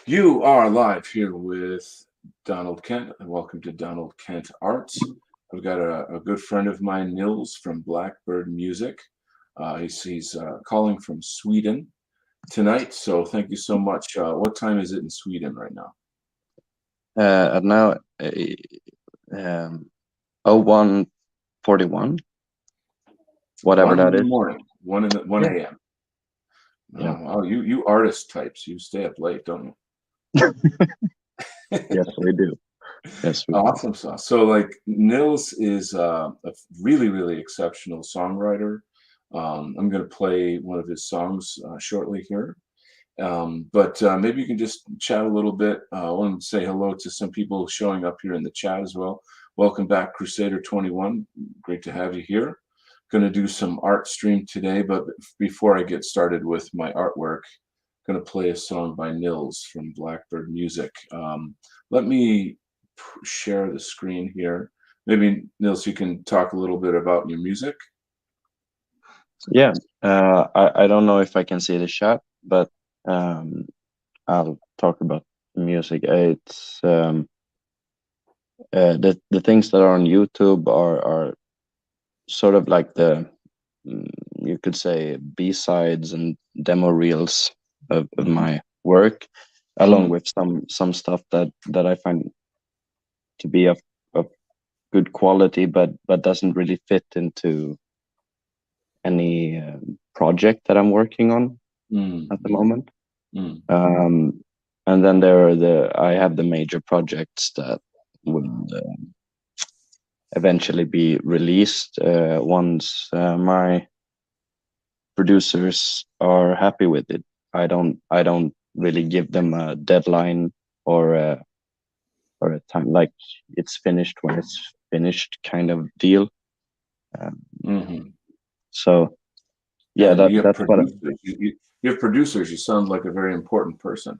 You are live here with Donald Kent, and welcome to Donald Kent Arts. I've got a good friend of mine, Nils from Blackbird Music. He's calling from Sweden tonight, so thank you so much. What time is it in Sweden right now? At now, um, 01:41, whatever One that in the is. morning, one Yeah, a.m. yeah. Oh, wow, you artist types, you stay up late, don't you? Yes, we do. Yes, we do. Awesome sauce. So, like, Nils is a really exceptional songwriter. I'm going to play one of his songs shortly here. But maybe you can just chat a little bit. I want to say hello to some people showing up here in the chat as well. Welcome back, Crusader 21. Great to have you here. Going to do some art stream today, but before I get started with my artwork, going to play a song by Nils from Blackbird Music. Let me share the screen here. Maybe Nils, you can talk a little bit about your music. Yeah. I don't know if I can see the chat, but um, I'll talk about music. It's the things that are on YouTube are sort of like mm, you could say B-sides and demo reels of Hmm. my work, along Mm, with some stuff that I find to be of good quality, but doesn't really fit into any project that I'm working on at the mm, moment. mm, Um, and then there are I have the major projects that would eventually be released once my producers are happy with it. I don't really give them a deadline or a time like it's finished when it's finished kind of deal. Um, hmm. so yeah, And you have that's what. producers. You have producers. You sound like a very important person.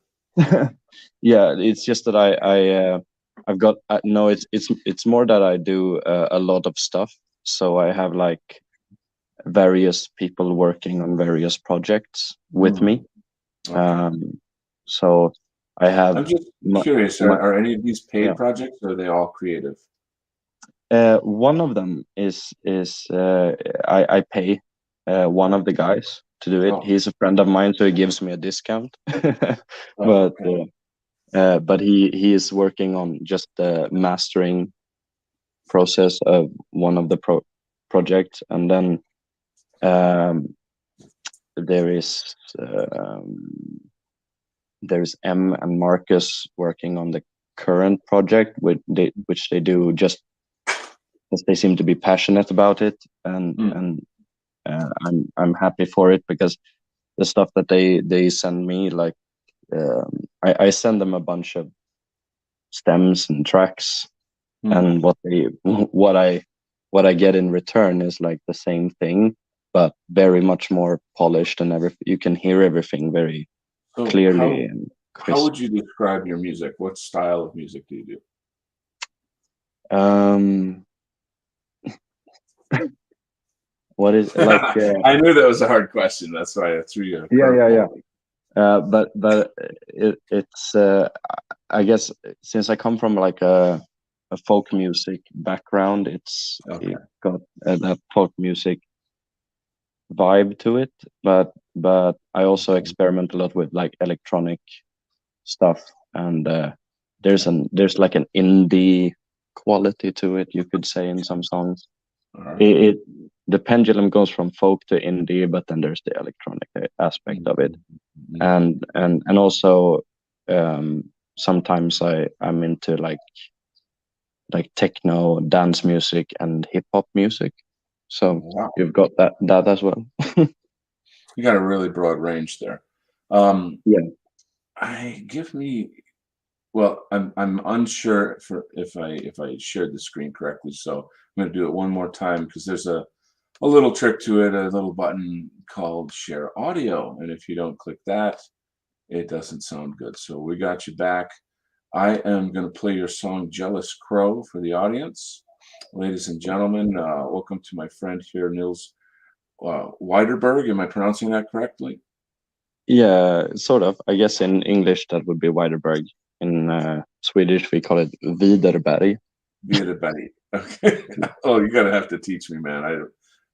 Yeah, it's just that I've got no, it's more that I do a lot of stuff, so I have like various people working on various projects with Mm, me. okay. um so I have I'm just my, curious. my Are any of these yeah. paid projects, or are they all creative? One of them is I pay one of the guys to do it. Oh, He's a friend of mine, so he gives me a discount. oh, but okay. but he is working on just the mastering process of one of the projects, and then um, there is there's M and Marcus working on the current project, which they do just because they seem to be passionate about it, Mm, and I'm happy for it because the stuff that they send me, like I send them a bunch of stems and tracks, mm. and what I get in return is like the same thing, but very much more polished, and everything you can hear everything very So, clearly and how crisp. would you describe your music? What style of music do you do? um what is like I knew that was a hard question. That's why I threw you a yeah, yeah, yeah. curveball. But it's I guess since I come from like a folk music background, it Okay. got that folk music vibe to it. But I also experiment a lot with like electronic stuff, and Okay. there's like an indie quality to it, you could say, in some songs. All right. It the pendulum goes from folk to indie, but then there's the electronic aspect of it, Mm, mm, and also um, sometimes I'm into like techno, dance music, and hip hop music. So wow. you've got that as well. You got a really broad range there. Um, Yeah. I give me Well, I'm unsure for if I shared the screen correctly, so I'm going to do it one more time because there's a little trick to it, a little button called share audio, and if you don't click that, it doesn't sound good. So we got you back. I am going to play your song "Jealous Crow" for the audience, ladies and gentlemen. Welcome to my friend here, Nils Weiderberg. Am I pronouncing that correctly? Yeah, sort of. I guess in English that would be Widerberg. In Swedish we call it Widerberg. Vidaberg. Okay. Oh, you're gonna have to teach me, man.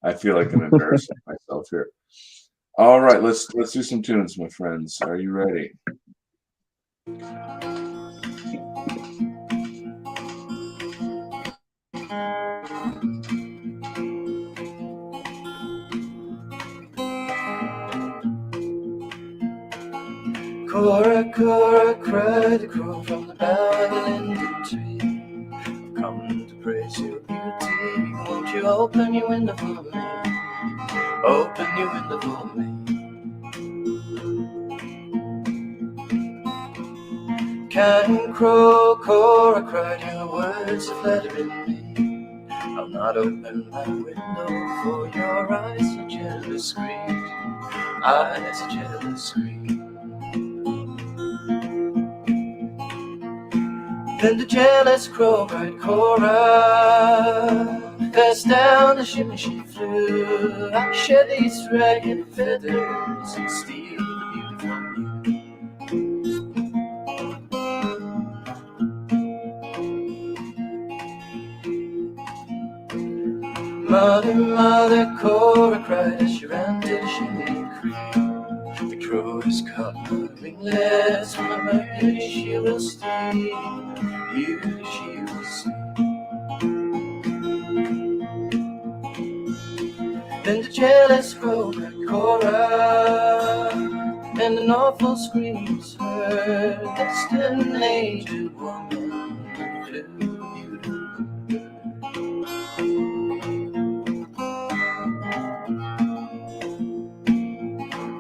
I feel like I'm embarrassing myself here. All right, let's do some tunes, my friends. Are you ready? Cora, Cora, cried the crow from the bough of the linden tree. I've come to praise your beauty. Won't you open your window for me? Open your window for me. Can crow, Cora cried, your words have flattered me. I'll not open my window, for your eyes are jealous scream. Eyes are jealous scream. Then the jealous crow cried, Cora, fast down the chimney she flew. I shed these ragged feathers and steal the beauty from you. Mother, mother, Cora cried as she ran to the chimney creek. The crow has caught my ringlets, from my beauty she will steal. Beauty she will steal. Then the jealous crow cried, Cora, and an awful scream was heard. That's an aged woman flew beautiful.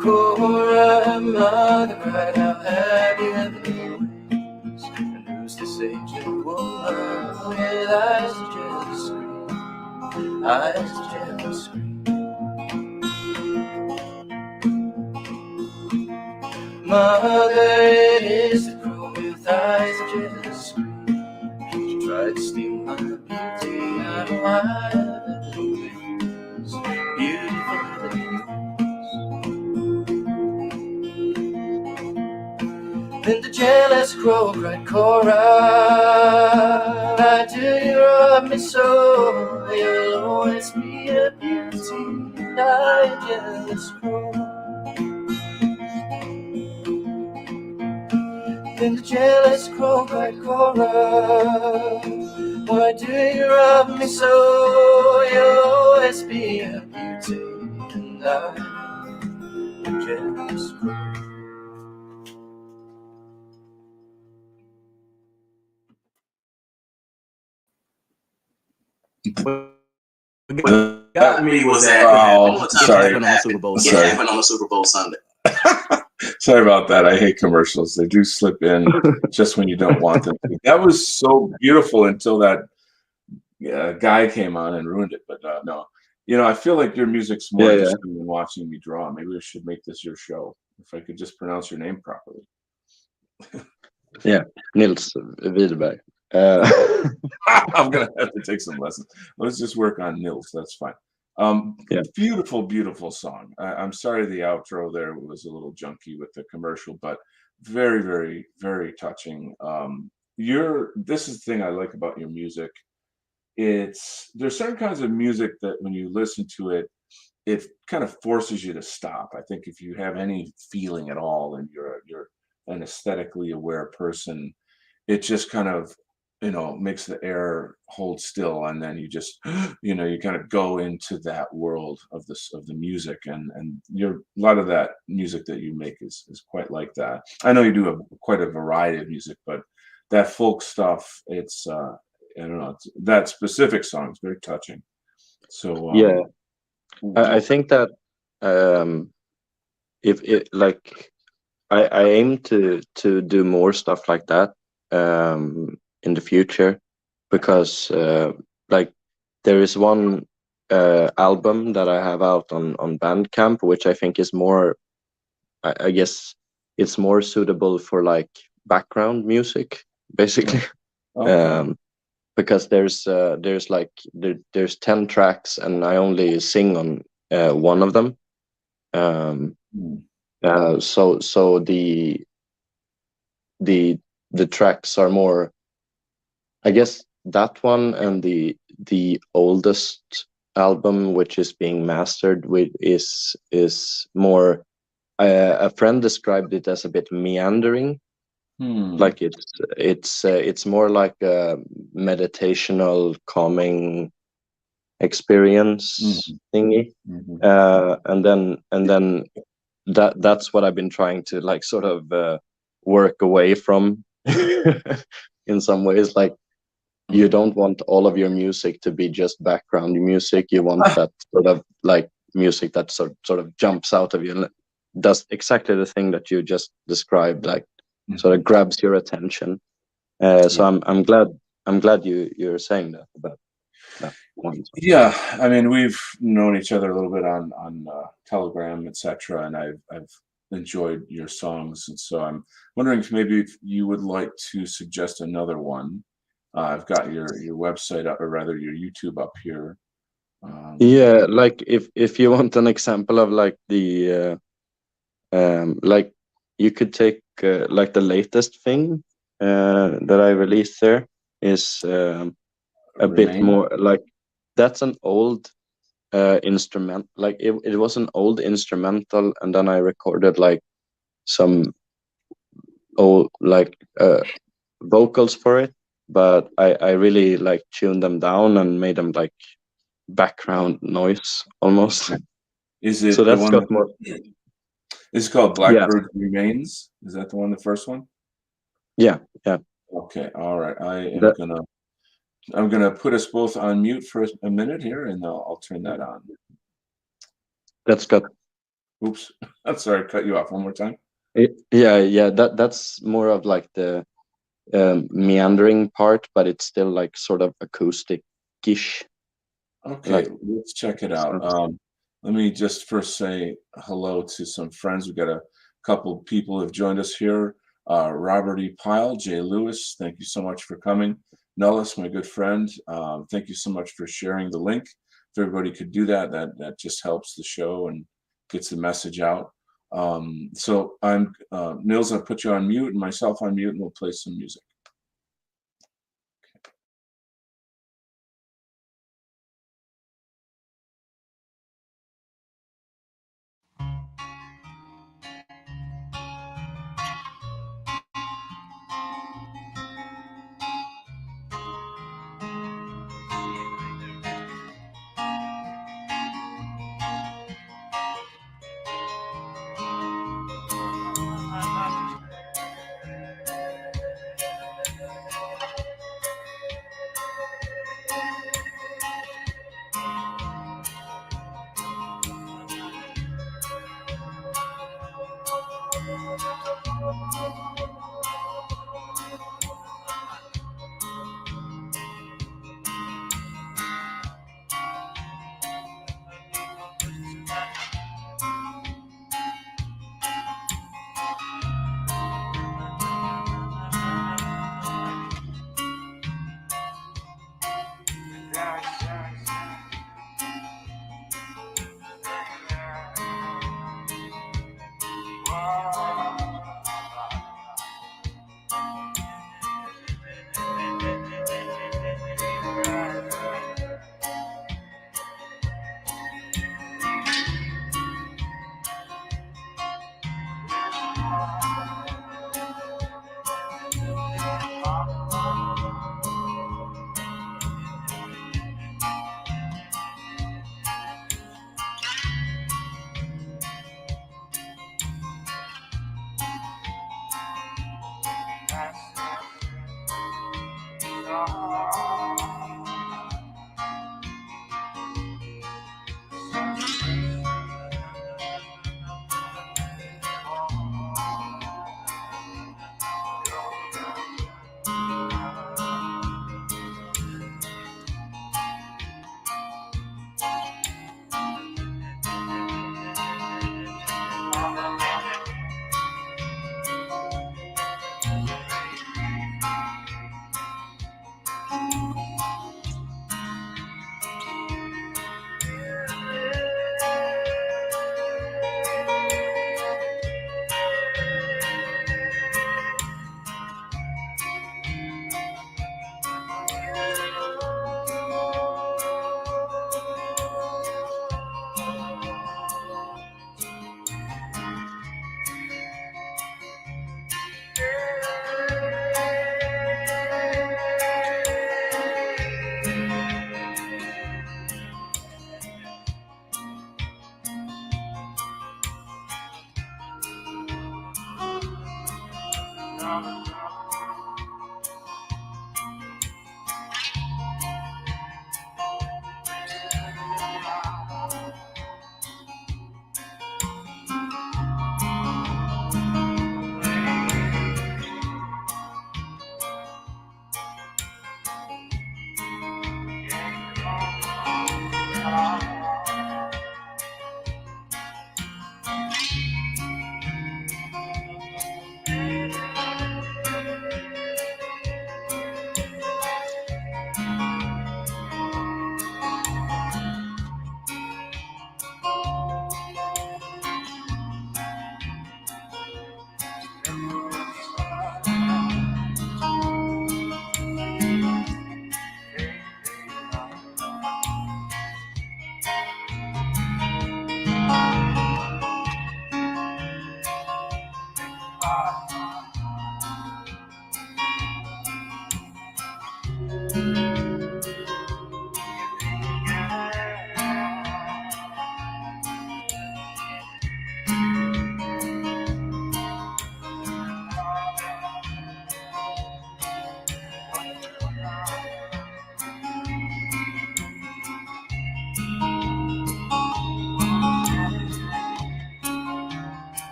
Cora, mother cried, how have you ever been? And who's this aged woman with eyes of jealous scream? Eyes of jealous scream. Mother, it is the crow with eyes of jealous scream. She tried to steal my beauty out of my little wings, beautiful little wings. Then the jealous crow cried, Cora, why do you rob me so? You'll always be a beauty, and I a jealous crow. Then the jealous crow cried, Cora, why do you rob me so? You'll always be a beauty, and I a jealous crow. What got me was that sorry. happened on the Super Bowl. Sorry. It happened on the Super Bowl Sunday. Sorry about that. I hate commercials. They do slip in just when you don't want them to. That was so beautiful until that guy came on and ruined it. But no, I feel like your music's more Yeah, interesting than watching me draw. Maybe we should make this your show if I could just pronounce your name properly. Yeah, Nils Widerberg. I'm gonna have to take some lessons. Let's just work on Nils. That's fine. Yeah. Beautiful, beautiful song. I'm sorry the outro there was a little junky with the commercial, but very, very, very touching. This is the thing I like about your music. There's certain kinds of music that when you listen to it, it kind of forces you to stop. I think if you have any feeling at all and you're an aesthetically aware person, it just kind of makes the air hold still, and then you just you kind of go into that world of the music, and a lot of that music that you make is quite like that. I know you do quite a variety of music, but that folk stuff, it's I don't know, that specific song is very touching. So Yeah, I think that if it like I aim to do more stuff like that in the future, because like there is one album that I have out on Bandcamp, which I think is more, I guess it's more suitable for like background music, basically. okay. Because there's 10 tracks and I only sing on one of them. So the the tracks are more, I guess that one and the oldest album which is being mastered with is more, a friend described it as a bit meandering, like it's more like a meditational calming experience thingy. Mhm. And then that's what I've been trying to like sort of work away from in some ways. Like, you don't want all of your music to be just background music. You want that sort of like music that sort of jumps out of you and does exactly the thing that you just described, like sort of grabs your attention. So I'm glad you're saying that about that one. Yeah, I mean, we've known each other a little bit on Telegram, etc., and I've enjoyed your songs, and so I'm wondering if maybe if you would like to suggest another one. I've got your website up, or rather your YouTube up here. Yeah, like if you want an example of like the like, you could take like the latest thing that I released there is a bit Remain. more like, that's an old instrument, like it was an old instrumental, and then I recorded like some old like vocals for it, but I really like tuned them down and made them like background noise almost. Is it So the that's one? got more. It's called Yeah, Blackbird Remains. Is that the one? The first one? yeah. Okay. All right. That I'm gonna put us both on mute for a minute here, and I'll turn that on. that's got. Oops. I'm sorry. Cut you off one more time. Yeah. That's more of like the meandering part, but it's still like sort of acoustic-ish. Okay, Like, let's check it out. so- Let me just first say hello to some friends. We've got a couple people who have joined us here. Robert E. Pyle, Jay Lewis, thank you so much for coming. Nellis, my good friend, thank you so much for sharing the link. If everybody could do that, that just helps the show and gets the message out. So I'm Nils, I'll put you on mute and myself on mute, and we'll play some music.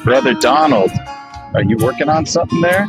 Brother Donald, are you working on something there?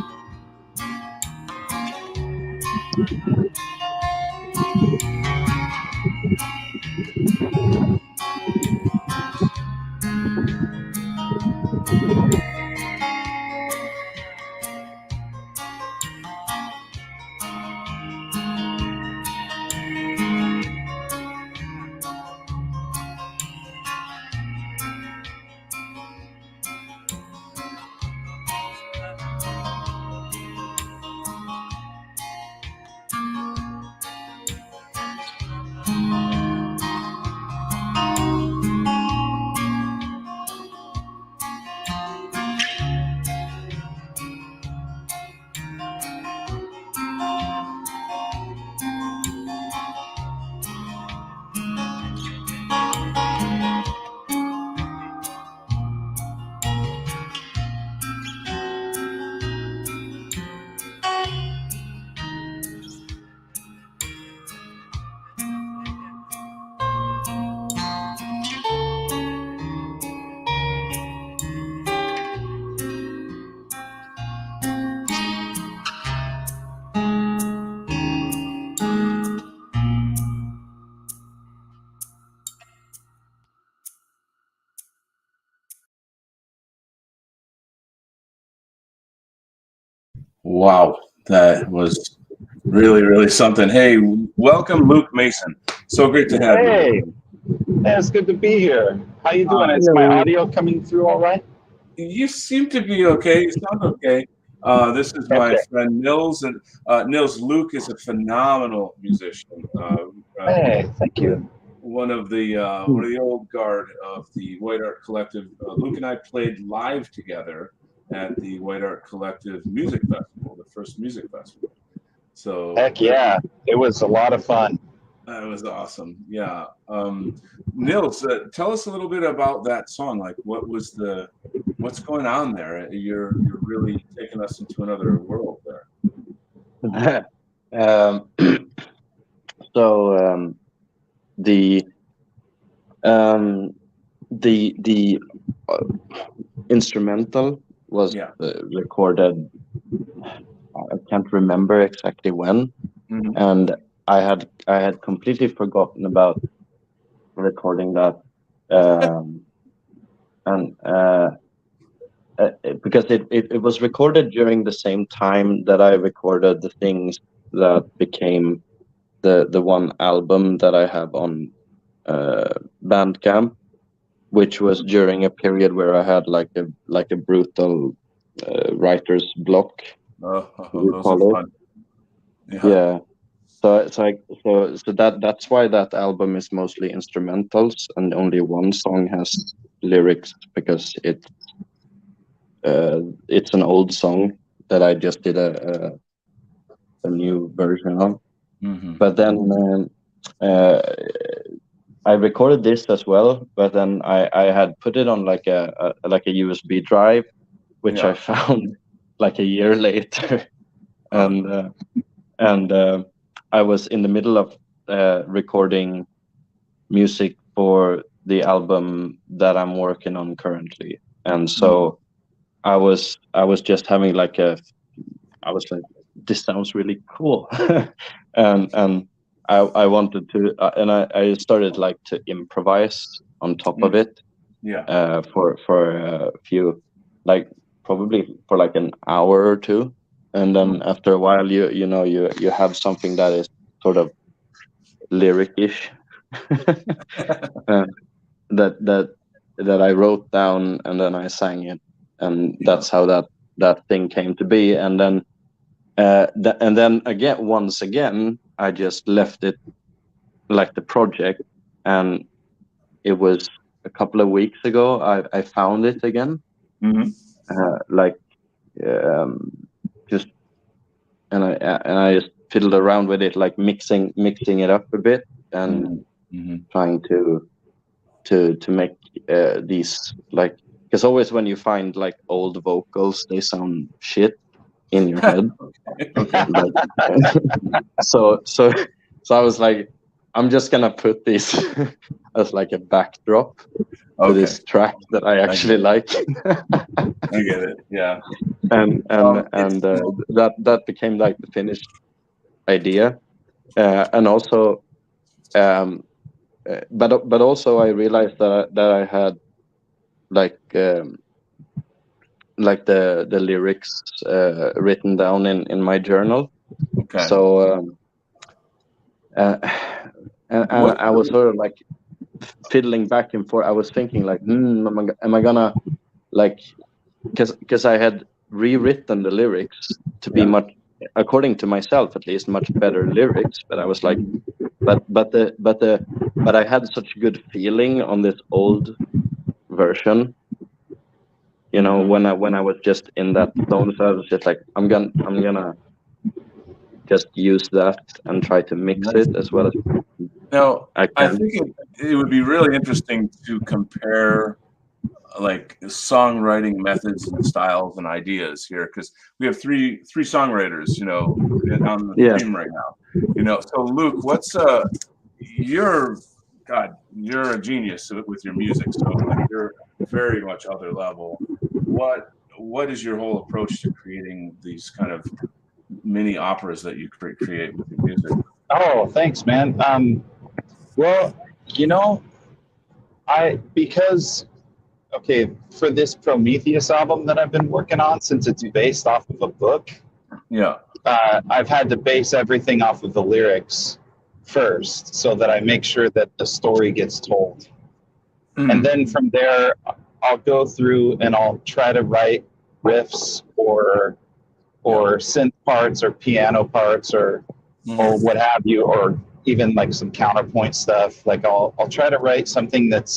Wow, that was really, really something. Hey, welcome, Luke Mason. So great to have Hey, you. it's good to be here. How you doing? Is my Hello. audio coming through all right? You seem to be okay. You sound okay. This is my Okay. friend Nils, and Nils Luke is a phenomenal musician. Hey, thank you. One of the old guard of the White Art Collective. Luke and I played live together at the White Art Collective Music Festival, the first music festival. So Heck yeah, it was a lot of fun. that was awesome. Yeah. Nils, tell us a little bit about that song. Like, what's going on there? You're really taking us into another world there. um, so the the instrumental was Yeah. recorded. I can't remember exactly when, Mhm. and I had completely forgotten about recording that, and because it was recorded during the same time that I recorded the things that became the one album that I have on Bandcamp, which was during a period where I had like a brutal writer's block, Oh, you those are call it. fun. Yeah. Yeah. So that's why that album is mostly instrumentals and only one song has lyrics, because it's an old song that I just did a new version of. Mm-hmm. But then I recorded this as well, but then I had put it on like a USB drive, which I Yeah. found like a year later, Uh, and I was in the middle of recording music for the album that I'm working on currently, and so I was just having I was like, this sounds really cool, and I wanted to, and I started like to improvise on top of it, yeah. for a few, like probably for like an hour or two, and then after a while you have something that is sort of lyric-ish, uh, that I wrote down and then I sang it, and that's how that thing came to be, and then and then again, once again, I just left it, like the project, and it was a couple of weeks ago I found it again, Mm-hmm. like um, just and I just fiddled around with it, like mixing it up a bit and Mm-hmm. trying to make these, like, because always when you find like old vocals, they sound shit in your head. Okay. Like, so I was like, I'm just gonna put this as like a backdrop to Okay. this track that I actually like, I get it. Yeah. and that became like the finished idea, and also but also I realized that I had like the lyrics written down in my journal. Okay. So uh, and What? I was sort of like fiddling back and forth. I was thinking like, am I gonna, like, because I had rewritten the lyrics to be Yeah. much, according to myself at least, much better lyrics. But I was like, but I had such good feeling on this old version. When I was just in that zone, so I was just like, I'm gonna just use that and try to mix Nice. it as well as Now, I I can. think it would be really interesting to compare like songwriting methods and styles and ideas here, because we have three songwriters, on the Yeah. stream right now. So Luke, what's you're a genius with your music, so like, you're very much other level. What is your whole approach to creating these kind of mini operas that you create with your music? Oh, thanks, man. Well, you know, because okay, for this Prometheus album that I've been working on, since it's based off of a book, Yeah. I've had to base everything off of the lyrics first, so that I make sure that the story gets told. And then from there, I'll go through and I'll try to write riffs or synth parts or piano parts or what have you, or even like some counterpoint stuff. Like I'll try to write something that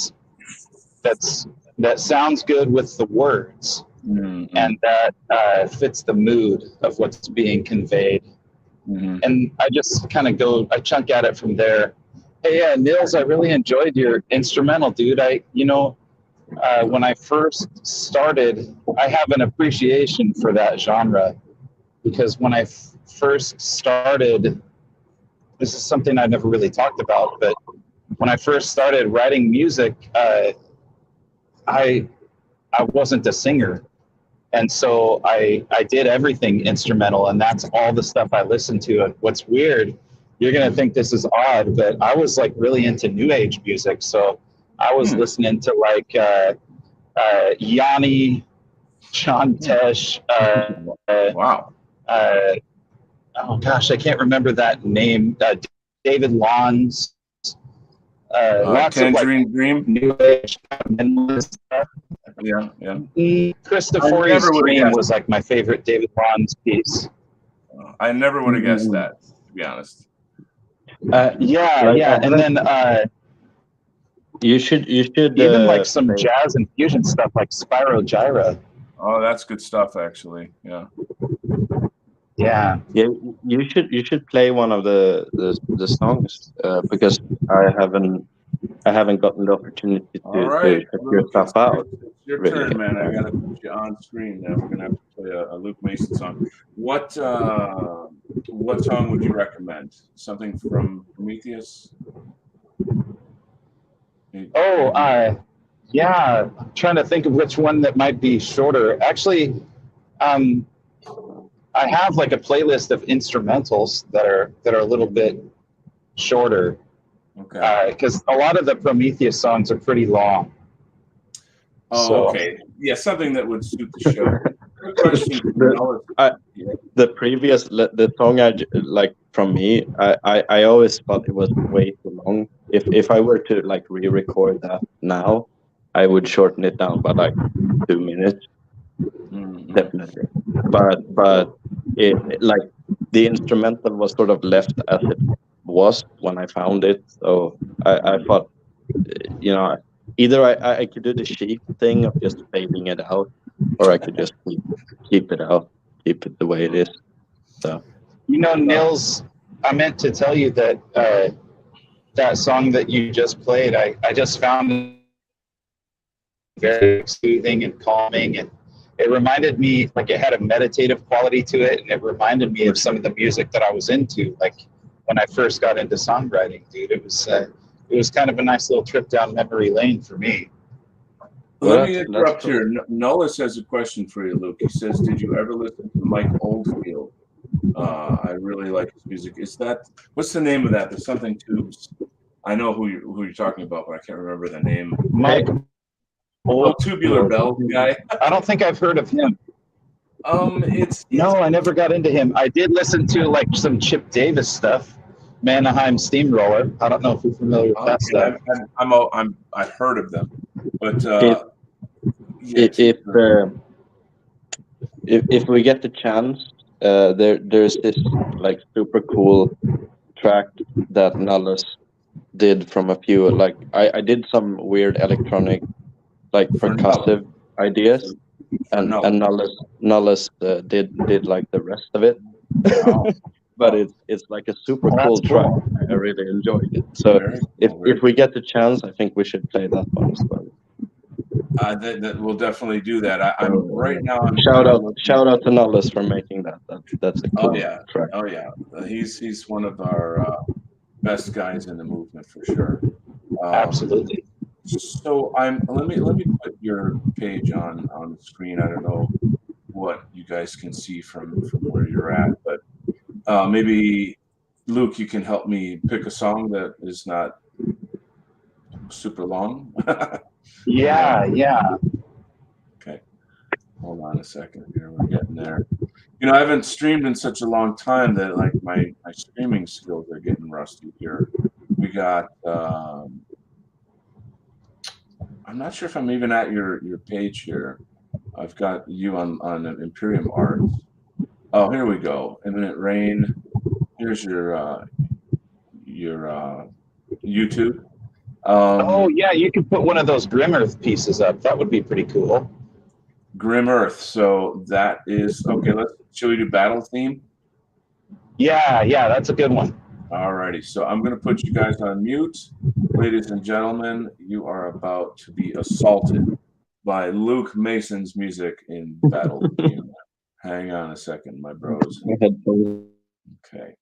sounds good with the words and that fits the mood of what's being conveyed. And I just kind of I chunk at it from there. Hey, yeah, Nils, I really enjoyed your instrumental, dude. When I first started, I have an appreciation for that genre, because when I first started, this is something I've never really talked about, but when I first started writing music, I wasn't a singer. And so I did everything instrumental, and that's all the stuff I listened to. And what's weird, you're going to think this is odd, but I was like really into new age music. So I was listening to like Yanni, John Tesh. Wow. Oh gosh, I can't remember that name. David Lawns. Lots of like Tangerine Dream. new age minimalist stuff. Yeah. Christopher's Dream was like my favorite David Lawns piece. I never would have guessed that, to be honest. Yeah. And then you should even like some jazz and fusion stuff like Spyro Gyra. Oh, that's good stuff, actually. Yeah. Yeah. You should play one of the songs because I haven't gotten the opportunity to check your stuff out. It's your turn, man. I gotta put you on screen now. We're gonna have to play a Luke Mason song. What song would you recommend? Something from Prometheus? Yeah. I'm trying to think of which one that might be shorter. Actually, I have like a playlist of instrumentals that are a little bit shorter. Okay. Because a lot of the Prometheus songs are pretty long. Oh, So- okay. Yeah, something that would suit the show. Good question. The song like from me, I always thought it was way too long. If I were to like re-record that now, I would shorten it down by like 2 minutes. Definitely. But it like the instrumental was sort of left as it was when I found it. So I thought, either I could do the sheep thing of just fading it out, or I could just keep it out, keep it the way it is. So Nils, I meant to tell you that that song that you just played, I just found it very soothing and calming, and it reminded me, like, it had a meditative quality to it, and it reminded me of some of the music that I was into, like when I first got into songwriting, dude. It was kind of a nice little trip down memory lane for me. Let me interrupt here. Nullis has a question for you, Luke. He says, "Did you ever listen to Mike Oldfield? I really like his music. What's the name of that? There's something Tubes. I know who you're talking about, but I can't remember the name. Mike, Tubular Bells guy. I don't think I've heard of him. No, I never got into him. I did listen to like some Chip Davis stuff, Mannheim Steamroller. I don't know if you're familiar with that stuff. I've heard of them, but if we get the chance, there's this like super cool track that Nullis did from a few, like I did some weird electronic like percussive ideas, and Nullis did like the rest of it. But it's like a super cool track. I really enjoyed it. So if we get the chance, I think we should play that one as well. We'll definitely do that. I'm right now. Shout out to Nullis for making that. That's a cool track. Oh yeah, he's one of our best guys in the movement for sure. Absolutely. So let me put your page on the screen. I don't know what you guys can see from where you're at, but maybe Luke, you can help me pick a song that is not super long. Yeah. Okay. Hold on a second here. We're getting there. You know, I haven't streamed in such a long time that like my streaming skills are getting rusty here. We got. I'm not sure if I'm even at your page here. I've got you on Imperium Arts. Oh, here we go. Imminent Rain. Here's your YouTube. Oh yeah, you could put one of those Grim Earth pieces up. That would be pretty cool. Grim Earth. So that is okay. Should we do battle theme? Yeah, that's a good one. Alrighty. So I'm gonna put you guys on mute, ladies and gentlemen. You are about to be assaulted by Luke Mason's music in battle theme. Hang on a second, my bros. Okay.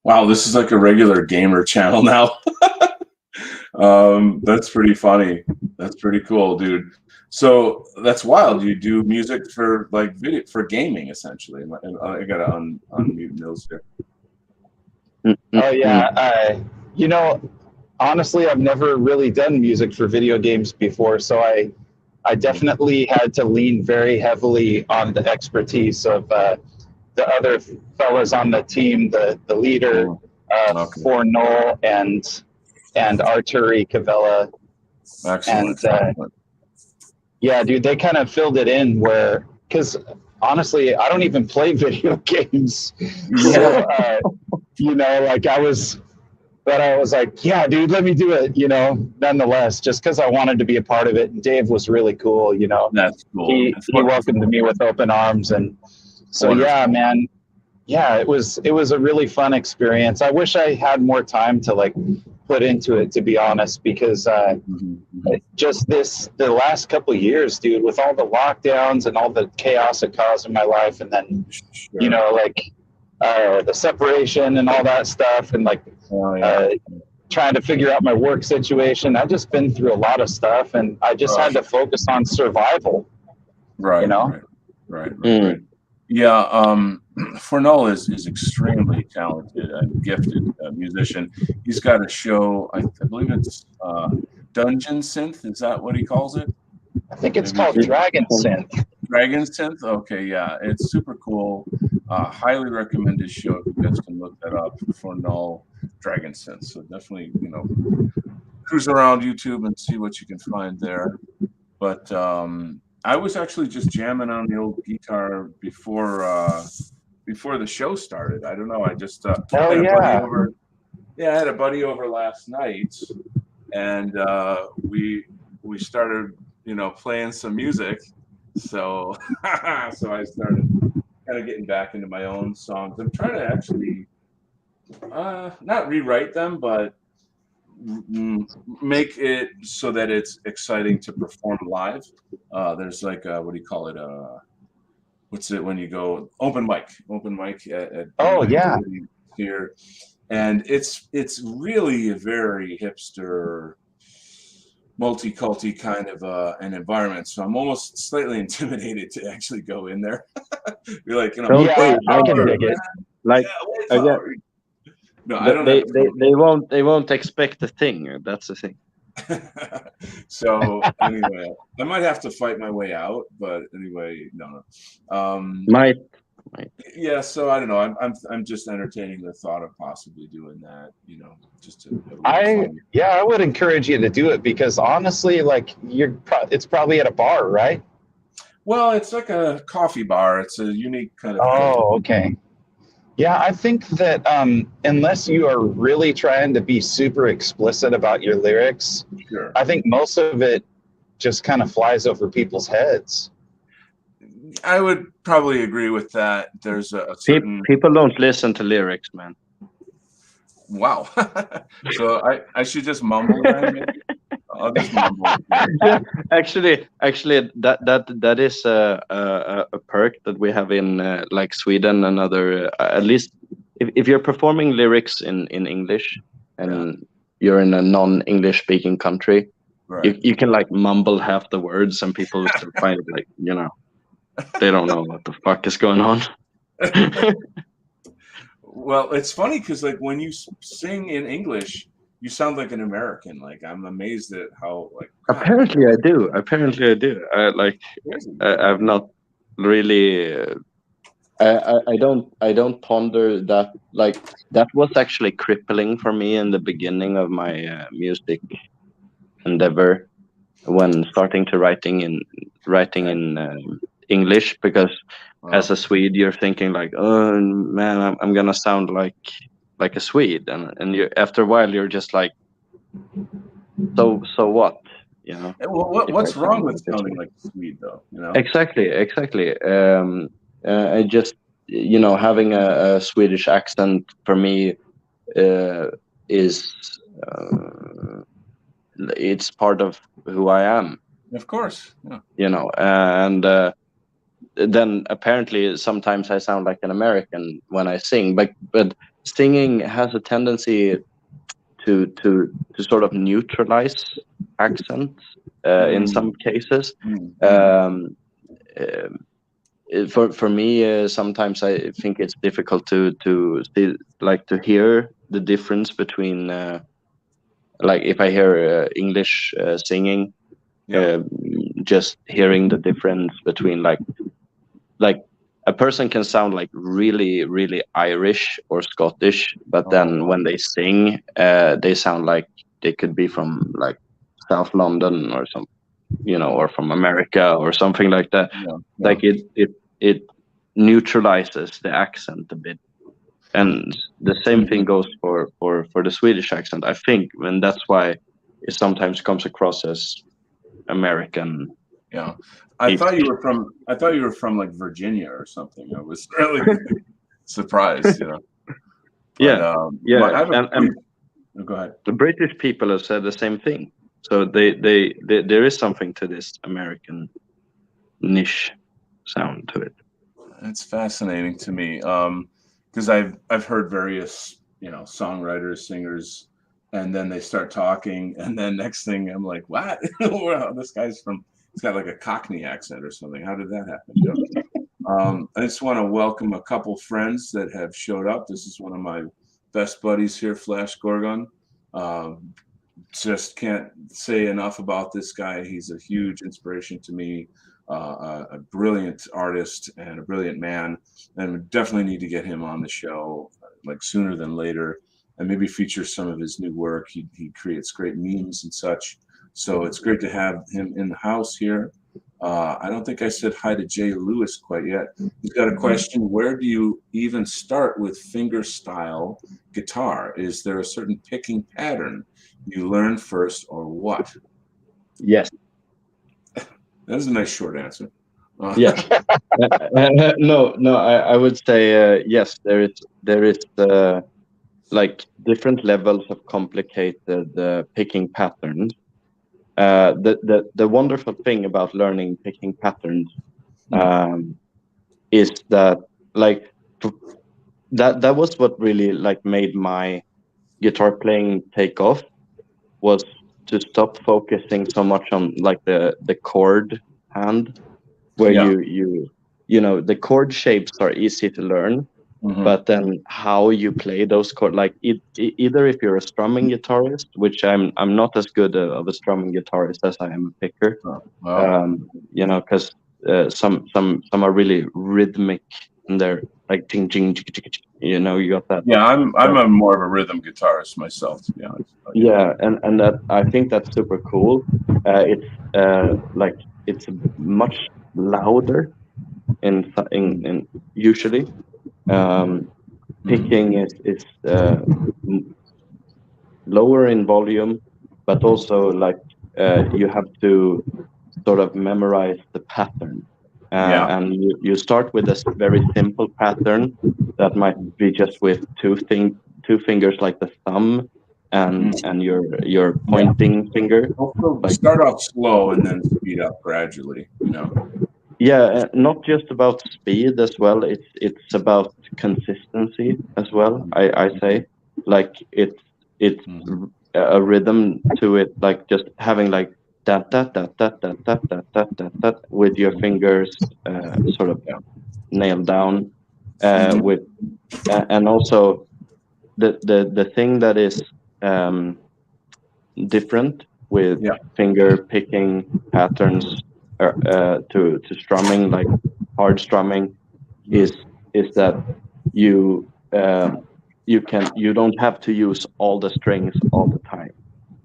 Wow, this is like a regular gamer channel now. That's pretty funny. That's pretty cool, dude. So that's wild. You do music for like video for gaming, essentially. I gotta unmute Nils here. Oh yeah, you know, honestly, I've never really done music for video games before, so I definitely had to lean very heavily on the expertise of the other fellas on the team, the leader, for Noel and Arturi Cavella. Excellent. And yeah, dude, they kind of filled it in where, because honestly, I don't even play video games. So, you know, like I was like, yeah, dude, let me do it, you know, nonetheless, just because I wanted to be a part of it. And Dave was really cool, you know. That's cool. He welcomed me with open arms. And so, yeah, man, yeah, it was a really fun experience. I wish I had more time to like put into it, to be honest, because just the last couple of years, dude, with all the lockdowns and all the chaos it caused in my life, and then, you know, like the separation and all that stuff, and like trying to figure out my work situation. I've just been through a lot of stuff, and I just had to focus on survival. Right. You know? Right. Yeah. Fornell is extremely talented and gifted musician. He's got a show, I believe it's Dungeon Synth. Is that what he calls it? I think it's called Dragon Synth. Dragon Synth? Okay, yeah. It's super cool. Highly recommend his show. You guys can look that up. Fornell Dragon Synth. So definitely, you know, cruise around YouTube and see what you can find there. But I was actually just jamming on the old guitar before the show started. I don't know. I just I had a buddy over last night, and we started, you know, playing some music. So so I started kind of getting back into my own songs. I'm trying to actually not rewrite them, but make it so that it's exciting to perform live. There's like what do you call it? What's it when you go open mic at here, and it's really a very hipster, multi-culty kind of an environment. So I'm almost slightly intimidated to actually go in there. Be like, you know, I can dig it. Like again. No, I don't. They won't expect a thing. That's the thing. So anyway, I might have to fight my way out, but anyway, no. Might Yeah, so I don't know. I'm just entertaining the thought of possibly doing that. Just to have a little fun. I would encourage you to do it because honestly, like it's probably at a bar, right? Well, it's like a coffee bar. It's a unique kind of thing. Oh, okay. Yeah, I think that unless you are really trying to be super explicit about your lyrics, Sure. I think most of it just kind of flies over people's heads. I would probably agree with that. There's a certain People don't listen to lyrics, man. wow. So I should just mumble then, maybe? I'll just mumble. Actually, that is a perk that we have in like Sweden and other. At least if you're performing lyrics in English and you're in a non-English speaking country, Right. you can like mumble half the words and people still find it like they don't know what the fuck is going on. Well, it's funny because like when you sing in English, you sound like an American. Like I'm amazed at how like. God, Apparently I do. I've not really. I don't ponder that. Like that was actually crippling for me in the beginning of my music endeavor when starting to writing in English, because as a Swede you're thinking like, oh man, I'm gonna sound like a Swede, and you after a while you're just like, so what, Well, what's wrong with sounding like a Swede though? Exactly. I just having a Swedish accent for me is it's part of who I am. Of course, yeah. And then apparently sometimes I sound like an American when I sing, but singing has a tendency to sort of neutralize accents in some cases. For me, sometimes I think it's difficult to see, like to hear the difference between like if I hear English singing, just hearing the difference between like a person can sound like really, really Irish or Scottish, but then when they sing, they sound like they could be from like South London or some, or from America or something like that. Like it neutralizes the accent a bit, and the same thing goes for the Swedish accent, I think, and that's why it sometimes comes across as American. Yeah. I thought you were from like Virginia or something. I was really surprised, Yeah. Go ahead. The British people have said the same thing. So they there is something to this American niche sound to it. It's fascinating to me, because I've heard various songwriters, singers, and then they start talking, and then next thing I'm like, what? Wow, this guy's he's got like a Cockney accent or something. How did that happen? I just want to welcome a couple friends that have showed up. This is one of my best buddies here, Flash Gorgon. Just can't say enough about this guy. He's a huge inspiration to me, a brilliant artist and a brilliant man, and we definitely need to get him on the show like sooner than later, and maybe feature some of his new work. He creates great memes and such. So it's great to have him in the house here. I don't think I said hi to Jay Lewis quite yet. He's got a question. Where do you even start with fingerstyle guitar? Is there a certain picking pattern you learn first, or what? Yes. That's a nice short answer. Yes. No. I would say yes. There is like different levels of complicated picking patterns. The wonderful thing about learning picking patterns is that like that was what really like made my guitar playing take off, was to stop focusing so much on like the chord hand, where you the chord shapes are easy to learn, but then how you play those chords, like either if you're a strumming guitarist, which I'm not as good of a strumming guitarist as I am a picker, because some are really rhythmic and they're like ching ching ching ching, ching, you know, you got that. Yeah, I'm a more of a rhythm guitarist myself, to be honest. Yeah, and that I think that's super cool. It's like it's much louder in usually. Picking is lower in volume, but also like you have to sort of memorize the pattern. And you start with a very simple pattern that might be just with two fingers, like the thumb and your pointing finger. Also, Like, start off slow and then speed up gradually, you know. yeah, not just about speed as well. It's about consistency as well. I say, like it's a rhythm to it, like just having like that with your fingers sort of nailed down with and also the thing that is different with finger picking patterns to strumming, like hard strumming, is that you don't have to use all the strings all the time.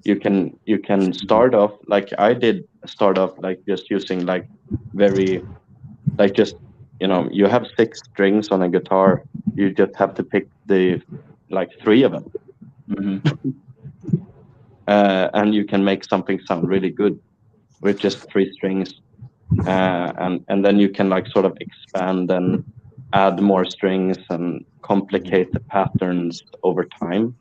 You can start off like I did, start off like just using like very like just, you know, you have 6 strings on a guitar, you just have to pick the like 3 of them. And you can make something sound really good with just 3 strings, and then you can like sort of expand and add more strings and complicate the patterns over time.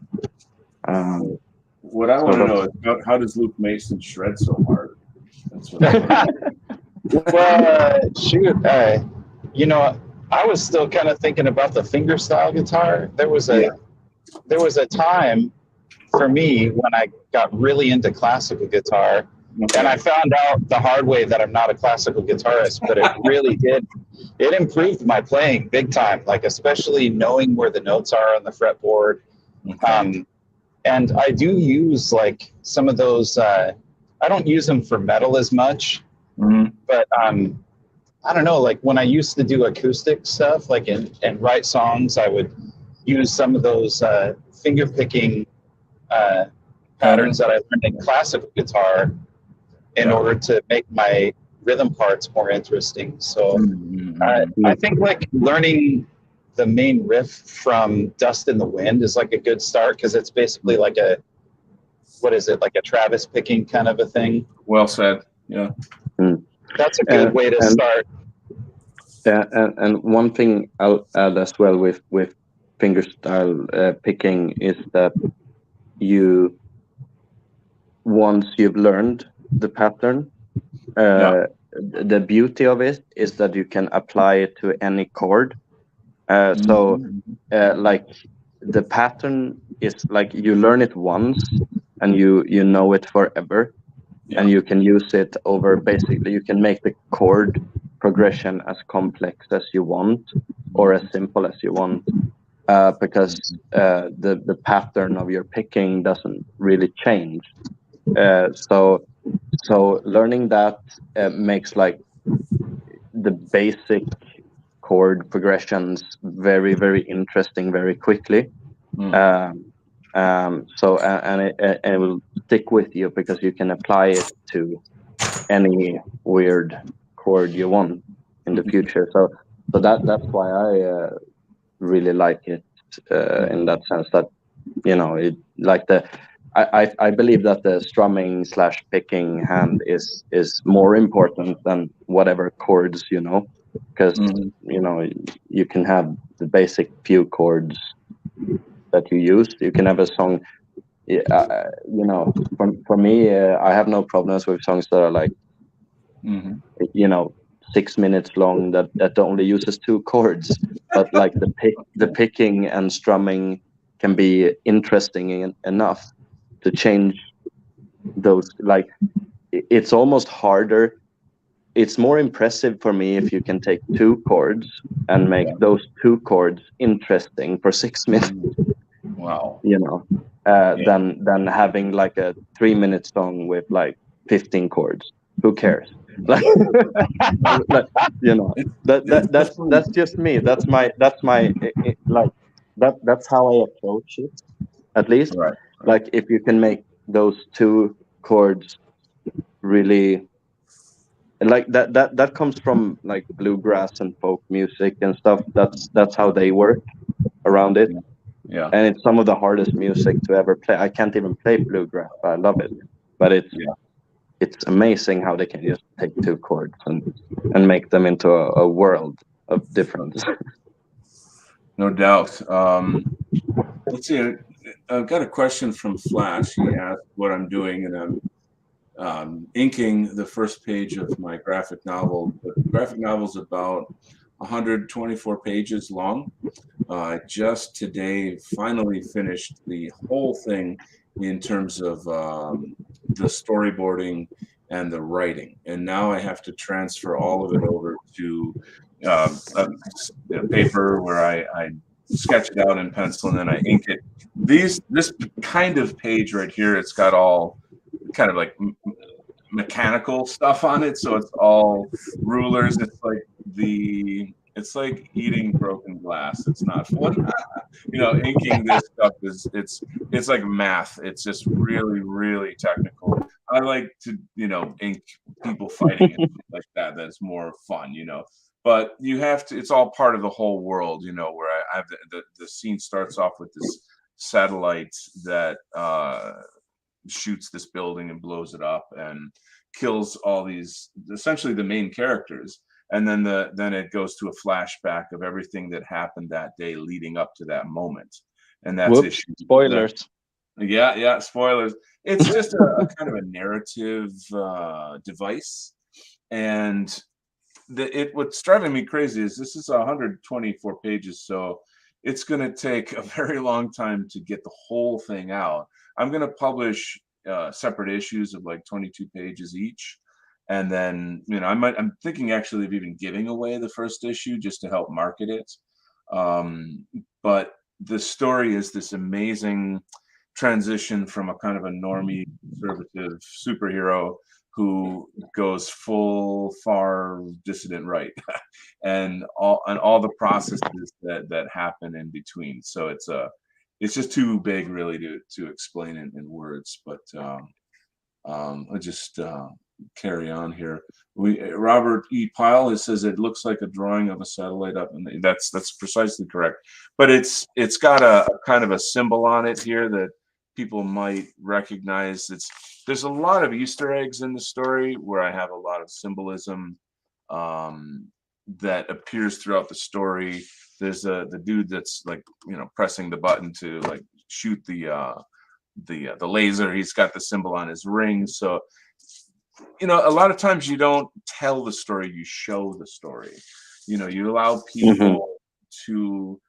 What I want to know is how does Luke Mason shred so hard? That's what Well, shoot, you know, I was still kind of thinking about the fingerstyle guitar. There was a time for me when I got really into classical guitar, and I found out the hard way that I'm not a classical guitarist, but it really did. It improved my playing big time, like especially knowing where the notes are on the fretboard. And I do use like some of those. I don't use them for metal as much, but I don't know. Like when I used to do acoustic stuff, like and write songs, I would use some of those finger picking patterns that I learned in classical guitar in order to make my rhythm parts more interesting. So I think like learning the main riff from Dust in the Wind is like a good start, because it's basically like what is it, like a Travis picking kind of a thing. Well said. Yeah. That's a good way to start. And one thing I'll add as well with fingerstyle picking is that once you've learned the pattern, the beauty of it is that you can apply it to any chord. So like the pattern is like you learn it once and you know it forever, and you can use it over, basically you can make the chord progression as complex as you want or as simple as you want, because the pattern of your picking doesn't really change. So learning that makes like the basic chord progressions very, very interesting very quickly. So it will stick with you because you can apply it to any weird chord you want in the future. So that's why I really like it in that sense, that, you know, it like I believe that the strumming / picking hand is more important than whatever chords, you know, because you know, you can have the basic few chords that you use. You can have a song, you know, for me, I have no problems with songs that are like, you know, 6 minutes long that only uses 2 chords, but like the picking and strumming can be interesting enough to change those. Like it's almost harder. It's more impressive for me if you can take 2 chords and make those 2 chords interesting for 6 minutes. Wow. You know, than having like a 3-minute song with like 15 chords. who cares? Like, you know, that's just me. That's my like that's how I approach it. At least, Right. like if you can make those two chords really like that comes from like bluegrass and folk music and stuff. That's how they work around it. Yeah. And it's some of the hardest music to ever play. I can't even play bluegrass, but I love it. But it's amazing how they can just take two chords and make them into a world of difference. No doubt. Let's see. I've got a question from Flash. He asked what I'm doing, and I'm inking the first page of my graphic novel. The graphic novel is about 124 pages long. Just today finally finished the whole thing in terms of the storyboarding and the writing. And now I have to transfer all of it over to paper where I sketch it out in pencil and then I ink it. This kind of page right here, it's got all kind of like mechanical stuff on it, so it's all rulers. It's like eating broken glass. It's not fun. Inking this stuff it's like math. It's just really, really technical. I like to, ink people fighting and like that. That's more fun, But you have to. It's all part of the whole world, Where I have the scene starts off with this satellite that shoots this building and blows it up and kills all these, essentially the main characters. And then it goes to a flashback of everything that happened that day leading up to that moment. And that's issue. Spoilers. Yeah, spoilers. It's just a kind of a narrative device. And what's driving me crazy is this is 124 pages, so it's going to take a very long time to get the whole thing out. I'm going to publish separate issues of like 22 pages each. And then, I'm thinking actually of even giving away the first issue just to help market it. But the story is this amazing transition from a kind of a normie conservative superhero who goes full far dissident right and all the processes that happen in between. So it's just too big really to explain in words, but I'll just carry on here. Robert E. Pyle says it looks like a drawing of a satellite up, and that's precisely correct. But it's got a kind of a symbol on it here that people might recognize. There's a lot of Easter eggs in the story where I have a lot of symbolism that appears throughout the story. There's the dude that's like pressing the button to like shoot the laser. He's got the symbol on his ring. So a lot of times you don't tell the story, you show the story. You allow people to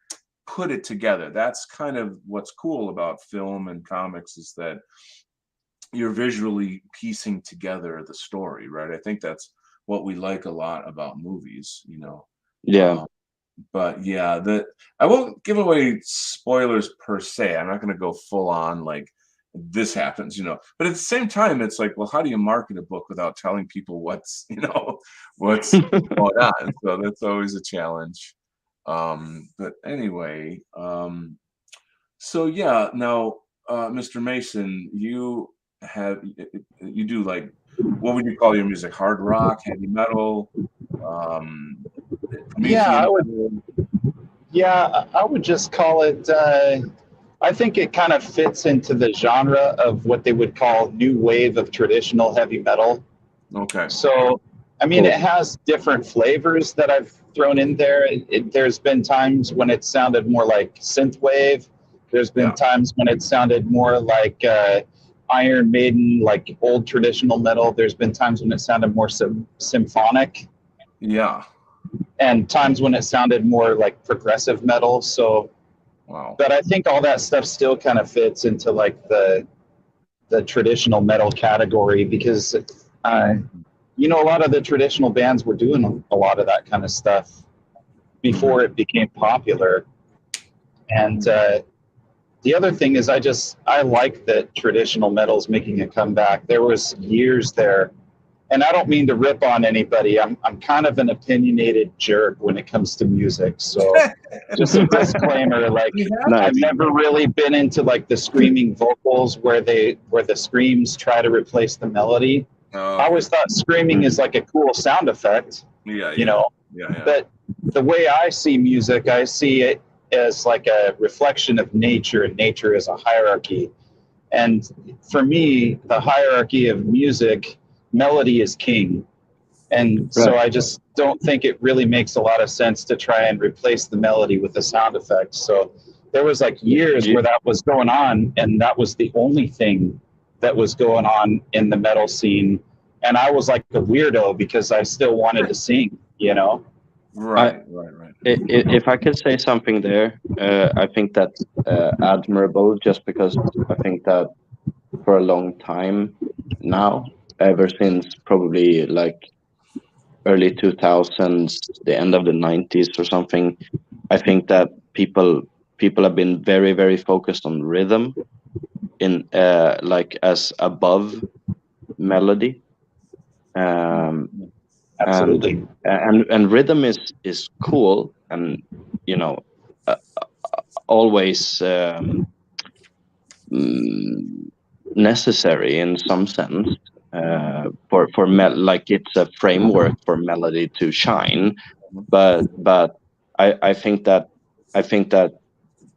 put it together. That's kind of what's cool about film and comics, is that you're visually piecing together the story, right? I think that's what we like a lot about movies, Yeah. But yeah, I won't give away spoilers per se. I'm not going to go full on like this happens, But at the same time, it's like, well, how do you market a book without telling people what's what's going on? So that's always a challenge. But anyway, so yeah. Now, Mr. Mason, you do like, what would you call your music? Hard rock, heavy metal? I would just call it. I think it kind of fits into the genre of what they would call new wave of traditional heavy metal. Okay. So, I mean, It has different flavors that I've thrown in there. There's been times when it sounded more like synthwave. There's been times when it sounded more like Iron Maiden, like old traditional metal. There's been times when it sounded more symphonic. Yeah. And times when it sounded more like progressive metal. So, wow. But I think all that stuff still kind of fits into like the traditional metal category, because a lot of the traditional bands were doing a lot of that kind of stuff before it became popular. And the other thing is I like that traditional metal's making a comeback. There was years there, and I don't mean to rip on anybody. I'm kind of an opinionated jerk when it comes to music. So just a disclaimer, like I've never really been into like the screaming vocals where the screams try to replace the melody. I always thought screaming is like a cool sound effect. You know. Yeah. But the way I see music, I see it as like a reflection of nature, and nature is a hierarchy. And for me, the hierarchy of music, melody is king. And so I just don't think it really makes a lot of sense to try and replace the melody with a sound effect. So there was like years where that was going on, and that was the only thing that was going on in the metal scene. And I was like a weirdo because I still wanted to sing, you know? Right. If I could say something there, I think that's admirable, just because I think that for a long time now, ever since probably like early 2000s, the end of the 90s or something, I think that people have been very, very focused on rhythm in like as above melody. Absolutely. And rhythm is cool, and you know, always necessary in some sense, like it's a framework for melody to shine. But I think that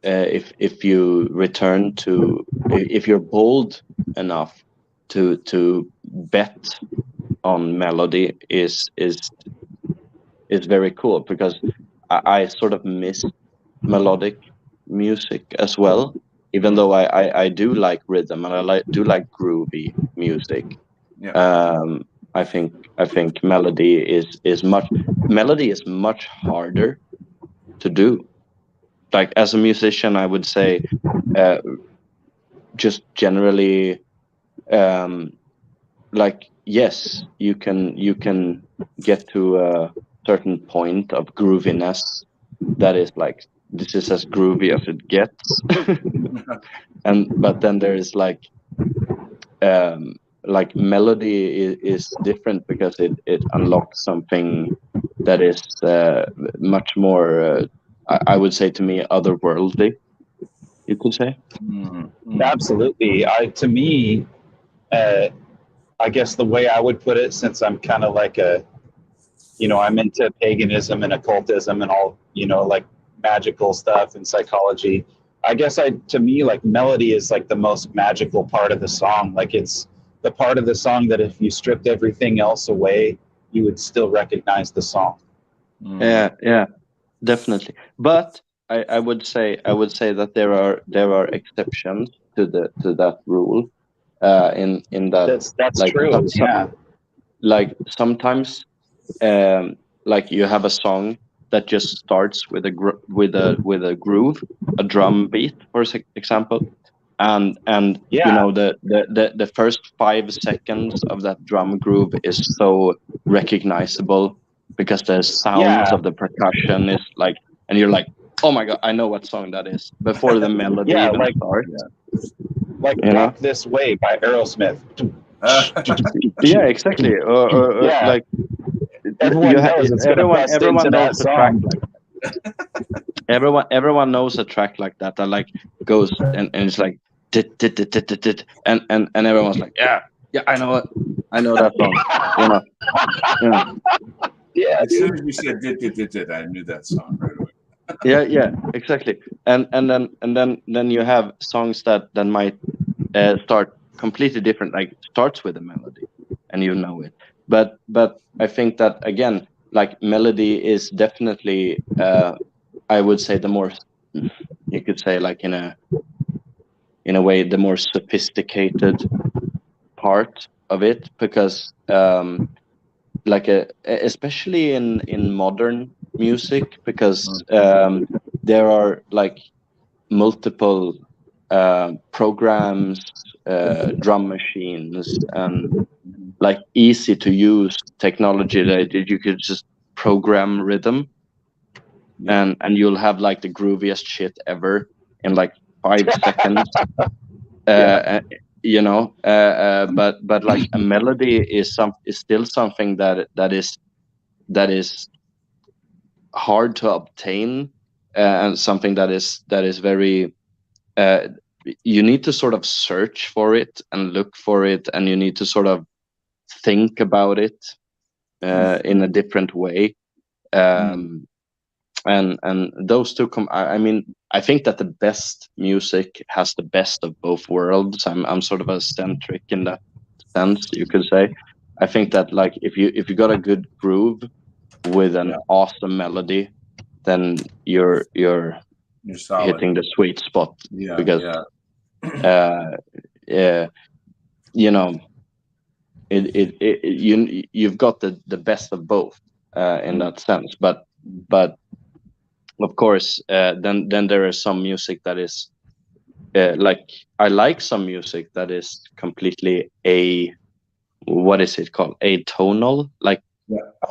if you return to, if you're bold enough to bet on melody, is very cool, because I sort of miss melodic music as well, even though I do like rhythm, and I do like groovy music. I think melody is much harder to do. Like as a musician, I would say just generally, like yes, you can get to a certain point of grooviness that is like, this is as groovy as it gets. But then there is like melody is different, because it unlocks something that is much more I would say, to me, otherworldly, you could say. Absolutely. To me, I guess the way I would put it, since I'm kind of like I'm into paganism and occultism and all, like magical stuff and psychology. I guess to me, like melody is like the most magical part of the song. Like it's the part of the song that if you stripped everything else away, you would still recognize the song. Yeah, definitely. But I would say that there are exceptions to that rule. In that that's like, true. Yeah. Like sometimes, like you have a song that just starts with a groove, a drum beat, for example, and the first 5 seconds of that drum groove is so recognizable, because the sounds of the percussion is like, and you're like, oh my god, I know what song that is, before the melody even starts. Like Walk This Way by Aerosmith. Yeah, exactly. Or like everyone knows it's everyone knows a track like that. Everyone knows a track like that like goes and it's like and everyone's like, yeah, I know that song. Yeah. As soon as you said did, I knew that song right away. Yeah, exactly. And then you have songs that might start completely different, like starts with a melody, and you know it. But I think that again, like melody is definitely, I would say, the more, you could say, like in a way, the more sophisticated part of it, because like especially in modern music, because there are like multiple programs, drum machines, and like easy to use technology that you could just program rhythm, and you'll have like the grooviest shit ever in like 5 seconds. you know, but like a melody is still something that is hard to obtain, and something that is very you need to sort of search for it and look for it, and you need to sort of think about it in a different way. And those two I mean, I think that the best music has the best of both worlds. I'm sort of a centric in that sense, you could say. I think that like if you got a good groove with an awesome melody, then you're solid. hitting the sweet spot. Yeah, because you know, you've got the best of both in that sense. But of course, then there is some music that is like, I like some music that is completely what is it called, atonal, like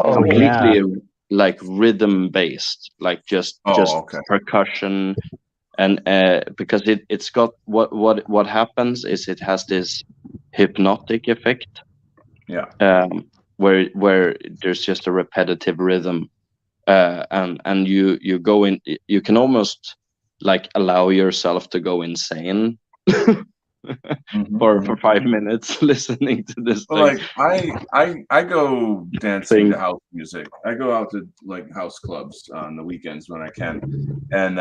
completely like rhythm based, like just percussion, and because it's got what happens is it has this hypnotic effect, where there's just a repetitive rhythm, and you go in, you can almost like allow yourself to go insane for 5 minutes listening to this thing. Like I go dancing to house music. I go out to like house clubs on the weekends when I can, and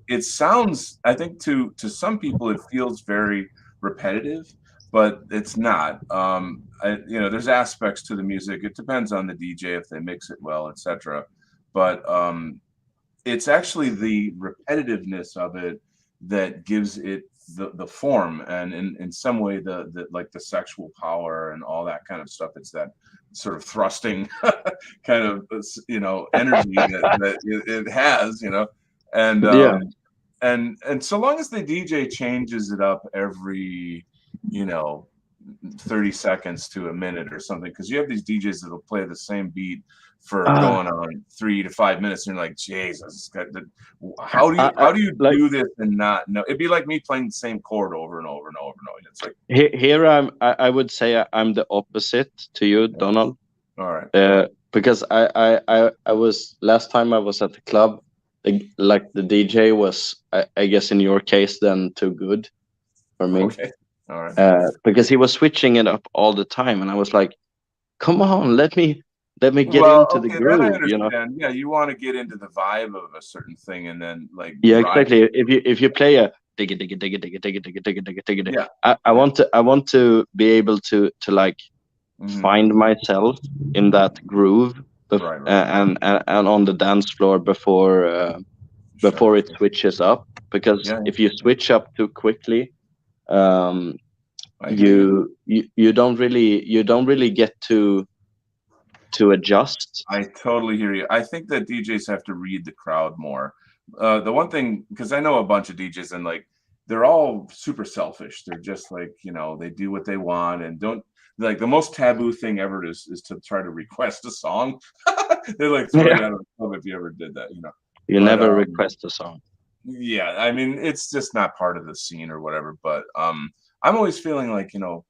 it sounds, I think to some people it feels very repetitive, but it's not. You know, there's aspects to the music. It depends on the DJ if they mix it well, etc. But it's actually the repetitiveness of it that gives it the form, and in some way the like the sexual power and all that kind of stuff. It's that sort of thrusting kind of, you know, energy that it has, you know, and and so long as the DJ changes it up every, you know, 30 seconds to a minute or something, because you have these DJs that'll play the same beat for going on 3 to 5 minutes, and you're like, Jesus, how do you like, do this and not know? It'd be like me playing the same chord over and over and over and over. It's like here I would say I'm the opposite to you, Donald. All right. Because I was, last time I was at the club, like the DJ was, I guess in your case then, too good for me. Okay. All right. Because he was switching it up all the time, and I was like, come on, let me get into the groove, you know. Yeah, you want to get into the vibe of a certain thing, and then like exactly. If you play a digga digga digga digga digga digga digga digga digga, I want to be able to like find myself in that groove, and on the dance floor before it switches up, because if you switch up too quickly, you don't really get to adjust. I totally hear you. I think that DJs have to read the crowd more. The one thing, because I know a bunch of DJs, and like they're all super selfish. They're just like, you know, they do what they want, and don't, like, the most taboo thing ever is to try to request a song. They're like throwing out of the club if you ever did that, you know. You never request a song. Yeah, I mean, it's just not part of the scene or whatever. But I'm always feeling like, you know,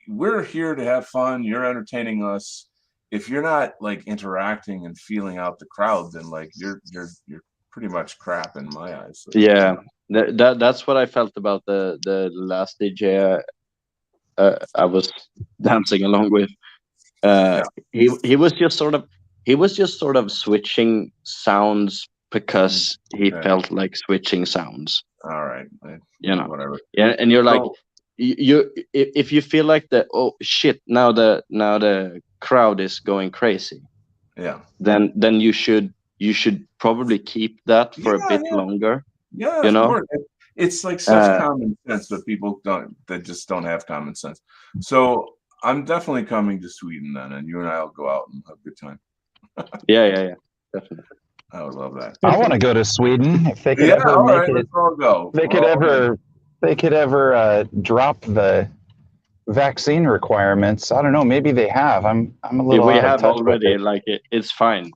we're here to have fun. You're entertaining us. If you're not like interacting and feeling out the crowd, then like you're pretty much crap in my eyes. So, yeah, that's what I felt about the last DJ I was dancing along with. He was just sort of switching sounds because he felt like switching sounds. All right, you know, whatever. Yeah, and you're like, if you feel like oh shit, now the crowd is going crazy. Yeah. Then you should probably keep that for a bit longer. Yeah, you know. It's like such common sense, but people just don't have common sense. So I'm definitely coming to Sweden then, and you and I will go out and have a good time. Yeah, definitely. I would love that. I want to go to Sweden. If they could ever make it, let's all go. They could ever drop the vaccine requirements. I don't know. Maybe they have. I'm a little. We have already. Like it's fine.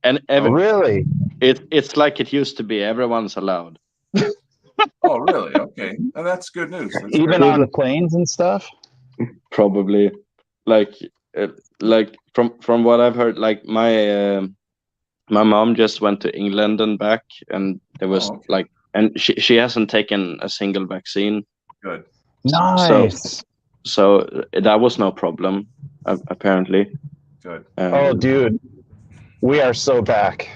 And really, it's like it used to be. Everyone's allowed. Oh, really? Okay. And that's good news. That's Even great. on planes and stuff. Probably, like like from what I've heard, like my mom just went to England and back, and there was Oh, okay. like, and she hasn't taken a single vaccine, Good. Nice. so that was no problem, apparently. Good. Oh, dude, we are so back.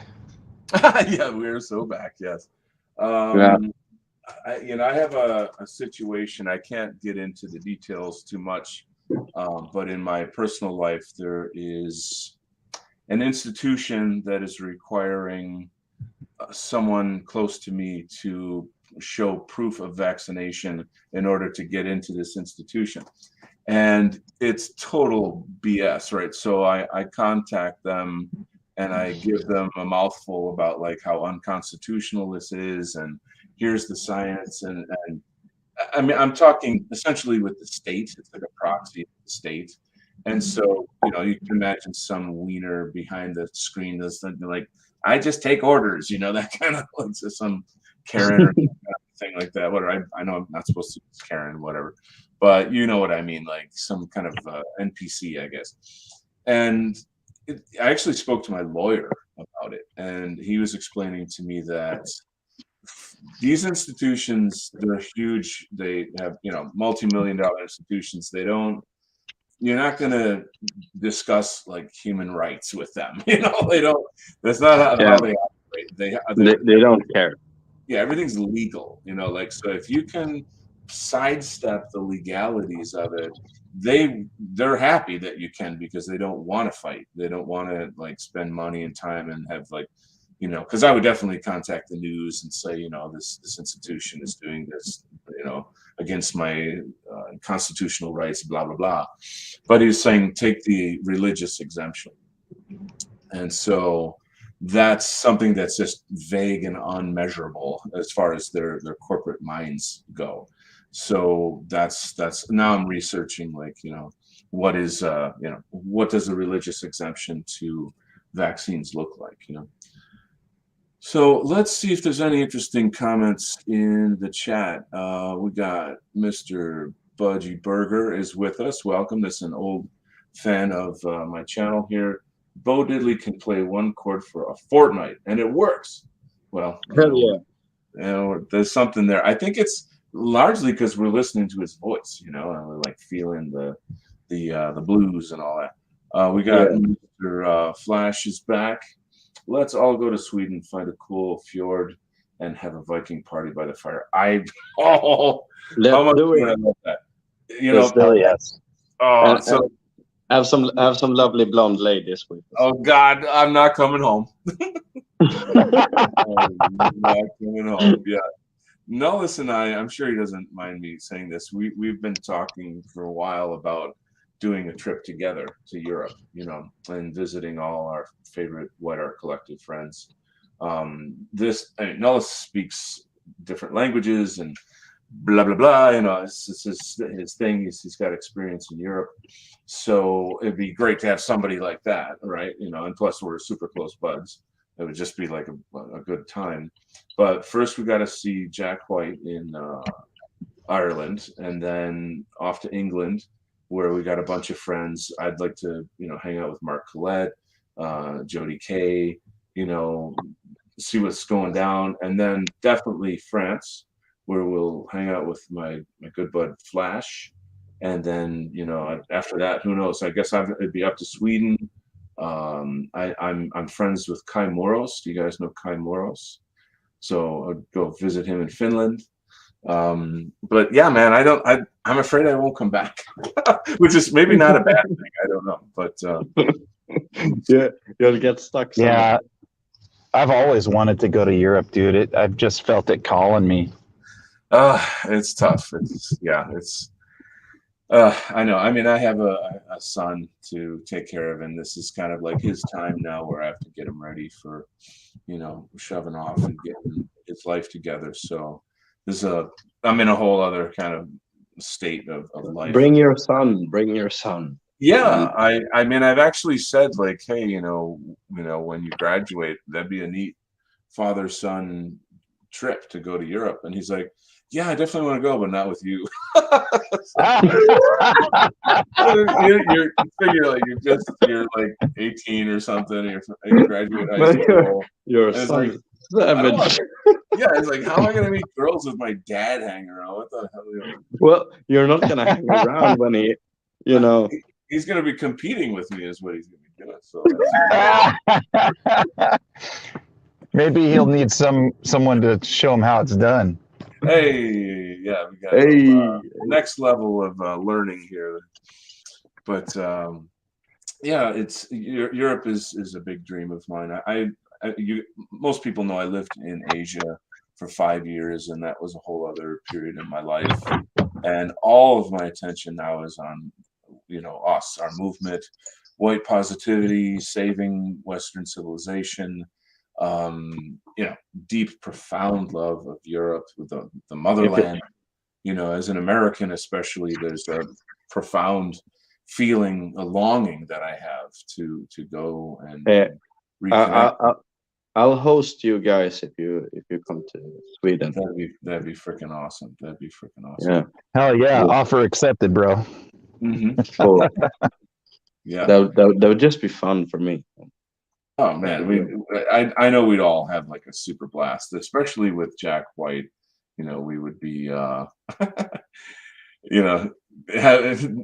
Yeah, we're so back. Yes. Yeah. I have a situation. I can't get into the details too much, but in my personal life, there is an institution that is requiring someone close to me to show proof of vaccination in order to get into this institution. And it's total BS, right? So I contact them and I give them a mouthful about like how unconstitutional this is, and here's the science. And I mean, I'm talking essentially with the state. It's like a proxy of the state. And so, you can imagine some wiener behind the screen that's something like, I just take orders, that kind of like some Karen or thing like that. Whatever. I know I'm not supposed to use Karen, whatever, but you know what I mean, like some kind of NPC, I guess. And I actually spoke to my lawyer about it, and he was explaining to me that these institutions, they're huge. They have, multi-million-dollar institutions. You're not going to discuss like human rights with them. They don't, that's not how they operate. They don't care. Yeah, everything's legal, like, so if you can sidestep the legalities of it, they're happy that you can, because they don't want to fight. They don't want to like spend money and time and have like, because I would definitely contact the news and say, this institution is doing this, against my constitutional rights, blah, blah, blah. But he was saying, take the religious exemption. And so that's something that's just vague and unmeasurable as far as their corporate minds go. So that's now I'm researching, like, what is, what does a religious exemption to vaccines look like, So let's see if there's any interesting comments in the chat. We got Mr. Budgie Burger is with us. Welcome. This is an old fan of my channel here. Bo Diddley can play one chord for a fortnight, and it works. Well, there's something there. I think it's largely because we're listening to his voice, and we're like feeling the blues and all that. We got Mr. Flash is back. Let's all go to Sweden, find a cool fjord, and have a Viking party by the fire. Let's do it. I love that. Hell yes. Oh, so have some lovely blonde ladies with us. Oh God, I'm not coming home. I'm not coming home. Yeah. Nellis and I'm sure he doesn't mind me saying this. We've been talking for a while about doing a trip together to Europe, and visiting all our favorite White Art Collective friends. Nellis speaks different languages and blah blah blah. It's his thing. He's got experience in Europe, so it'd be great to have somebody like that, right? And plus we're super close buds. It would just be like a good time. But first we got to see Jack White in Ireland, and then off to England, where we got a bunch of friends. I'd like to, hang out with Mark Collette, Jody Kay, see what's going down. And then definitely France, where we'll hang out with my good bud Flash. And then, after that, who knows? I guess it'd be up to Sweden. I'm friends with Kai Moros. Do you guys know Kai Moros? So I'd go visit him in Finland. But yeah, man, I'm afraid I won't come back, which is maybe not a bad thing. I don't know, but yeah, you'll get stuck somewhere. Yeah, I've always wanted to go to Europe, dude. I've just felt it calling me. It's tough. I know. I mean, I have a son to take care of, and this is kind of like his time now, where I have to get him ready for, shoving off and getting his life together. So I'm in a whole other kind of state of life. Bring your son. Yeah, I mean, I've actually said, like, hey, when you graduate, that'd be a neat father-son trip to go to Europe, and he's like, "Yeah, I definitely want to go, but not with you." You figure like you're like 18 or something, and you graduate high school. You're And it's so like, I don't savage. yeah, it's like, how am I gonna meet girls with my dad hanging around? What the hell? Well, you're not gonna hang around when he, you know. He's gonna be competing with me, is what he's gonna be doing. So Maybe he'll need someone to show him how it's done. hey, yeah, we got Hey, next level of learning here. But yeah, it's Europe is a big dream of mine. Most people know I lived in Asia for 5 years, and that was a whole other period in my life. And all of my attention now is on, us, our movement, white positivity, saving Western civilization. Deep, profound love of Europe, the motherland. As an American, especially, there's a profound feeling, a longing that I have to go and reconnect. I'll host you guys if you come to Sweden. That'd be freaking awesome. That'd be freaking awesome. Yeah. Hell yeah, Cool. offer accepted, bro. Mm-hmm. Cool. Yeah. That would just be fun for me. Oh man, I know we'd all have like a super blast, especially with Jack White. We would be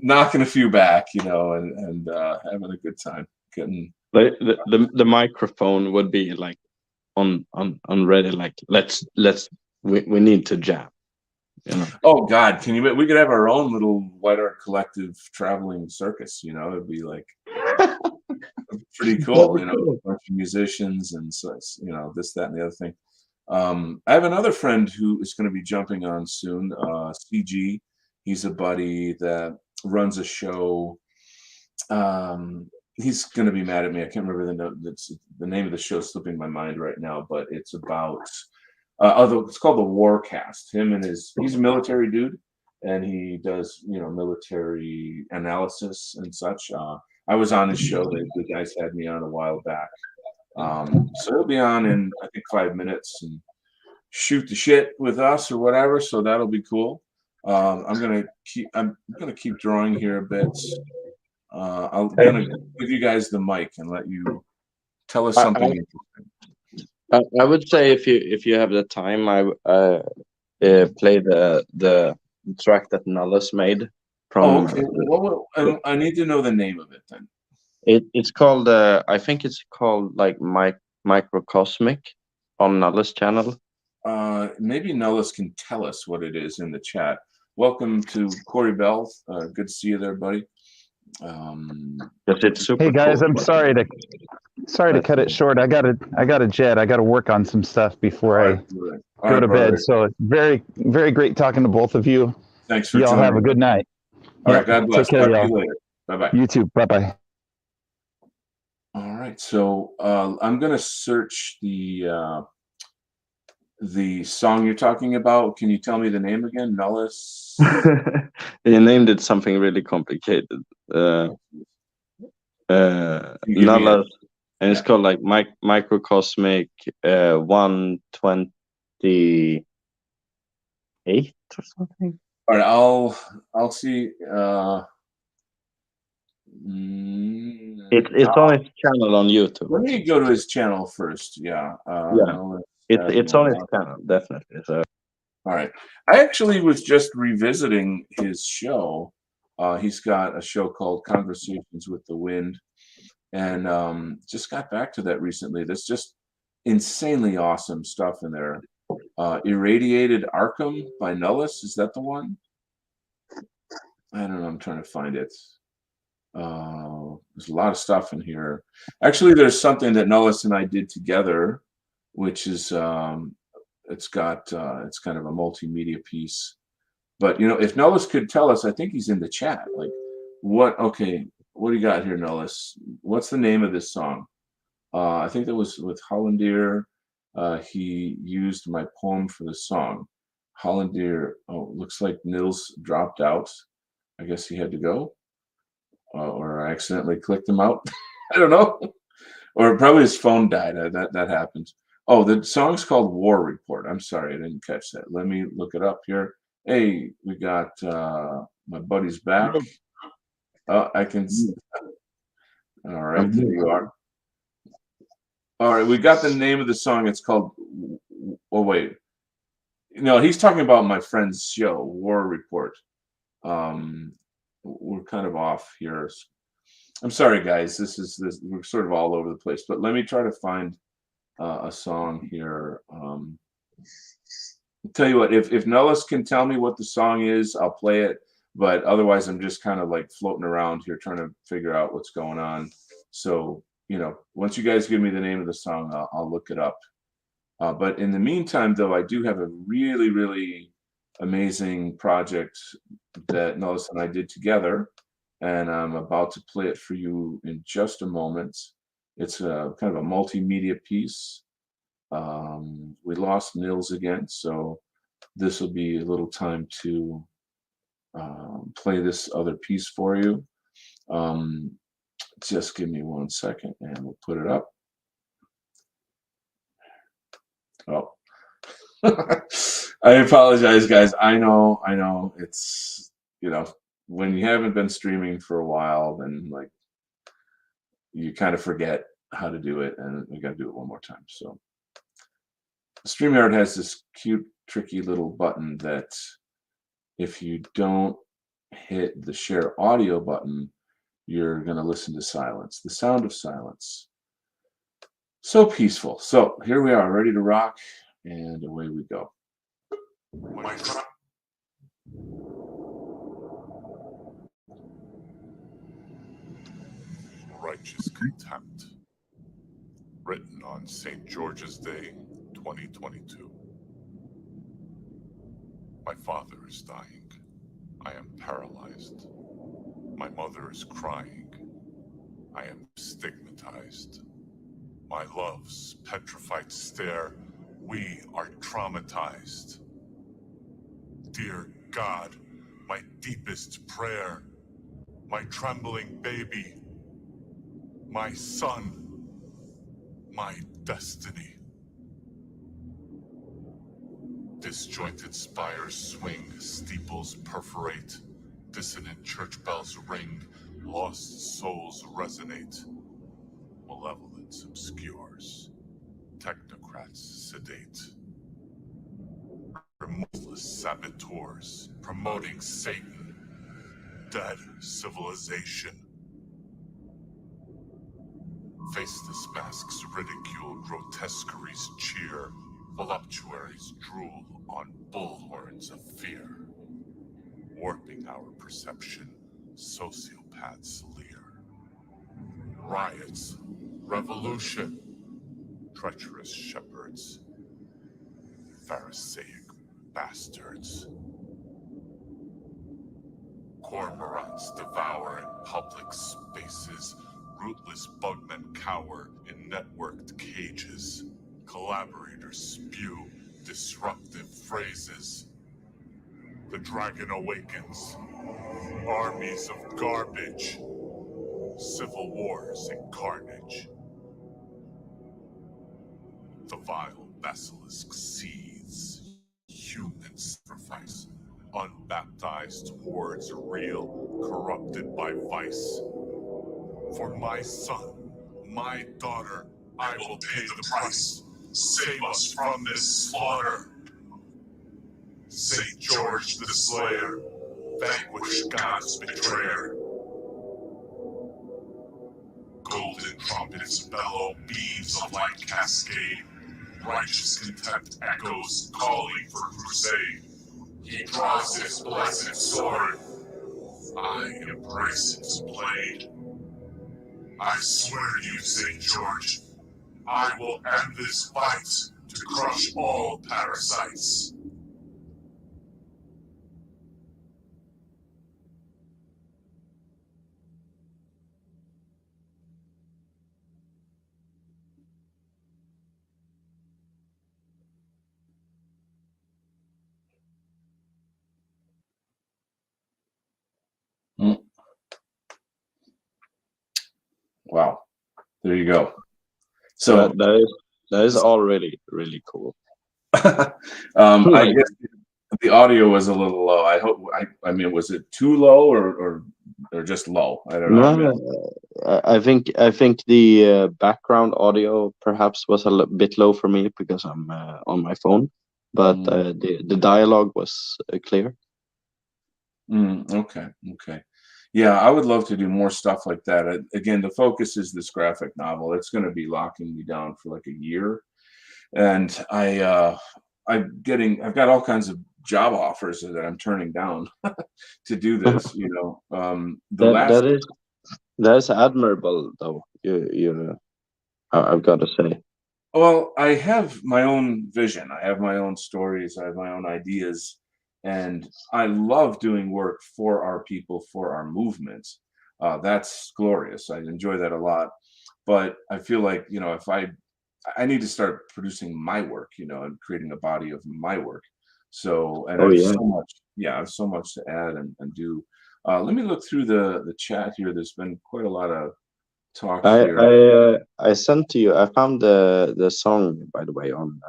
knocking a few back, and having a good time. Getting the microphone would be like on ready, like we need to jam. Oh God, we could have our own little White Art Collective traveling circus, it'd be like pretty cool, a bunch of musicians and so, this, that, and the other thing. I have another friend who is going to be jumping on soon, CG. He's a buddy that runs a show. He's going to be mad at me. I can't remember the name of the show slipping my mind right now, but it's about it's called the Warcast. He's a military dude, and he does military analysis and such. I was on his show. The guys had me on a while back. So he'll be on in I think 5 minutes and shoot the shit with us or whatever. So that'll be cool. I'm gonna keep drawing here a bit. I'm gonna give you guys the mic and let you tell us something interesting. I would say if you have the time, I play the track that Nullus made from. Okay. Well, I need to know the name of it then. It's called I think it's called like Microcosmic on Nullus channel. Maybe Nullus can tell us what it is in the chat. Welcome to Corey Bell. Good to see you there, buddy. It's super Hey guys, cool. I'm sorry to cut it short. I got a jet. I got to work on some stuff before I go to bed. So very, very great talking to both of you. Thanks for y'all joining. have a good night. All right, God bless. Take care, Talk to y'all. you later. Bye-bye. You too. Bye-bye. All right, so I'm gonna search the song you're talking about. Can you tell me the name again? Nullus. They named it something really complicated. Nullus, and it's called like Microcosmic 128 or something. All right, I'll see. It's on his channel on YouTube. Let me go to his channel first. Yeah. Nullus, It's on his channel, definitely. So. All right. I actually was just revisiting his show. He's got a show called Conversations with the Wind, and just got back to that recently. There's just insanely awesome stuff in there. Irradiated Arkham by Nullus. Is that the one? I don't know. I'm trying to find it. There's a lot of stuff in here. Actually, there's something that Nullus and I did together, which is it's kind of a multimedia piece. But if Nullus could tell us, I think he's in the chat. Like, what do you got here, Nullus? What's the name of this song? I think that was with Hollandier. He used my poem for the song. Hollandier. Oh, looks like Nils dropped out. I guess he had to go, or I accidentally clicked him out. I don't know, or probably his phone died. That happened. Oh, the song's called War Report. I'm sorry, I didn't catch that. Let me look it up here. Hey, we got my buddy's back. Oh, I can. All right, there you are. All right, we got the name of the song. It's called. Oh wait, no, he's talking about my friend's show, War Report. We're kind of off here. I'm sorry, guys. This. We're sort of all over the place. But let me try to find a song here. I'll tell you what. If Nellis can tell me what the song is, I'll play it. But otherwise, I'm just kind of like floating around here trying to figure out what's going on. So, once you guys give me the name of the song, I'll look it up. But in the meantime, though, I do have a really, really amazing project that Nellis and I did together, and I'm about to play it for you in just a moment. It's a kind of a multimedia piece. We lost Nils again, so this will be a little time to play this other piece for you. Just give me 1 second and we'll put it up. Oh, I apologize, guys. I know it's, when you haven't been streaming for a while, then like you kind of forget how to do it, and we got to do it one more time. So StreamYard has this cute, tricky little button that if you don't hit the share audio button, you're going to listen to silence, the sound of silence. So peaceful. So here we are, ready to rock, and away we go. Righteous Contempt, written on St. George's Day, 2022. My father is dying. I am paralyzed. My mother is crying. I am stigmatized. My love's petrified stare, we are traumatized. Dear God, my deepest prayer, my trembling baby, my son, my destiny. Disjointed spires swing, steeples perforate, dissonant church bells ring, lost souls resonate. Malevolence obscures, technocrats sedate. Remorseless saboteurs promoting Satan, dead civilization. Faceless masks ridicule, grotesqueries cheer, voluptuaries drool on bullhorns of fear. Warping our perception, sociopaths leer. Riots, revolution, treacherous shepherds, Pharisaic bastards. Cormorants devour in public spaces, rootless bugmen cower in networked cages. Collaborators spew disruptive phrases. The dragon awakens. Armies of garbage. Civil wars and carnage. The vile basilisk seethes. Human sacrifice. Unbaptized hordes reel, corrupted by vice. For my son, my daughter, I will pay the price. Save us from this slaughter. St. George the Slayer, vanquish God's betrayer. Golden trumpets bellow, beams of light cascade. Righteous contempt echoes, calling for crusade. He draws his blessed sword. I embrace its blade. I swear to you, St. George, I will end this fight to crush all parasites. Wow. There you go. So that That is all really cool. I guess the audio was a little low. I hope. I mean, was it too low or just low? I don't know. No, I think the background audio perhaps was a bit low for me because I'm on my phone, but the dialogue was clear. Okay. Yeah, I would love to do more stuff like that. Again, the focus is this graphic novel. It's going to be locking me down for like a year, and I've got all kinds of job offers that I'm turning down to do this. You know, that is admirable, though. I've got to say. Well, I have my own vision. I have my own stories. I have my own ideas, and I love doing work for our people, for our movement. That's glorious. I enjoy that a lot. But I feel like, you know, if I need to start producing my work, you know, and creating a body of my work. So, and I Oh have yeah. so much, yeah, I have so much to add and do. Let me look through the chat here. There's been quite a lot of talk here. I sent to you. I found the song, by the way, on.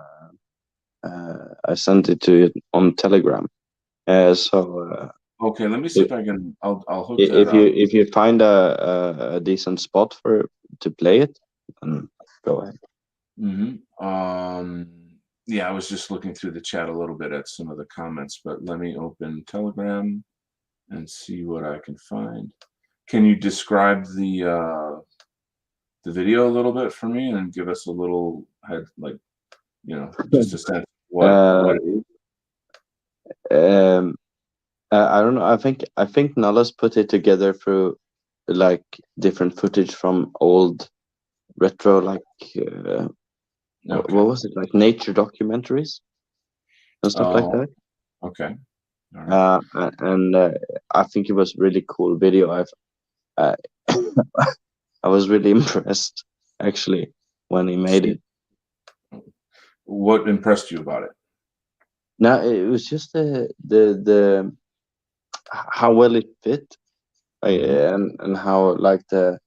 I sent it to you on Telegram. So Okay, let me see if I can. I'll hook that if up. if you find a decent spot to play it, then go ahead. Yeah, I was just looking through the chat a little bit at some of the comments, but let me open Telegram and see what I can find. Can you describe the video a little bit for me and give us a little head, like, you know, just a sense of what it is? I don't know. I think Nallas put it together through like different footage from old retro, like Okay. what was it, like nature documentaries and stuff like Oh, that. okay. All right. And I think it was really cool video. I I was really impressed actually when he made it. What impressed you about it? No, it was just the how well it fit, and how like the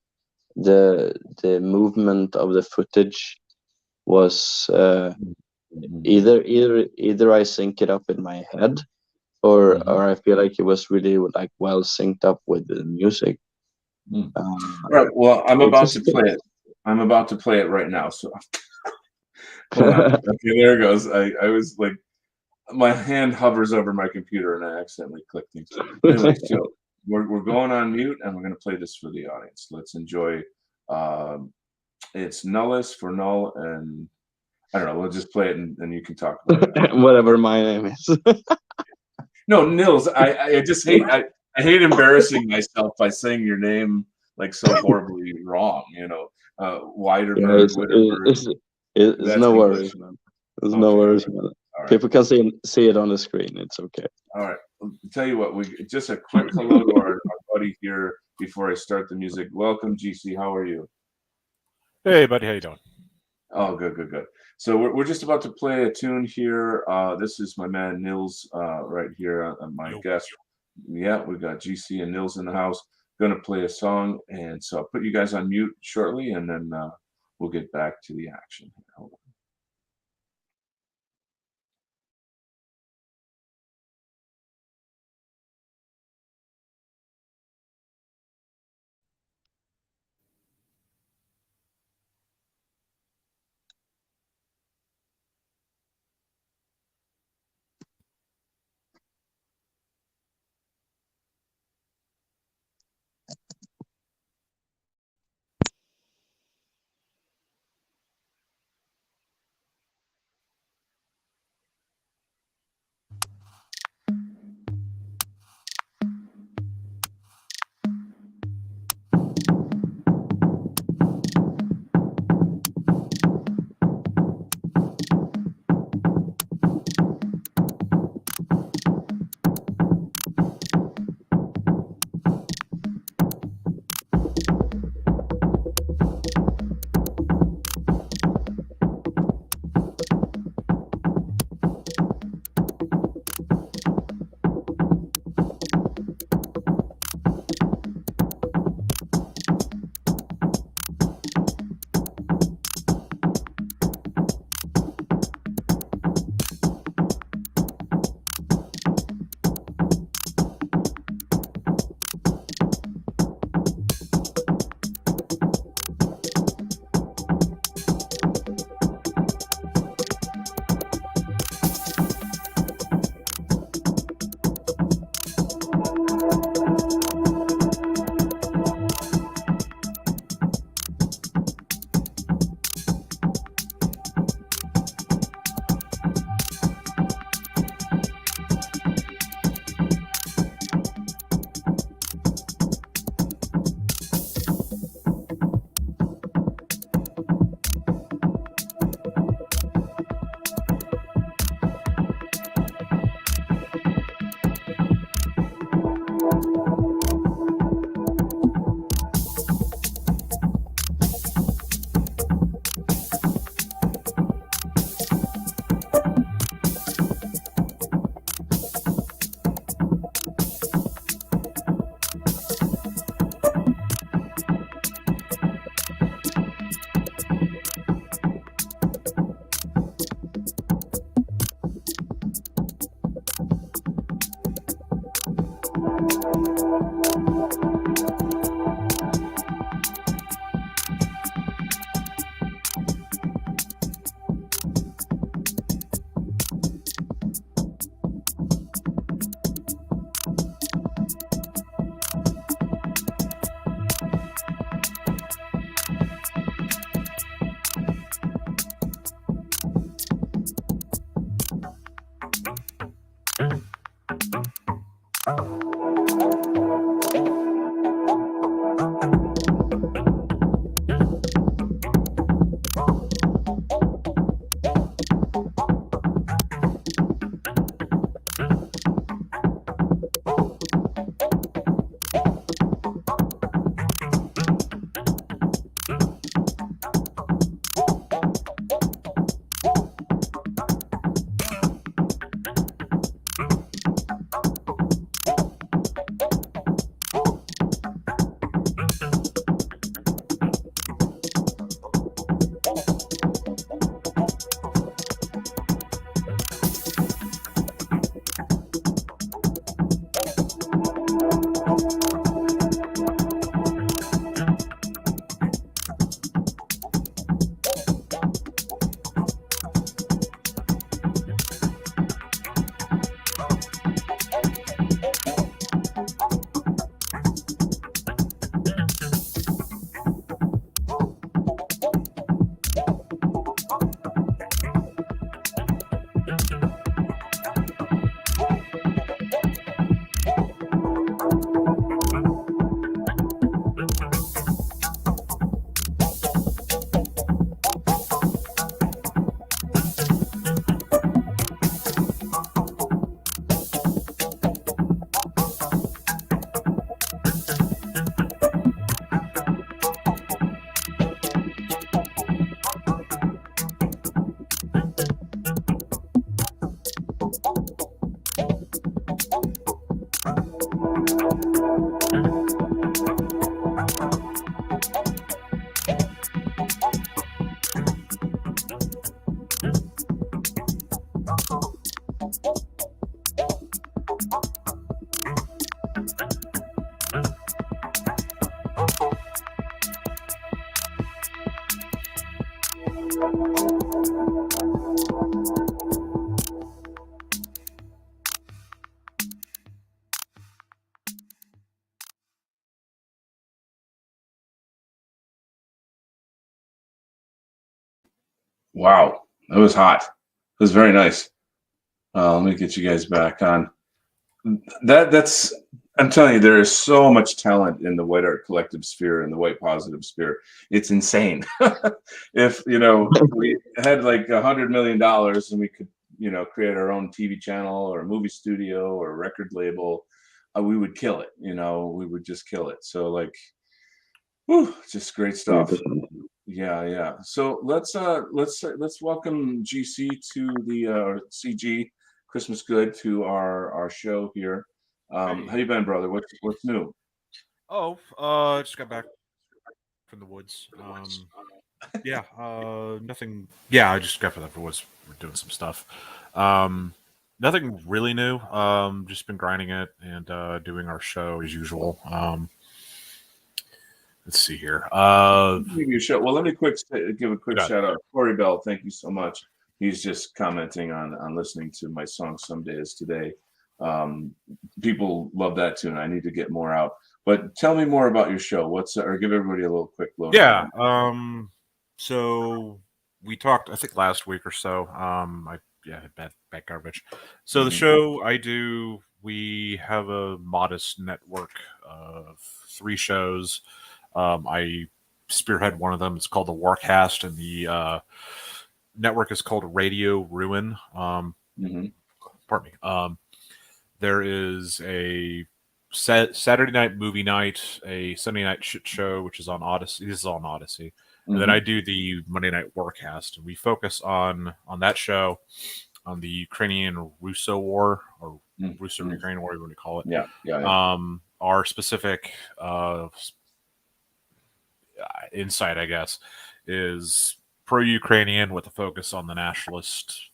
movement of the footage was either I sync it up in my head or I feel like it was really like well synced up with the music. Right. Well, I'm about just to play it. I'm about to play it right now. So hold on. Okay, there it goes. I was like, my hand hovers over my computer and I accidentally click things. Anyway, so we're going on mute and we're going to play this for the audience. Let's enjoy. It's Nullis for Null, and I don't know. We'll just play it and you can talk about it. Whatever my name is. No, Nils. I just hate. I hate embarrassing myself by saying your name like so horribly wrong. You know, Widerbird, Widderbird. It's no English. worries, man. There's Okay. no worries, man. All right. People can see it on the screen. It's okay. All right. I'll tell you what. We just a quick hello to our buddy here before I start the music. Welcome, GC. How are you? Hey, buddy. How you doing? Oh, good. So we're just about to play a tune here. This is my man Nils right here, my guest. Yeah, we've got GC and Nils in the house. Going to play a song, and so I'll put you guys on mute shortly, and then we'll get back to the action. Hold on. Wow, that was hot. It was very nice. Let me get you guys back on. That's I'm telling you, there is so much talent in the white art collective sphere and the white positive sphere. It's insane. If we had like $100 million and we could create our own TV channel or movie studio or record label, we would kill it. We would just kill it. So like, whew, just great stuff. Yeah. So let's welcome GC to the or CG Christmas Good to our show here. How you been, brother? What's new? Just got back from the woods. Nothing. Yeah, I just got from the woods. We're doing some stuff. Nothing really new. Just been grinding it and doing our show as usual. Let's see here. Give you a shout. Well, let me give a quick shout out. Corey Bell, thank you so much. He's just commenting on listening to my song "Some Days Today." People love that tune. I need to get more out. But tell me more about your show. Or give everybody a little quick look. Yeah. So we talked, I think, last week or so. Bad garbage. So the show I do, we have a modest network of 3 shows. I spearhead one of them. It's called the Warcast, and the network is called Radio Ruin. Pardon me. There is a Saturday night movie night, a Sunday night shit show, which is on Odyssey. This is on Odyssey. And then I do the Monday night Warcast, and we focus on that show on the Ukrainian Russo War, or Russo-Ukrainian War, whatever you call it. Yeah. Our specific insight, I guess, is pro-Ukrainian with a focus on the nationalist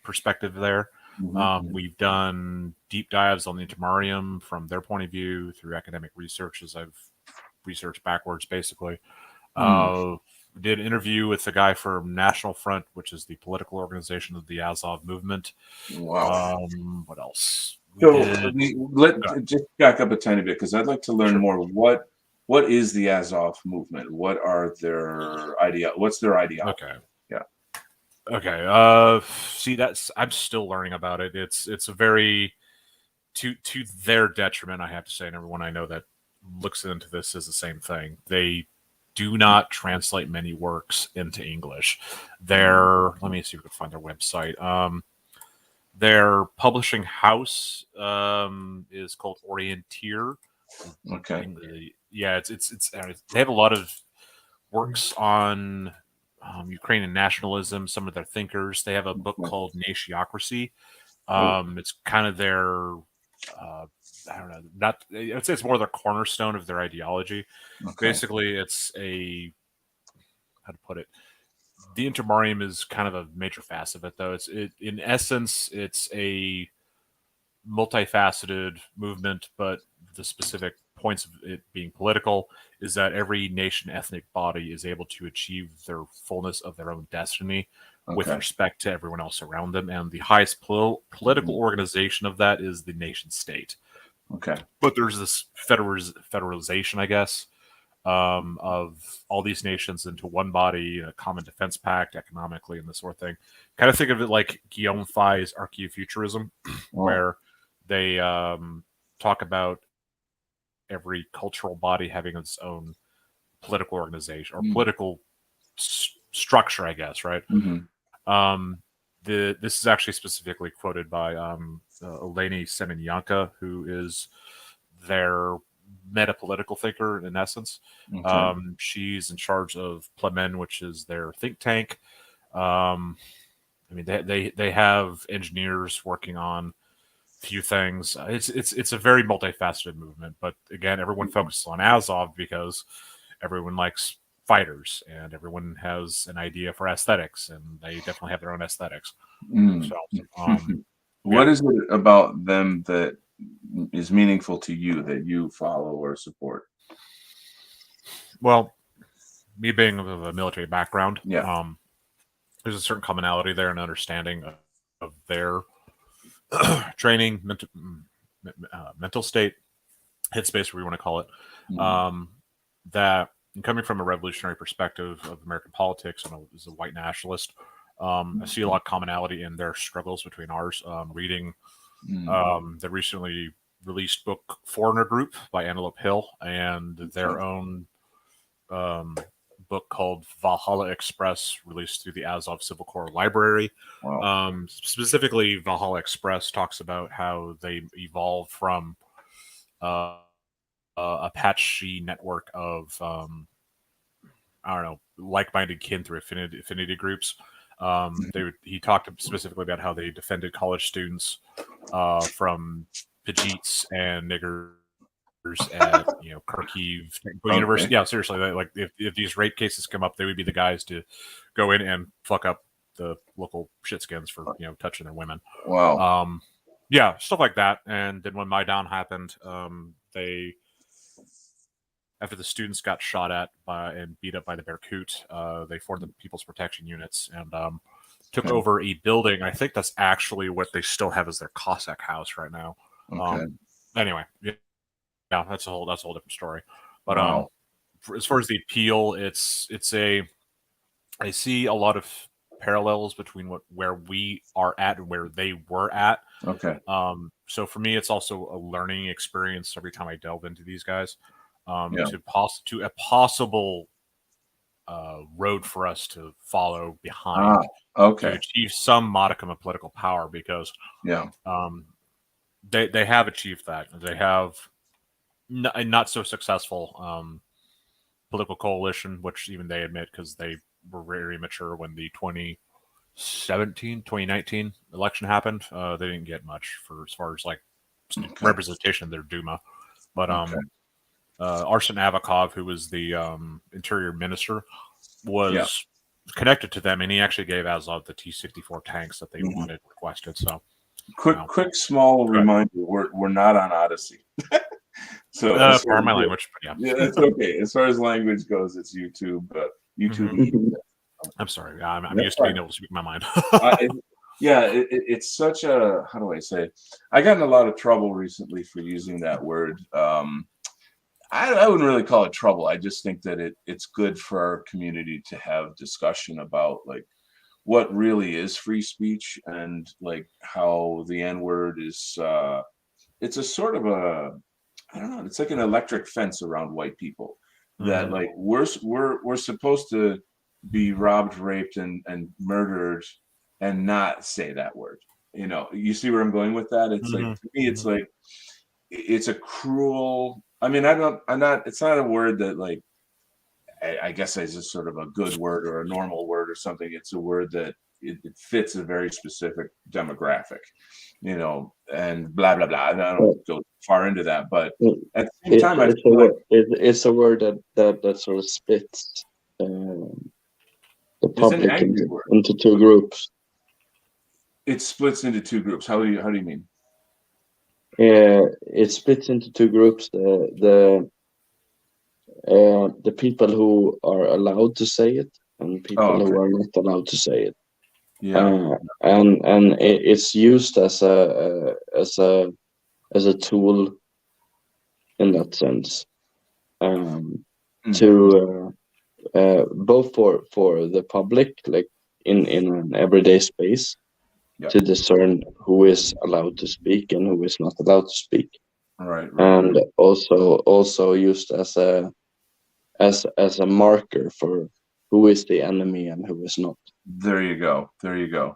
perspective there. We've done deep dives on the Intermarium from their point of view through academic research, as I've researched backwards, basically. Did an interview with the guy from National Front, which is the political organization of the Azov movement. Wow. What else? Let's just back up a tiny bit, because I'd like to learn more. What is the Azov movement? What are their What's their ideology? Okay. Yeah. Okay. See, I'm still learning about it. It's a very to their detriment, I have to say, and everyone I know that looks into this is the same thing. They do not translate many works into English. Let me see if we can find their website. Their publishing house is called Orienteer. Okay. Yeah, it's they have a lot of works on Ukrainian nationalism. Some of their thinkers. They have a book called Natiocracy. It's kind of their I don't know. I'd say it's more the cornerstone of their ideology. Okay. Basically, it's how to put it. The Intermarium is kind of a major facet of it, though. In essence, it's a multifaceted movement, but the specific points of it being political is that every nation, ethnic body is able to achieve their fullness of their own destiny with respect to everyone else around them. And the highest political organization of that is the nation state. Okay. But there's this federalization, I guess, of all these nations into one body, a common defense pact economically, and this sort of thing. Kind of think of it like Guillaume Fay's Archaeofuturism, where they talk about every cultural body having its own political organization or political structure, I guess, right? This is actually specifically quoted by Eleni Semenyanka, who is their meta-political thinker in essence. She's in charge of Plemen, which is their think tank. I mean, they have engineers working on a few things. It's a very multifaceted movement, but again, everyone focuses on Azov because everyone likes fighters and everyone has an idea for aesthetics, and they definitely have their own aesthetics. So, what is it about them that is meaningful to you that you follow or support? Well, me being of a military background, there's a certain commonality there and understanding of their training, mental state, headspace, whatever you want to call it. That, and coming from a revolutionary perspective of American politics and as a white nationalist, I see a lot of commonality in their struggles between ours. Reading the recently released book Foreigner Group by Antelope Hill and their own book called Valhalla Express, released through the Azov Civil Corps Library. Wow. Specifically, Valhalla Express talks about how they evolved from Apache network of I don't know, like-minded kin through affinity groups. He talked specifically about how they defended college students from Pajeets and niggers at Kharkiv Technical University. Yeah, seriously, like if these rape cases come up, they would be the guys to go in and fuck up the local shitskins for touching their women. Wow. Yeah, stuff like that. And then when Maidan happened, they, after the students got shot at and beat up by the Berkut, they formed the People's Protection Units and took over a building. I think that's actually what they still have as their Cossack house right now. Okay. Anyway, yeah, that's a whole different story. But Wow. As far as the appeal, I see a lot of parallels between where we are at and where they were at. Okay. So for me, it's also a learning experience every time I delve into these guys. Yeah. To a possible road for us to follow behind Okay. to achieve some modicum of political power, because Yeah. they have achieved that. They have a not so successful political coalition, which even they admit, because they were very immature when the 2019 election happened. They didn't get much for as far as like representation in their Duma. But Arsen Avakov, who was the interior minister, was connected to them, and he actually gave Azov the T-64 tanks that they requested. So, quick, small reminder: we're not on Odyssey. So, pardon my language, but yeah, it's okay. As far as language goes, it's YouTube. YouTube. I'm sorry, I'm used to being able to speak my mind. It's such a, how do I say? I got in a lot of trouble recently for using that word. I wouldn't really call it trouble. I just think that it's good for our community to have discussion about like what really is free speech and like how the N-word is. It's a sort of a, I don't know. It's like an electric fence around white people that like we're supposed to be robbed, raped, and murdered, and not say that word. You see where I'm going with that? It's like, to me, it's like it's a cruel. I mean, it's not a word that like, I guess is just sort of a good word or a normal word or something. It's a word that it fits a very specific demographic, and blah, blah, blah. I don't go far into that, but at the same time, it's a word that sort of splits the public into two groups. It splits into two groups. How do you mean? It splits into two groups. The people who are allowed to say it and people who are not allowed to say it. Yeah. And it's used as a tool in that sense, to both for the public, like in an everyday space, to discern who is allowed to speak and who is not allowed to speak. Right. And also used as a marker for who is the enemy and who is not. There you go.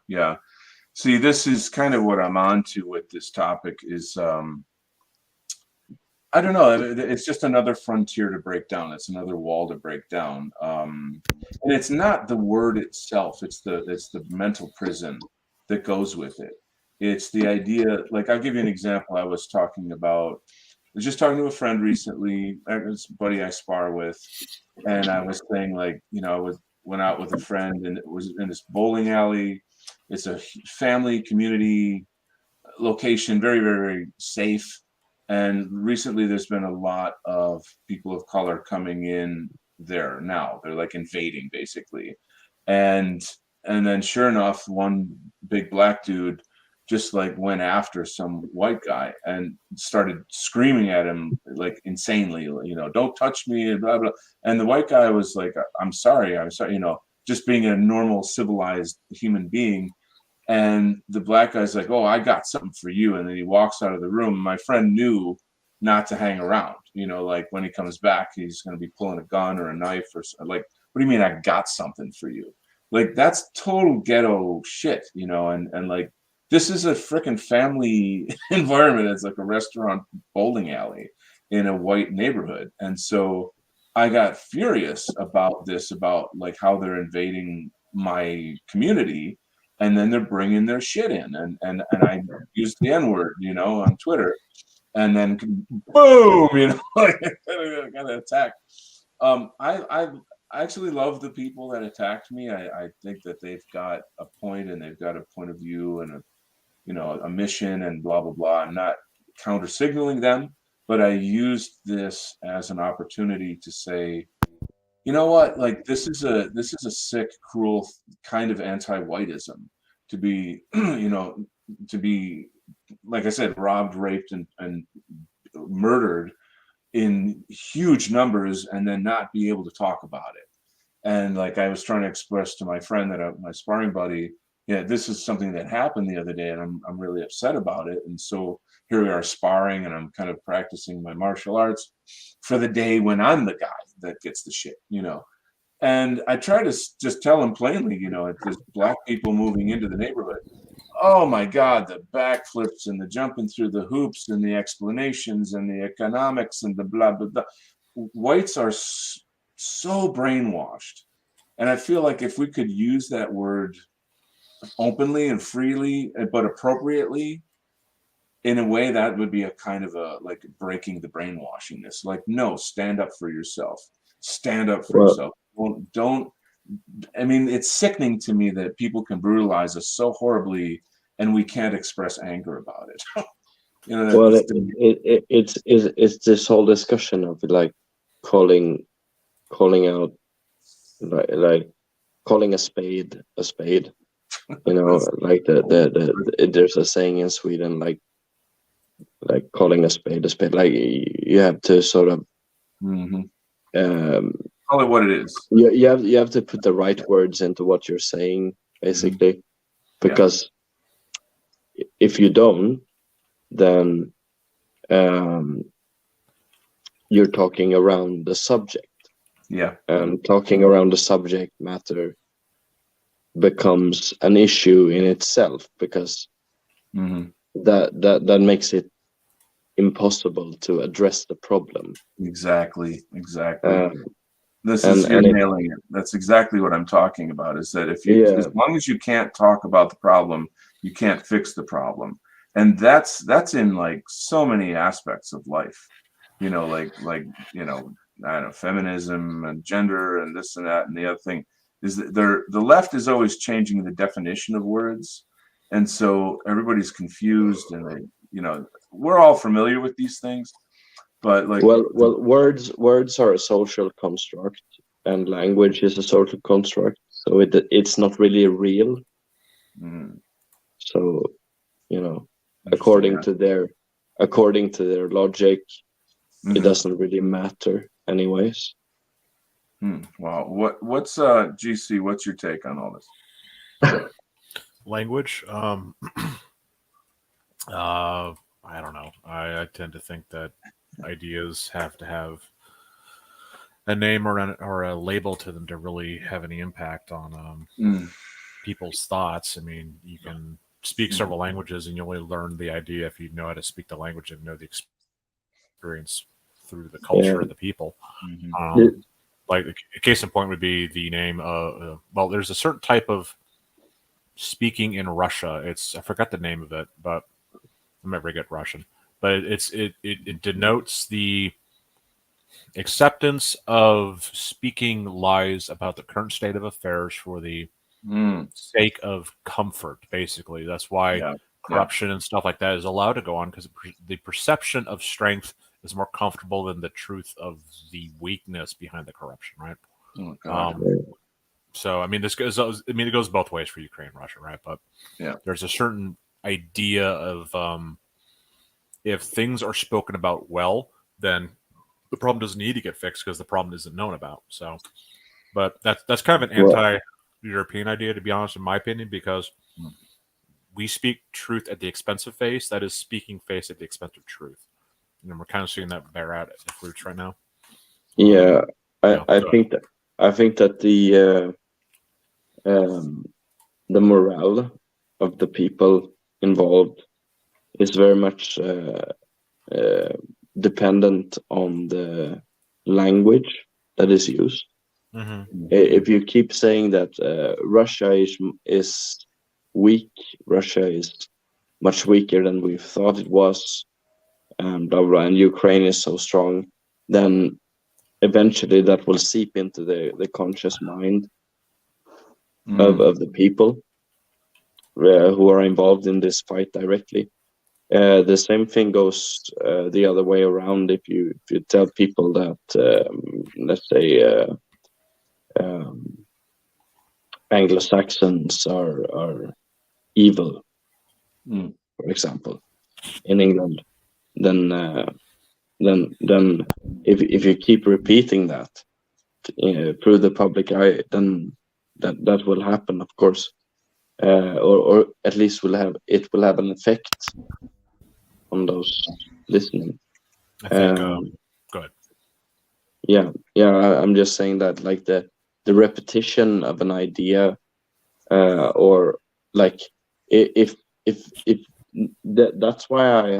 Yeah. See, this is kind of what I'm on to with this topic is, I don't know. It's just another frontier to break down. It's another wall to break down. And it's not the word itself. It's the mental prison that goes with it. It's the idea, like I'll give you an example. I was talking to a friend recently, this buddy I spar with, and I was saying like, I went out with a friend and it was in this bowling alley. It's a family community location, very, very, very safe. And recently there's been a lot of people of color coming in there now. They're like invading basically. And then sure enough, one big black dude just like went after some white guy and started screaming at him like insanely, don't touch me, and blah, blah. And the white guy was like, I'm sorry. just being a normal civilized human being. And the black guy's like, "Oh, I got something for you," and then he walks out of the room. My friend knew not to hang around, like when he comes back, he's going to be pulling a gun or a knife or like, what do you mean I got something for you? Like, that's total ghetto shit, and like, this is a freaking family environment. It's like a restaurant bowling alley in a white neighborhood. And so I got furious about this, about like how they're invading my community, and then they're bringing their shit in, and I used the N-word, on Twitter, and then boom, like got attacked. I actually love the people that attacked me. I think that they've got a point, and they've got a point of view, and a mission, and blah blah blah. I'm not counter signaling them, but I used this as an opportunity to say, you know what, like, this is a sick, cruel kind of anti-whiteism to be to be, like I said, robbed, raped, and murdered in huge numbers, and then not be able to talk about it. And like, I was trying to express to my friend, that my sparring buddy, yeah, this is something that happened the other day, and I'm really upset about it. And so here we are sparring, and I'm kind of practicing my martial arts for the day when I'm the guy that gets the shit, And I try to just tell him plainly, there's black people moving into the neighborhood. Oh my God, the backflips and the jumping through the hoops and the explanations and the economics and the blah, blah, blah. Whites are so brainwashed. And I feel like if we could use that word openly and freely, but appropriately, in a way, that would be a kind of a, like, breaking the brainwashingness. Like, no, stand up for yourself. Stand up for yourself. Don't. I mean, it's sickening to me that people can brutalize us so horribly, and we can't express anger about it. Well, it's this whole discussion of like calling out, like calling a spade a spade. Like there's a saying in Sweden, like calling a spade a spade. Like, you have to sort of call it what it is. You have to put the right words into what you're saying, basically, because if you don't, then you're talking around the subject. Yeah. And talking around the subject matter becomes an issue in itself, because that makes it impossible to address the problem. Exactly. You're nailing it. That's exactly what I'm talking about, is that as long as you can't talk about the problem, you can't fix the problem. And that's in like so many aspects of life, like I don't know, feminism and gender and this and that. And the other thing is that the left is always changing the definition of words. And so everybody's confused, and we're all familiar with these things, but like, well, words are a social construct, and language is a social construct. So it's not really real. So, according to their logic, it doesn't really matter anyways. Wow. What's GC? What's your take on all this? Language. I don't know. I tend to think that ideas have to have a name or a label to them to really have any impact on people's thoughts. I mean, you can speak several languages, and you only learn the idea if you know how to speak the language and know the experience through the culture of the people. Like, a case in point would be the name of, well, there's a certain type of speaking in Russia. I forgot the name of it, but I'm not very good at Russian. But it denotes the acceptance of speaking lies about the current state of affairs for the sake of comfort, basically. That's why corruption and stuff like that is allowed to go on, because the perception of strength is more comfortable than the truth of the weakness behind the corruption, right? Oh, God. So, I mean, it goes both ways for Ukraine and Russia, right? But there's a certain idea of if things are spoken about well, then the problem doesn't need to get fixed because the problem isn't known about. So, but that's kind of an European idea, to be honest, in my opinion, because we speak truth at the expense of face. That is speaking face at the expense of truth. And we're kind of seeing that bear out at the fruits right now. Yeah, Yeah, I go think that the morale of the people involved is very much dependent on the language that is used. If you keep saying that Russia is weak, Russia is much weaker than we thought it was, and blah blah, and Ukraine is so strong, then eventually that will seep into the conscious mind of the people who are involved in this fight directly. The same thing goes the other way around. If you tell people that, let's say, Anglo-Saxons are evil, for example, in England, then if you keep repeating that through the public eye, then that will happen, of course, or at least will have an effect on those listening. I think. Go ahead. Yeah. I'm just saying that, like the repetition of an idea, or like if that's why I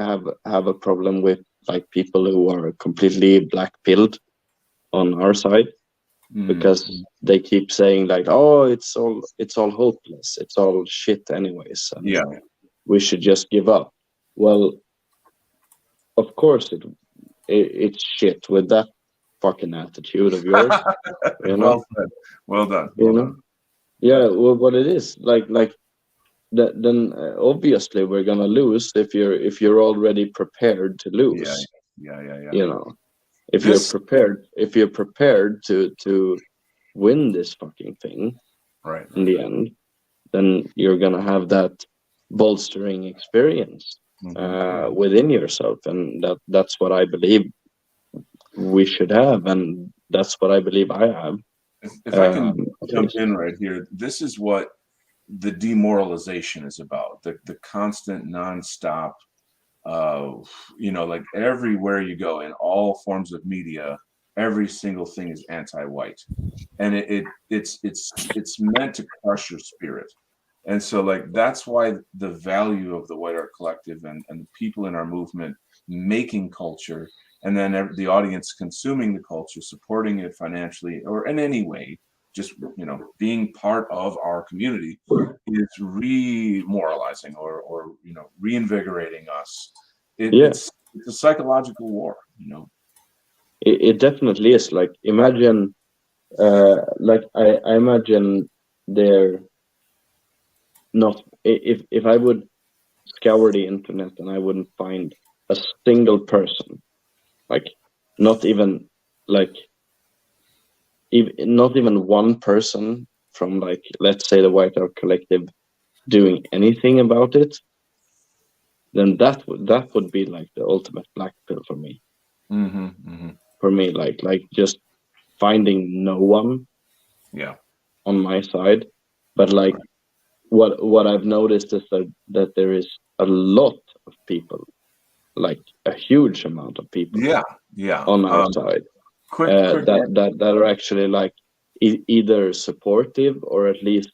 have a problem with like people who are completely black-pilled on our side, because they keep saying like, oh, it's all hopeless, it's all shit anyways, and we should just give up. Well, of course it's shit with that fucking attitude of yours. You know? Well done. You know? Yeah, well, what it is like that, then obviously we're gonna lose if you're already prepared to lose. Yeah. You know, if you're prepared to win this fucking thing, right, in the end, then you're gonna have that bolstering experience within yourself, and that's what I believe we should have, and that's what I believe I have. If I can jump in right here, this is what the demoralization is about. The constant, nonstop, like everywhere you go in all forms of media, every single thing is anti-white, and it's meant to crush your spirit. And so, like, that's why the value of the White Art Collective and the people in our movement making culture, and then the audience consuming the culture, supporting it financially or in any way, just being part of our community, is remoralizing or reinvigorating us. It's a psychological war. It definitely is. Like, imagine, I imagine there. Not if I would scour the internet and I wouldn't find a single person, like not even one person from, like, let's say the White Art Collective doing anything about it, then that would be like the ultimate black pill for me. For me, like just finding no one on my side. But like what I've noticed is that there is a lot of people, like a huge amount of people on our side, that are actually like either supportive or at least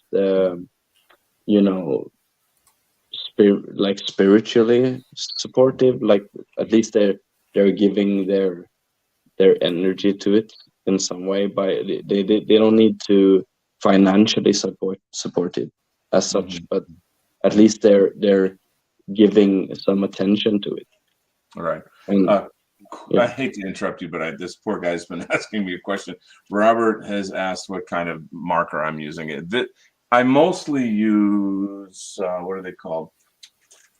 spiritually supportive. Like, at least they're giving their energy to it in some way. By they don't need to financially support it as such, but at least they're giving some attention to it. All right. And, I hate to interrupt you, but this poor guy's been asking me a question. Robert has asked what kind of marker I'm using. I mostly use what are they called?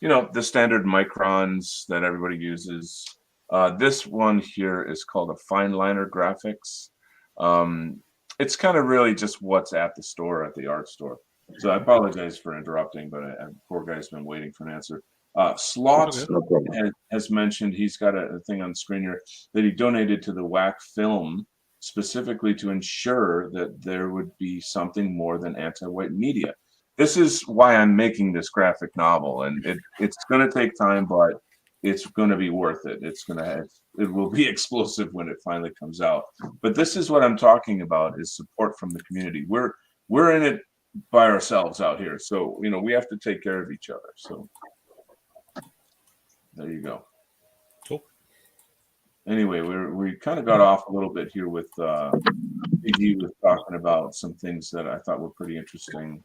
The standard microns that everybody uses. This one here is called a fine liner graphics. It's kind of really just what's at the store, at the art store. So I apologize for interrupting, but poor guy's been waiting for an answer. Slots has mentioned, he's got a thing on the screen here, that he donated to the WAC film specifically to ensure that there would be something more than anti-white media. This is why I'm making this graphic novel, and it's going to take time, but it's going to be worth it. It will be explosive when it finally comes out. But this is what I'm talking about: is support from the community. We're in it by ourselves out here, so we have to take care of each other. So there you go. Cool. Anyway, we kind of got off a little bit here with PG was talking about some things that I thought were pretty interesting.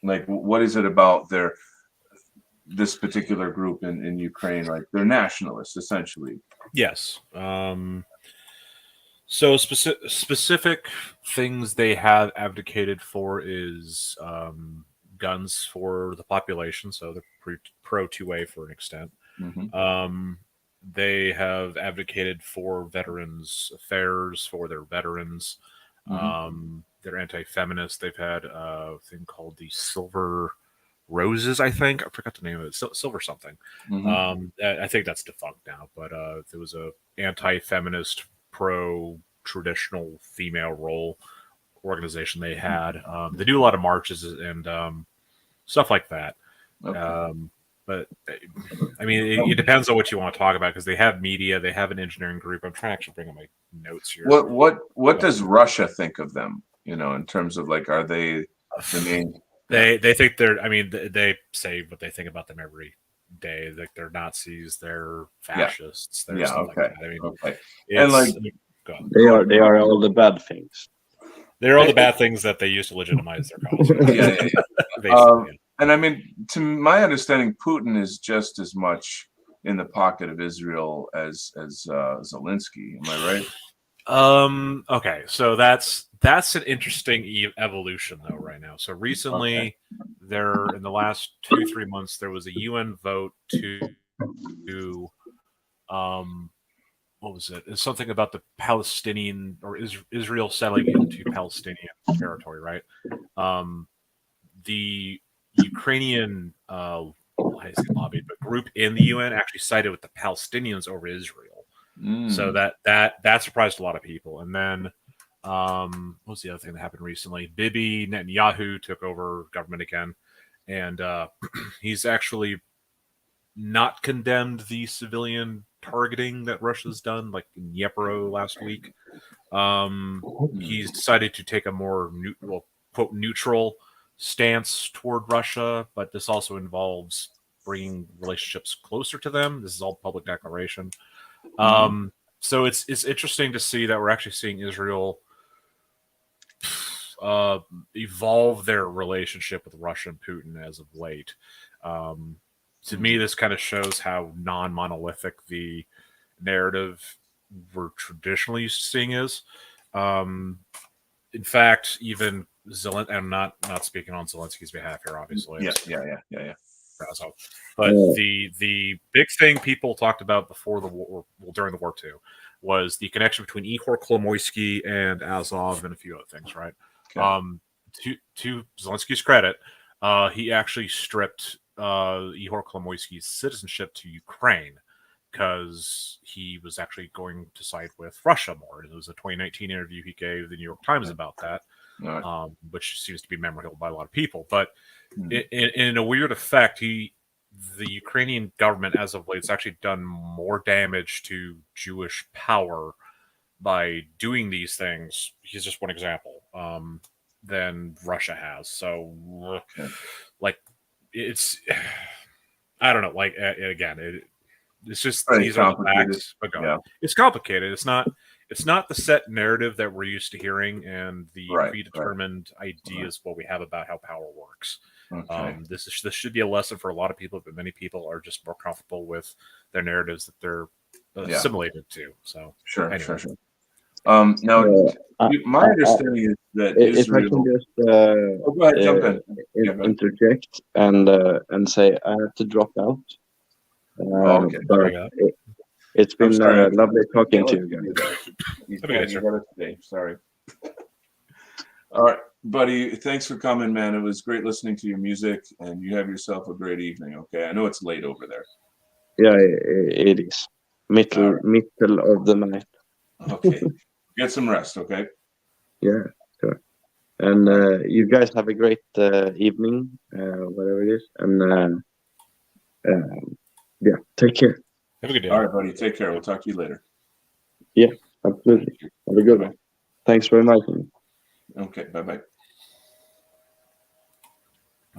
Like, what is it about this particular group in Ukraine? Like, they're nationalists, essentially. Yes. So specific things they have advocated for is guns for the population. So they're pro 2A for an extent. Mm-hmm. They have advocated for veterans affairs for their veterans. Mm-hmm. They're anti-feminist. They've had a thing called the Silver Roses, I think. I forgot the name of it. Silver something. Mm-hmm. I think that's defunct now, but there was a anti-feminist, pro-traditional female role organization they had. They do a lot of marches and stuff like that. Okay. But I mean, it depends on what you want to talk about, because they have media, they have an engineering group. I'm trying to actually bring up my notes here. What does Russia think of them? In terms of, like, are they the main? They think they're. I mean, they say what they think about them every day. Like, they're Nazis, they're fascists. They're stuff Okay. like that. I mean, Okay. And like, go on. They are all the bad things. They're all the bad things that they use to legitimize their cause. yeah. Basically. And I mean, to my understanding, Putin is just as much in the pocket of Israel as Zelensky. Am I right? Okay, so that's an interesting evolution though right now. So recently, there in the last 2-3 months, there was a UN vote to what was it? It's something about the Palestinian or Israel settling into Palestinian territory, right? The Ukrainian lobby, but group in the UN actually sided with the Palestinians over Israel. So that surprised a lot of people. And then what was the other thing that happened recently? Bibi Netanyahu took over government again, and he's actually not condemned the civilian targeting that Russia's done, like in Dnipro last week. He's decided to take a more quote neutral stance toward Russia, but this also involves bringing relationships closer to them. This is all public declaration. So it's interesting to see that we're actually seeing Israel evolve their relationship with Russia and Putin as of late. To me, this kind of shows how non-monolithic the narrative we're traditionally used to seeing is. In fact, even I'm not speaking on Zelensky's behalf here, obviously. Yeah. But the big thing people talked about before the war, during the war too, was the connection between Ihor Kolomoisky and Azov and a few other things, right? Okay. To Zelensky's credit, he actually stripped Ihor Kolomoisky's citizenship to Ukraine because he was actually going to side with Russia more. It was a 2019 interview he gave the New York Times about that. Which seems to be memorable by a lot of people. But in a weird effect, the Ukrainian government, as of late, has actually done more damage to Jewish power by doing these things. Here's just one example, than Russia has. So, like, it's, I don't know. Like, again, it's just these are the facts. But it's complicated. It's not the set narrative that we're used to hearing and the predetermined ideas what we have about how power works. This should be a lesson for a lot of people, but many people are just more comfortable with their narratives that they're assimilated to. So sure. Now, my understanding is that Israel. If I can just go ahead, jump in. Interject and say I have to drop out. But it's been lovely talking to you guys. Sorry. All right, buddy. Thanks for coming, man. It was great listening to your music, and you have yourself a great evening. Okay, I know it's late over there. Yeah, it is middle of the night. Okay. Get some rest, okay? Yeah, sure. And you guys have a great evening, whatever it is. And yeah, take care. Have a good day. All right, buddy. Take care. We'll talk to you later. Yeah, absolutely. Have a good one. Thanks very much. Okay, bye-bye.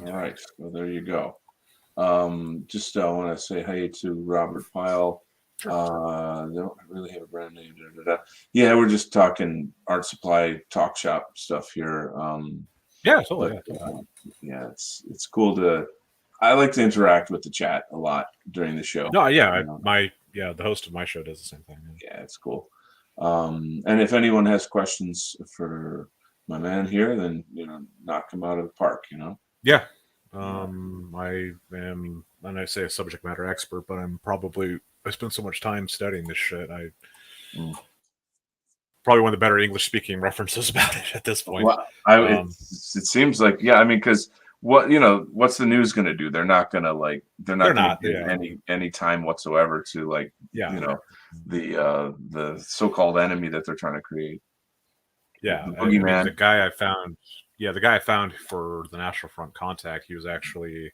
All right, well, there you go. Just want to say hey to Robert Pyle. They don't really have a brand name. Yeah, we're just talking art supply talk shop stuff here. Yeah, totally. Yeah, it's cool to. I like to interact with the chat a lot during the show. No, yeah, the host of my show does the same thing. Yeah, it's cool. And if anyone has questions for my man here, then knock him out of the park. Yeah. I am, and I say a subject matter expert, but I spend so much time studying this shit. Probably one of the better English speaking references about it at this point. Well, it seems like, yeah, I mean, because what's the news going to do? They're not going to they're not going to any time whatsoever to the so-called enemy that they're trying to create. Yeah, the guy I found for the National Front Contact, he was actually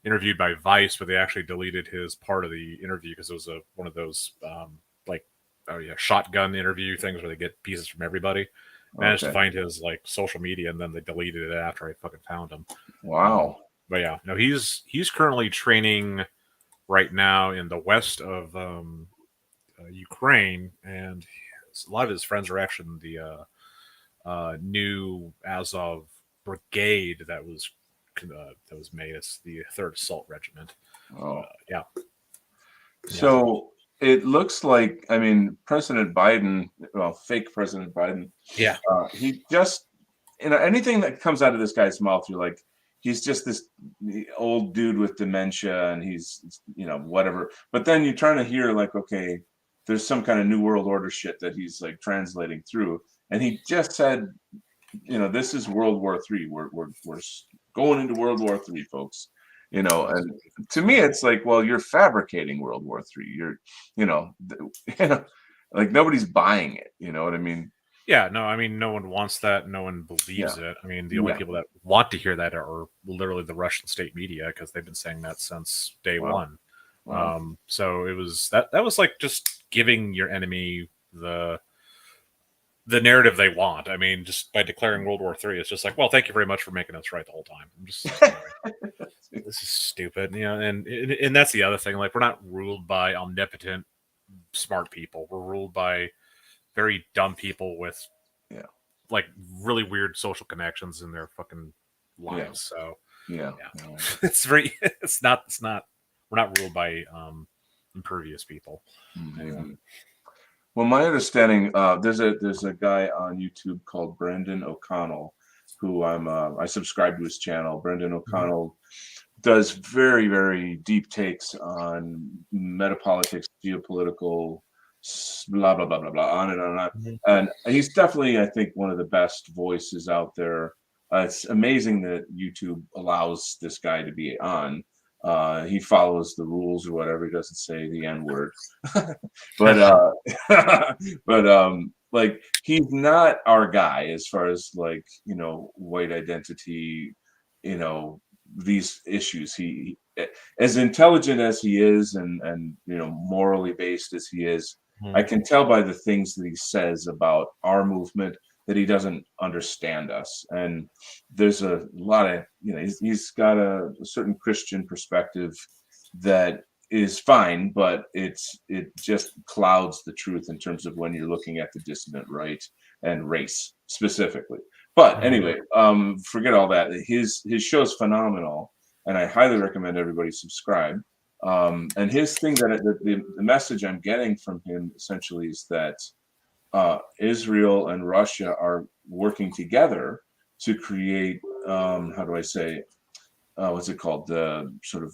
interviewed by Vice, but they actually deleted his part of the interview because it was one of those shotgun interview things where they get pieces from everybody. Managed to find his social media, and then they deleted it after I fucking found him. Wow. But yeah, no, he's currently training right now in the west of Ukraine, and a lot of his friends are actually in the new Azov brigade that was made as the 3rd Assault Regiment. Yeah. So it looks like, I mean, President Biden, fake President Biden. Yeah. He just, anything that comes out of this guy's mouth, you're like, he's just this old dude with dementia, and he's, whatever. But then you're trying to hear okay, there's some kind of New World Order shit that he's translating through. And he just said, this is World War III. We're going into World War III, folks. And to me, it's well, you're fabricating World War III. You're, nobody's buying it. You know what I mean? Yeah, no, I mean, no one wants that. No one believes it. I mean, the only people that want to hear that are literally the Russian state media, because they've been saying that since day one. Wow. So it was that was just giving your enemy the narrative they want. I mean, just by declaring World War III, it's just well, thank you very much for making us right the whole time. I'm just this is stupid, and that's the other thing. We're not ruled by omnipotent, smart people. We're ruled by very dumb people with really weird social connections in their fucking lives. Yeah. It's not we're not ruled by impervious people. Mm-hmm. Anyway. Well, my understanding, there's a guy on YouTube called Brendan O'Connell, who I subscribe to his channel. Brendan O'Connell does very, very deep takes on metapolitics, geopolitical, blah blah blah blah blah, on and on and on. And he's definitely, I think, one of the best voices out there. It's amazing that YouTube allows this guy to be on. He follows the rules or whatever. He doesn't say the N-word, but he's not our guy as far as white identity, these issues. He, as intelligent as he is, and morally based as he is, I can tell by the things that he says about our movement that he doesn't understand us. And there's a lot of, he's got a certain Christian perspective that is fine, but it just clouds the truth in terms of when you're looking at the dissident right and race specifically. But anyway, forget all that. His show's phenomenal, and I highly recommend everybody subscribe. And his thing, that the message I'm getting from him essentially is that Israel and Russia are working together to create, how do I say, what's it called? The sort of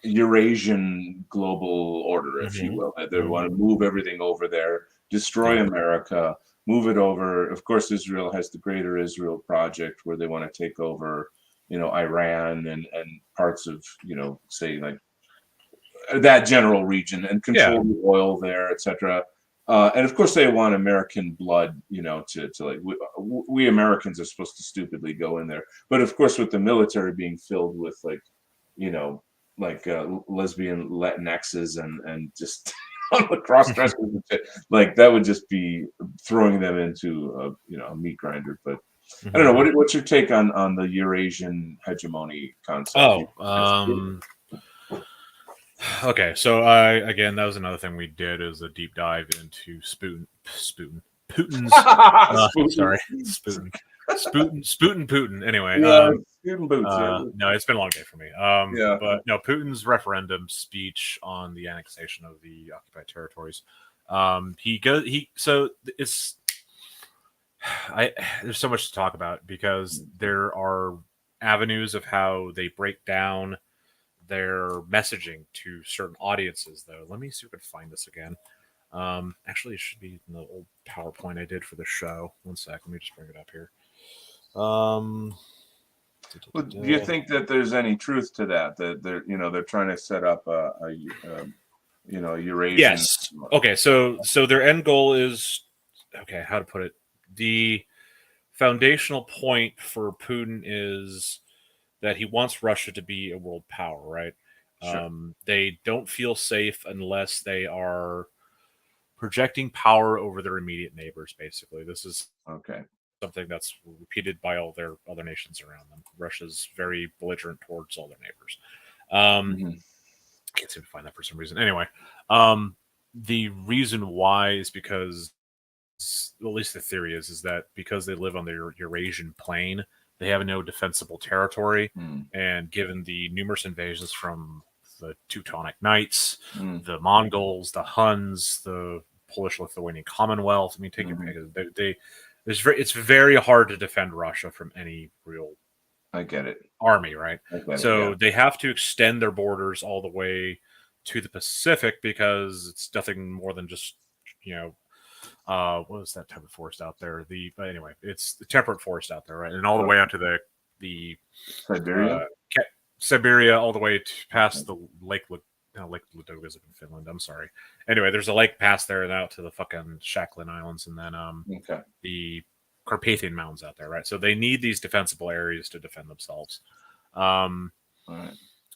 Eurasian global order, if you will. They want to move everything over there, destroy America, move it over. Of course, Israel has the Greater Israel Project, where they want to take over, Iran and parts of, say, that general region and control the oil there, etc. And of course, they want American blood, to like we Americans are supposed to stupidly go in there. But of course, with the military being filled with lesbian Latinxes and just cross dressers and shit, like that would just be throwing them into a meat grinder. But I don't know. What's your take on the Eurasian hegemony concept? Okay, so that was another thing we did, is a deep dive into Putin's Putin. Anyway, no, it's been a long day for me. But no, Putin's referendum speech on the annexation of the occupied territories. There's so much to talk about, because there are avenues of how they break down their messaging to certain audiences, though. Let me see if I can find this again. Actually, it should be in the old PowerPoint I did for the show. One sec, let me just bring it up here. Well, do you think that there's any truth to that? That they're trying to set up a Eurasian? Yes. Okay. So their end goal is, how to put it? The foundational point for Putin is that he wants Russia to be a world power, right? Sure. They don't feel safe unless they are projecting power over their immediate neighbors, basically. This is something that's repeated by all their other nations around them. Russia's very belligerent towards all their neighbors. Can't seem to find that for some reason. Anyway, the reason why is because, well, at least the theory is that because they live on the Eurasian plain, they have no defensible territory, and given the numerous invasions from the Teutonic Knights, the Mongols, the Huns, the Polish-Lithuanian Commonwealth, I mean, take your pick. It's very hard to defend Russia from any real army, right? They have to extend their borders all the way to the Pacific, because it's nothing more than just, what was that type of forest out there? But anyway, it's the temperate forest out there, right? And all the way out to the Siberia, all the way past the Lake Ladoga is in Finland. I'm sorry. Anyway, there's a lake past there and out to the fucking Sakhalin Islands, and then the Carpathian Mountains out there, right? So they need these defensible areas to defend themselves,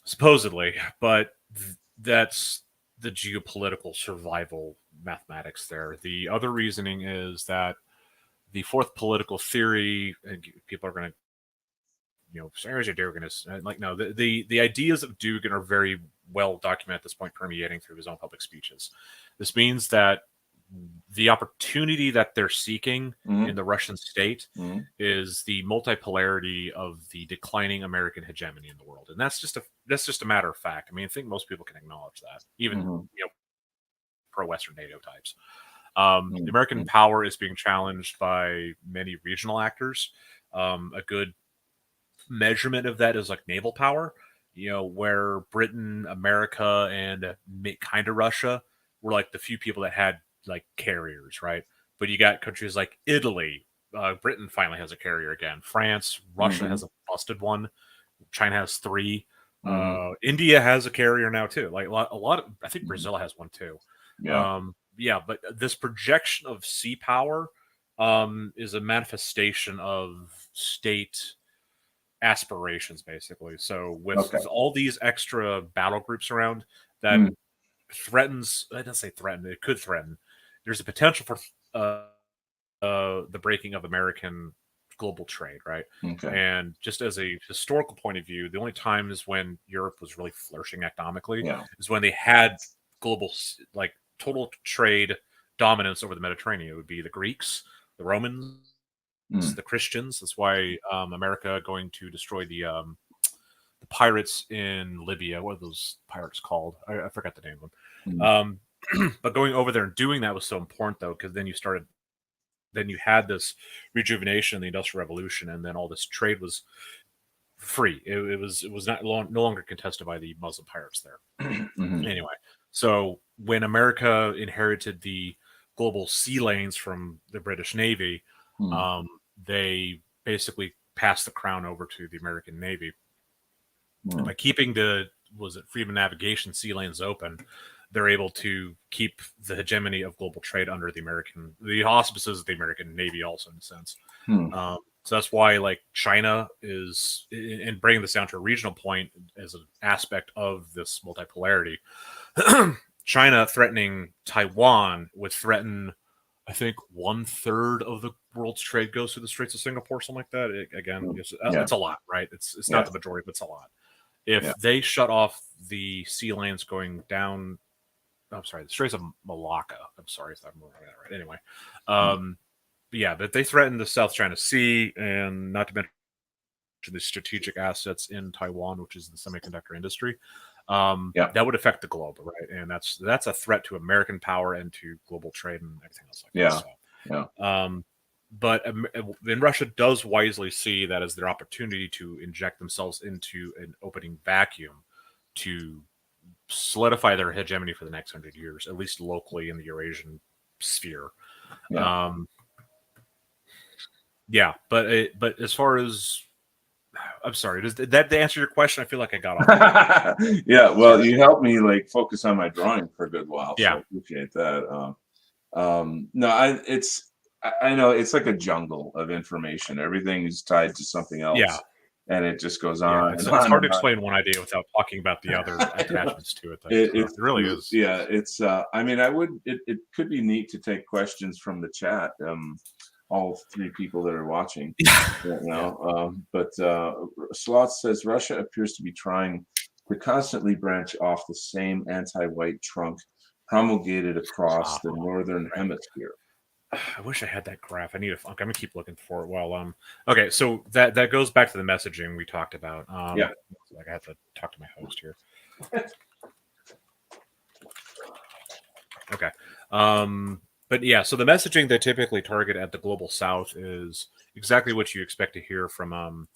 supposedly. But that's the geopolitical survival mathematics there. The other reasoning is that the fourth political theory, and people are going to, Sergei Dugin is like, no, the ideas of Dugin are very well documented at this point, permeating through his own public speeches. This means that the opportunity that they're seeking in the Russian state is the multipolarity of the declining American hegemony in the world, and that's just a matter of fact. I mean, I think most people can acknowledge that, even pro-Western NATO types. The American power is being challenged by many regional actors. A good measurement of that is like naval power, where Britain, America, and kind of Russia were like the few people that had like carriers, right? But you got countries like Italy. Britain finally has a carrier again. France, Russia has a busted one. China has 3. India has a carrier now too. Like a lot of, I think Brazil has one too. But this projection of sea power is a manifestation of state aspirations, basically. So with all these extra battle groups around, that threatens, I didn't say threaten, it could threaten. There's a potential for the breaking of American global trade, right? And just as a historical point of view, the only times when Europe was really flourishing economically is when they had global, like, total trade dominance over the Mediterranean. It would be the Greeks, the Romans, the Christians. That's why America going to destroy the pirates in Libya. What are those pirates called? I forgot the name of them. But going over there and doing that was so important, though, because then you had this rejuvenation in the Industrial Revolution, and then all this trade was free. It was no longer contested by the Muslim pirates there. Anyway, so when America inherited the global sea lanes from the British Navy, they basically passed the crown over to the American Navy by keeping the was it freedom of navigation, sea lanes open, they're able to keep the hegemony of global trade under the auspices of the American Navy, also in a sense. So that's why, like, China is, in bringing this down to a regional point as an aspect of this multipolarity. China threatening Taiwan would threaten, I think, 1/3 of the world's trade goes through the Straits of Singapore, something like that. It's a lot, right? It's not the majority, but it's a lot. If they shut off the sea lanes going down, I'm sorry, the Straits of Malacca. I'm sorry if I'm remembering that right. Anyway, but they threaten the South China Sea, and not to mention the strategic assets in Taiwan, which is the semiconductor industry. That would affect the globe, right? And that's a threat to American power and to global trade and everything else like that. So, but then Russia does wisely see that as their opportunity to inject themselves into an opening vacuum to solidify their hegemony for the next 100 years, at least locally in the Eurasian sphere. But as far as, I'm sorry, did that answer your question? I feel like I got off. Yeah, well, you helped me like focus on my drawing for a good while. So yeah, I appreciate that. I know it's like a jungle of information. Everything is tied to something else. Yeah. And it just goes on. It's hard to explain one idea without talking about the other attachments to it. It really is. Yeah, it's. I mean, it could be neat to take questions from the chat. All three people that are watching right now. But Sloth says Russia appears to be trying to constantly branch off the same anti-white trunk promulgated across the northern hemisphere. I wish I had that graph. I'm gonna keep looking for it. Well, okay, so that goes back to the messaging we talked about. Like I have to talk to my host here. Okay. But yeah, so the messaging they typically target at the global south is exactly what you expect to hear from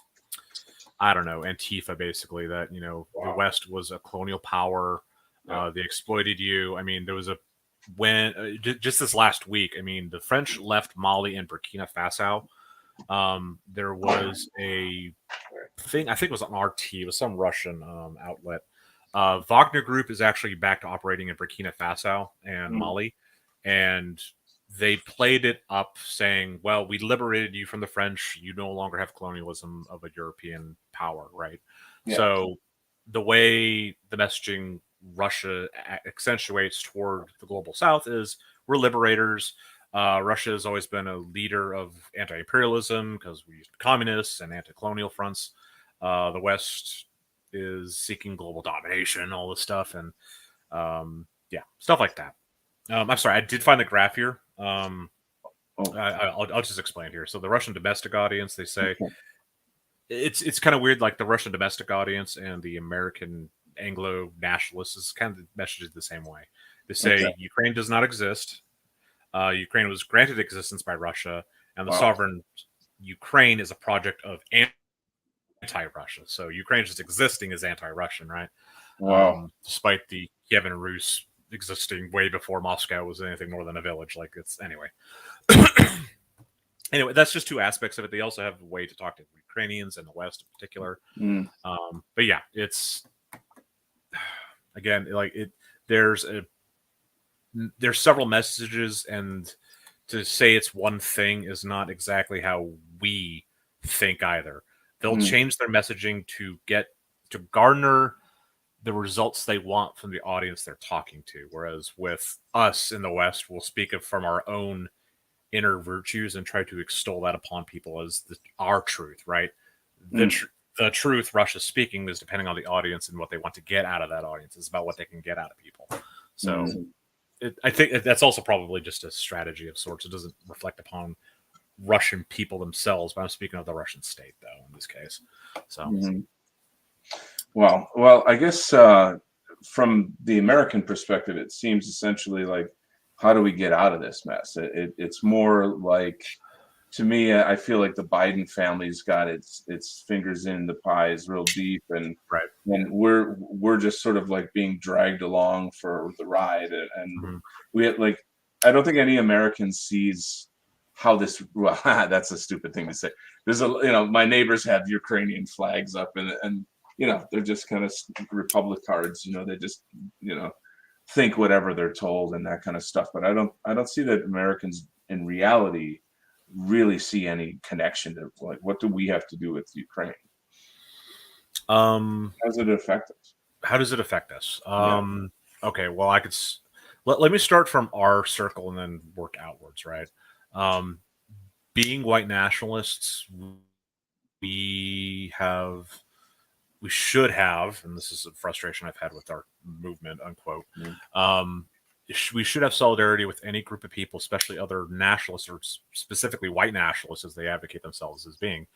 I don't know, Antifa, basically, that, the West was a colonial power. They exploited you. I mean, there was just this last week, I mean, the French left Mali and Burkina Faso. There was a thing, I think it was on RT, it was some Russian outlet. Wagner Group is actually back to operating in Burkina Faso and Mali. And they played it up saying, well, we liberated you from the French. You no longer have colonialism of a European power, right? Yeah. So the way the messaging Russia accentuates toward the global south is we're liberators. Russia has always been a leader of anti-imperialism because we used communists and anti-colonial fronts. The West is seeking global domination, all this stuff. And stuff like that. I'm sorry, I did find the graph here. I'll just explain here. So the Russian domestic audience, they say, it's kind of weird, like the Russian domestic audience and the American Anglo nationalists is kind of messaged the same way. They say Ukraine does not exist. Ukraine was granted existence by Russia, and the sovereign Ukraine is a project of anti-Russia. So Ukraine just existing is anti-Russian, right? Despite the Kievan Rus existing way before Moscow was anything more than a village. Like, it's anyway. Anyway, that's just two aspects of it. They also have a way to talk to Ukrainians in the West in particular. But yeah, it's again like it. There's several messages, and to say it's one thing is not exactly how we think either. They'll change their messaging to garner the results they want from the audience they're talking to. Whereas with us in the West, we'll speak from our own inner virtues and try to extol that upon people as our truth, right? The truth Russia's speaking is depending on the audience and what they want to get out of that audience. It's about what they can get out of people. So I think that's also probably just a strategy of sorts. It doesn't reflect upon Russian people themselves, but I'm speaking of the Russian state, though, in this case. So... Well, I guess from the American perspective, it seems essentially like, how do we get out of this mess? It's more like, to me, I feel like the Biden family's got its fingers in the pies real deep, and we're just sort of like being dragged along for the ride, and we had, like, I don't think any American sees how this. Well, that's a stupid thing to say. There's my neighbors have Ukrainian flags up, and they're just kind of republic cards. They just think whatever they're told and that kind of stuff. But I don't see that Americans in reality really see any connection to, like, what do we have to do with Ukraine? How does it affect us? How does it affect us? Okay, well, let me start from our circle and then work outwards, right? Being white nationalists, we should have, and this is a frustration I've had with our movement, unquote. We should have solidarity with any group of people, especially other nationalists, or specifically white nationalists, as they advocate themselves as being,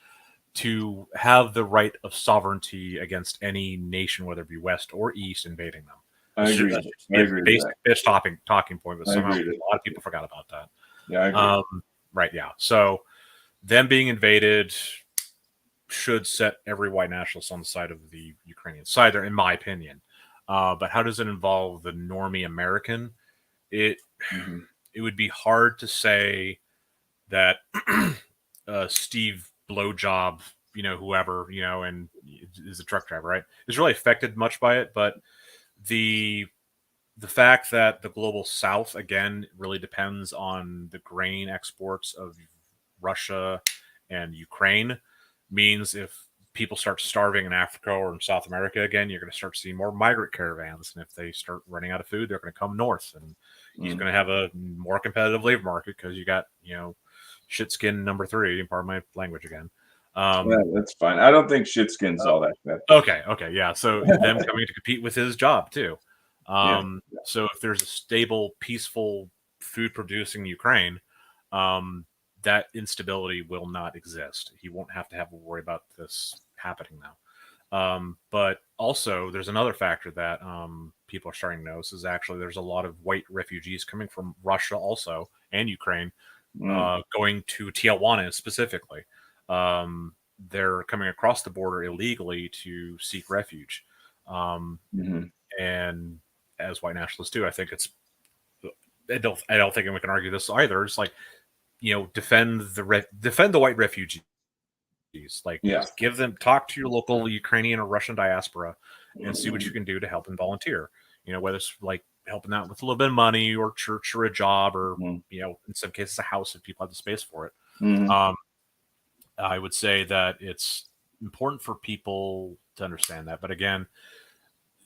to have the right of sovereignty against any nation, whether it be West or East, invading them. I agree. Basic talking point, but somehow a lot of people forgot about that. Yeah, I agree. Right, yeah. So them being invaded should set every white nationalist on the side of the Ukrainian side there, in my opinion. But how does it involve the normie American? It would be hard to say that Steve Blowjob, whoever, and is a truck driver, right, is really affected much by it. But the fact that the global South, again, really depends on the grain exports of Russia and Ukraine, means if people start starving in Africa or in South America again, you're going to start seeing more migrant caravans. And if they start running out of food, they're going to come north. And he's going to have a more competitive labor market because you got, shit skin number 3, pardon my language again. Yeah, that's fine. I don't think shit skin's all that bad. Okay, yeah. So them coming to compete with his job too. So if there's a stable, peaceful, food-producing Ukraine, that instability will not exist. He won't have to worry about this happening now. But also, there's another factor that people are starting to notice is actually there's a lot of white refugees coming from Russia also and Ukraine going to Tijuana specifically. They're coming across the border illegally to seek refuge. And as white nationalists do, I think I don't think we can argue this either. It's like, defend the white refugees. Like, talk to your local Ukrainian or Russian diaspora and see what you can do to help and volunteer. Whether it's like helping out with a little bit of money or church or a job or, in some cases a house if people have the space for it. I would say that it's important for people to understand that. But again,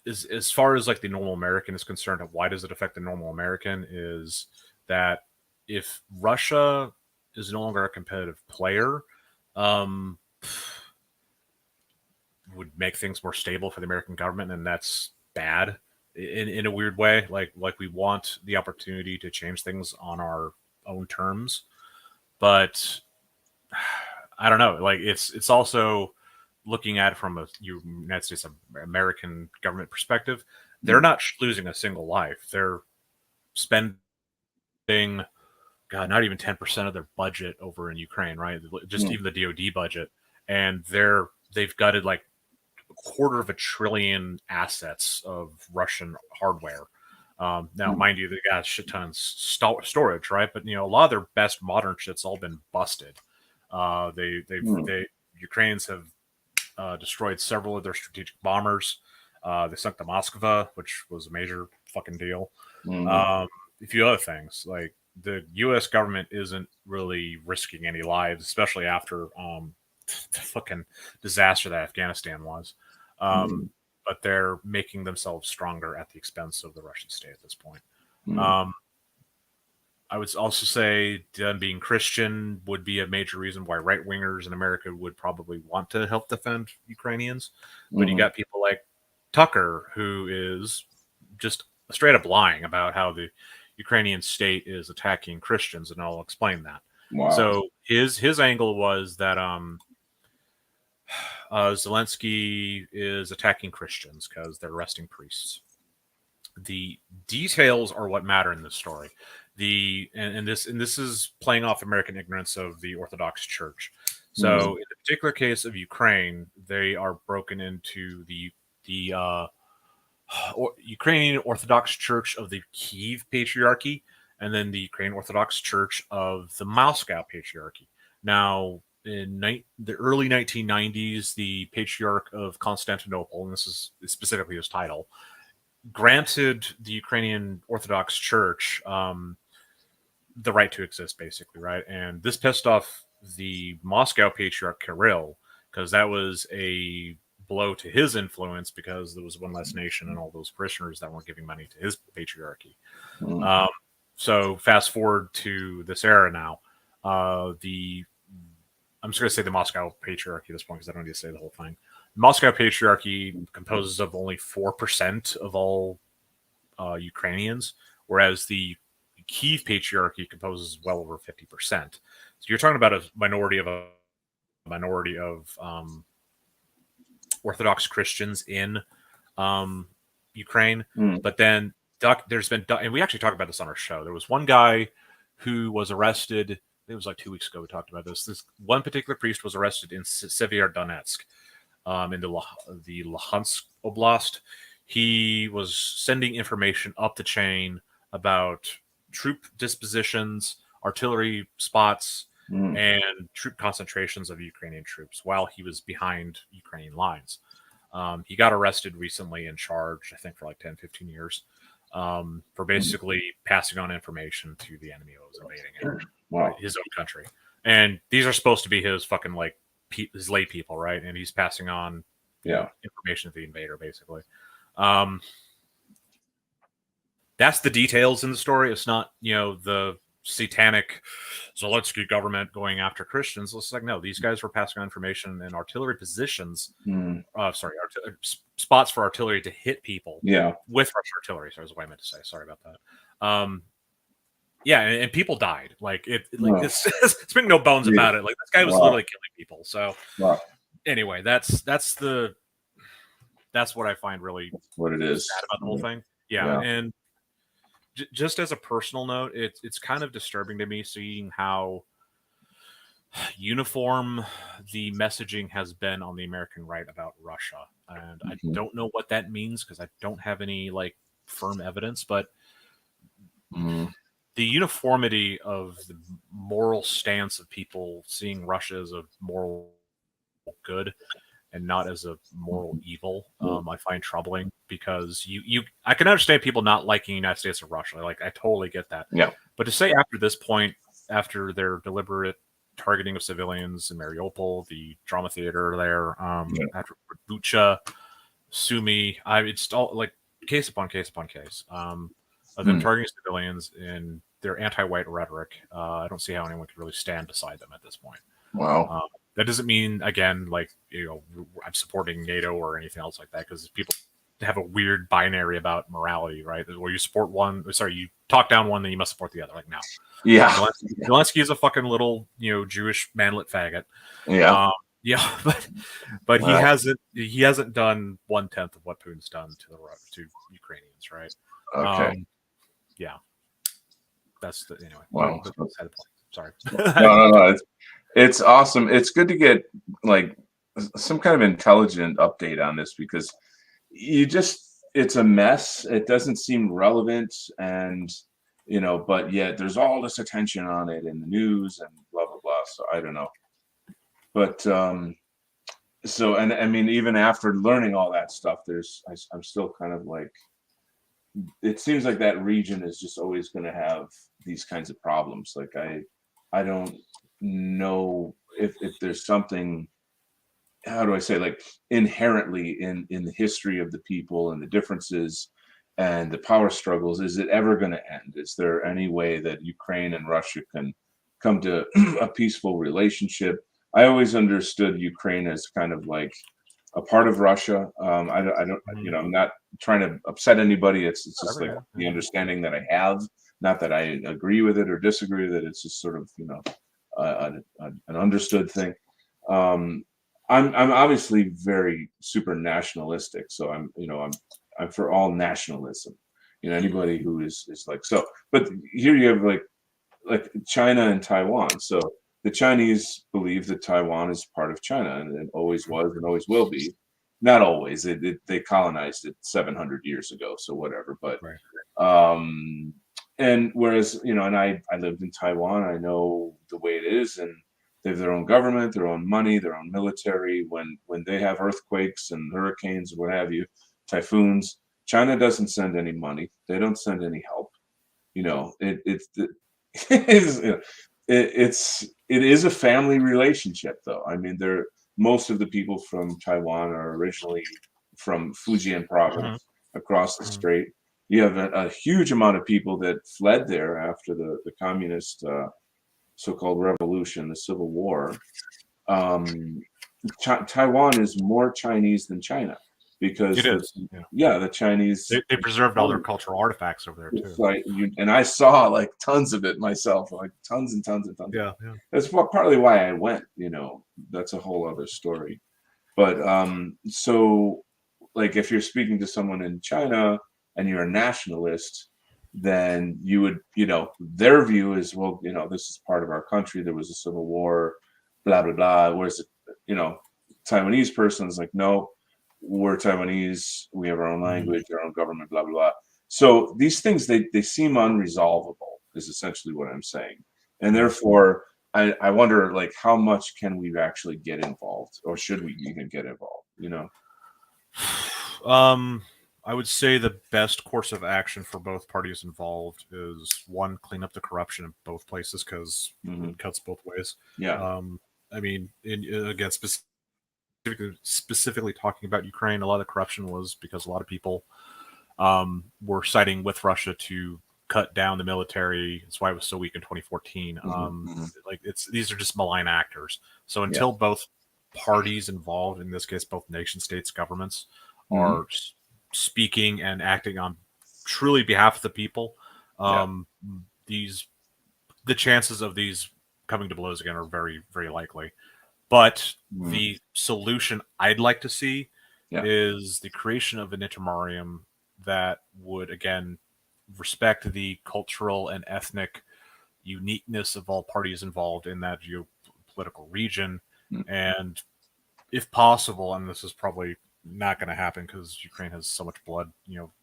as far as like the normal American is concerned, why does it affect the normal American is that if Russia is no longer a competitive player, would make things more stable for the American government, and that's bad in a weird way. Like we want the opportunity to change things on our own terms, but I don't know. Like it's also looking at it from a United States American government perspective. They're not losing a single life. They're spending, God, not even 10% of their budget over in Ukraine, right? Just even the DoD budget, and they've gutted like $250 billion assets of Russian hardware. Now, mind you, they got a shit ton of storage, right? But a lot of their best modern shit's all been busted. Ukrainians have destroyed several of their strategic bombers. They sunk the Moskva, which was a major fucking deal. A few other things. Like the U.S. government isn't really risking any lives, especially after the fucking disaster that Afghanistan was. But they're making themselves stronger at the expense of the Russian state at this point. I would also say them being Christian would be a major reason why right-wingers in America would probably want to help defend Ukrainians. But you got people like Tucker, who is just straight up lying about how the Ukrainian state is attacking Christians, and I'll explain that. Wow. So his angle was that Zelensky is attacking Christians because they're arresting priests. The details are what matter in this story. This is playing off American ignorance of the Orthodox Church. So in the particular case of Ukraine, they are broken into the Ukrainian Orthodox Church of the Kiev Patriarchy, and then the Ukrainian Orthodox Church of the Moscow Patriarchy. Now, the early 1990s, the Patriarch of Constantinople, and this is specifically his title, granted the Ukrainian Orthodox Church the right to exist, basically, right? And this pissed off the Moscow Patriarch Kirill, because that was a blow to his influence, because there was one less nation and all those parishioners that weren't giving money to his patriarchy. So fast forward to this era now. I'm just going to say the Moscow Patriarchy at this point, because I don't need to say the whole thing. The Moscow Patriarchy composes of only 4% of all Ukrainians, whereas the Kiev Patriarchy composes well over 50%. So you're talking about a minority of Orthodox Christians in Ukraine, but then there's been, and we actually talked about this on our show. There was one guy who was arrested. It was like 2 weeks ago. We talked about this. This one particular priest was arrested in Severodonetsk, in the Luhansk Oblast. He was sending information up the chain about troop dispositions, artillery spots, and troop concentrations of Ukrainian troops while he was behind Ukrainian lines. He got arrested recently and charged, I think, for like 10, 15 years for basically passing on information to the enemy who was invading his own country. And these are supposed to be his fucking like his lay people, right? And he's passing on information to the invader, basically. That's the details in the story. It's not, the satanic Zelensky government going after Christians. It's like, no, these guys were passing on information in artillery positions. Spots for artillery to hit people. Yeah, with Russian artillery. So that's what I meant to say. Sorry about that. Yeah, and people died. Like it's been no bones about it. Like this guy was literally killing people. So anyway, that's what I find really what it is sad about the whole thing. Yeah. And just as a personal note, it's kind of disturbing to me seeing how uniform the messaging has been on the American right about Russia. And I don't know what that means, because I don't have any like firm evidence, but the uniformity of the moral stance of people seeing Russia as a moral good and not as a moral evil, I find troubling, because I can understand people not liking the United States or Russia. Like, I totally get that. Yeah. But to say after this point, after their deliberate targeting of civilians in Mariupol, the drama theater there, after Bucha, Sumy, it's all like case upon case upon case of them targeting civilians in their anti-white rhetoric. I don't see how anyone could really stand beside them at this point. Wow. That doesn't mean, again, like, I'm supporting NATO or anything else like that, because people have a weird binary about morality, right? Where you support you talk down one, then you must support the other. Like, no. Yeah. Zelensky is a fucking little, Jewish manlet faggot. Yeah. But he hasn't done 1/10 of what Putin's done to Ukrainians, right? Okay. Yeah. That's anyway. Wow. Sorry. No. It's awesome. It's good to get like some kind of intelligent update on this, because it's a mess. It doesn't seem relevant, and but yet there's all this attention on it in the news and blah blah blah. So I don't know. But so, and I mean, even after learning all that stuff, I'm still kind of like, it seems like that region is just always going to have these kinds of problems. Like I don't know if there's something, how do I say, like inherently in the history of the people and the differences and the power struggles, is it ever going to end? Is there any way that Ukraine and Russia can come to a peaceful relationship? I always understood Ukraine as kind of like a part of Russia. I don't, I'm not trying to upset anybody. It's just like the understanding that I have, not that I agree with it or disagree with it. It's just sort of, an understood thing. I'm obviously very super nationalistic, so I'm for all nationalism. Anybody who is like so. But here you have like China and Taiwan. So the Chinese believe that Taiwan is part of China, and it always was and always will be. Not always. They colonized it 700 years ago, so whatever. But and whereas and I lived in Taiwan, I know the way it is, and They have their own government, their own money, their own military. When they have earthquakes and hurricanes, what have you, typhoons, China doesn't send any money. They don't send any help. You know, it is a family relationship, though. I mean, most of the people from Taiwan are originally from Fujian province across the strait. You have a huge amount of people that fled there after the communist so-called revolution, the Civil War. Taiwan is more Chinese than China because it is. The Chinese they preserved all their cultural artifacts over there too. Like and I saw like tons of it myself, like tons and tons and tons. Yeah. That's partly why I went. You know, that's a whole other story. But so like if you're speaking to someone in China and you're a nationalist, then you would, their view is, well, this is part of our country. There was a civil war, blah, blah, blah. Whereas, Taiwanese person is like, no, we're Taiwanese. We have our own language, our own government, blah, blah, blah. So these things, they seem unresolvable is essentially what I'm saying. And therefore, I wonder, like, how much can we actually get involved, or should we even get involved, I would say the best course of action for both parties involved is, one, clean up the corruption in both places, because it cuts both ways. Yeah. I mean, again, specifically talking about Ukraine, a lot of the corruption was because a lot of people were siding with Russia to cut down the military. That's why it was so weak in 2014. Like these are just malign actors. So until both parties involved, in this case, both nation states, governments, are speaking and acting on truly behalf of the people, the chances of these coming to blows again are very, very likely. But the solution I'd like to see is the creation of an intermarium that would, again, respect the cultural and ethnic uniqueness of all parties involved in that geopolitical region. And if possible, and this is probably not going to happen because Ukraine has so much blood,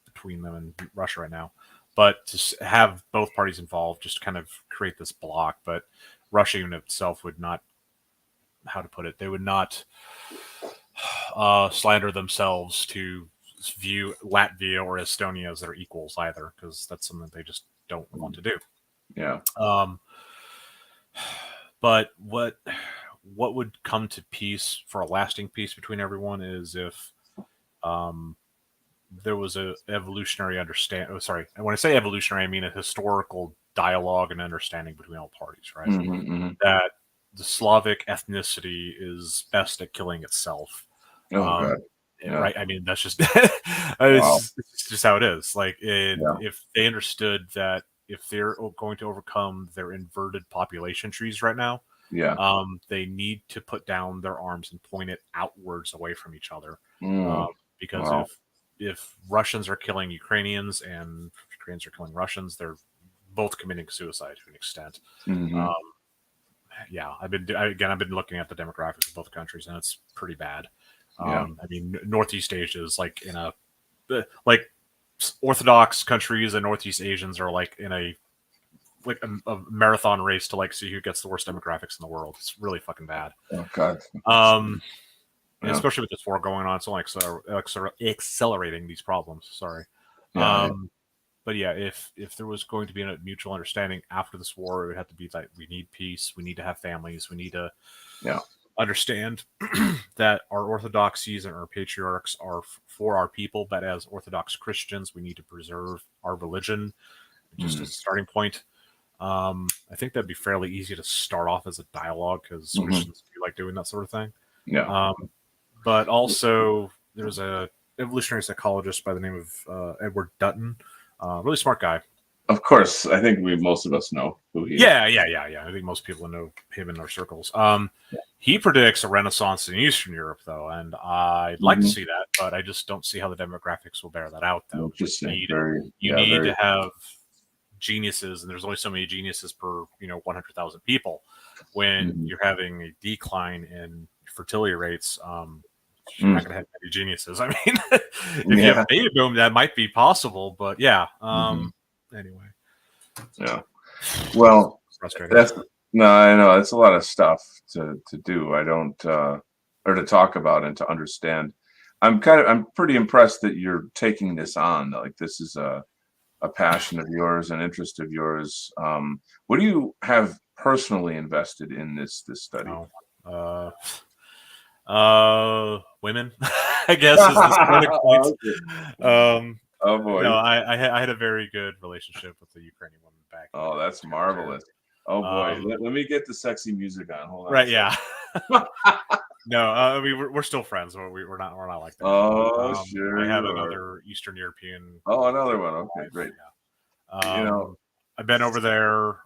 between them and Russia right now, but to have both parties involved, just kind of create this block. But Russia in itself would not, how to put it, they would not slander themselves to view Latvia or Estonia as their equals either, because that's something they just don't want to do. Yeah. But what would come to peace, for a lasting peace between everyone, is if there was a evolutionary understand. Oh, sorry. And when I say evolutionary, I mean a historical dialogue and understanding between all parties, right? That the Slavic ethnicity is best at killing itself. Right? I mean, that's just it's just how it is. Like, if they understood that if they're going to overcome their inverted population trees right now, they need to put down their arms and point it outwards away from each other. Because if Russians are killing Ukrainians and Ukrainians are killing Russians, they're both committing suicide to an extent. I've been looking at the demographics of both countries, and it's pretty bad. I mean, Northeast Asia is like in a Orthodox countries, and Northeast Asians are like in a marathon race to like see who gets the worst demographics in the world. It's really fucking bad. Oh God. And especially with this war going on, it's only accelerating these problems. Sorry. But yeah, if there was going to be a mutual understanding after this war, it would have to be that we need peace, we need to have families, we need to understand that our orthodoxies and our patriarchs are for our people, but as Orthodox Christians, we need to preserve our religion, just as a starting point. I think that'd be fairly easy to start off as a dialogue, because Christians do like doing that sort of thing. But also, there's a evolutionary psychologist by the name of Edward Dutton, really smart guy. Of course, I think most of us know who he is. Yeah. I think most people know him in our circles. He predicts a renaissance in Eastern Europe, though, and I'd like to see that, but I just don't see how the demographics will bear that out, though. You need to have geniuses, and there's only so many geniuses per 100,000 people. When you're having a decline in fertility rates, you're not going to have many geniuses. I mean, if you have a baby boom, that might be possible, but anyway. Yeah. Well, No, I know it's a lot of stuff to do. I don't or to talk about and to understand. I'm pretty impressed that you're taking this on. Like this is a passion of yours, an interest of yours. What do you have personally invested in this study? Oh, women, I guess is the starting point. Oh boy. No, I had a very good relationship with the Ukrainian woman back. Oh, that's marvelous. Oh boy, Um, let me get the sexy music on. Hold on. Right? Yeah. No, I mean we're still friends. We're not like that. Oh, I sure have you are. another Eastern European. Oh, another one. Okay, great. Yeah. You know, I've been over there.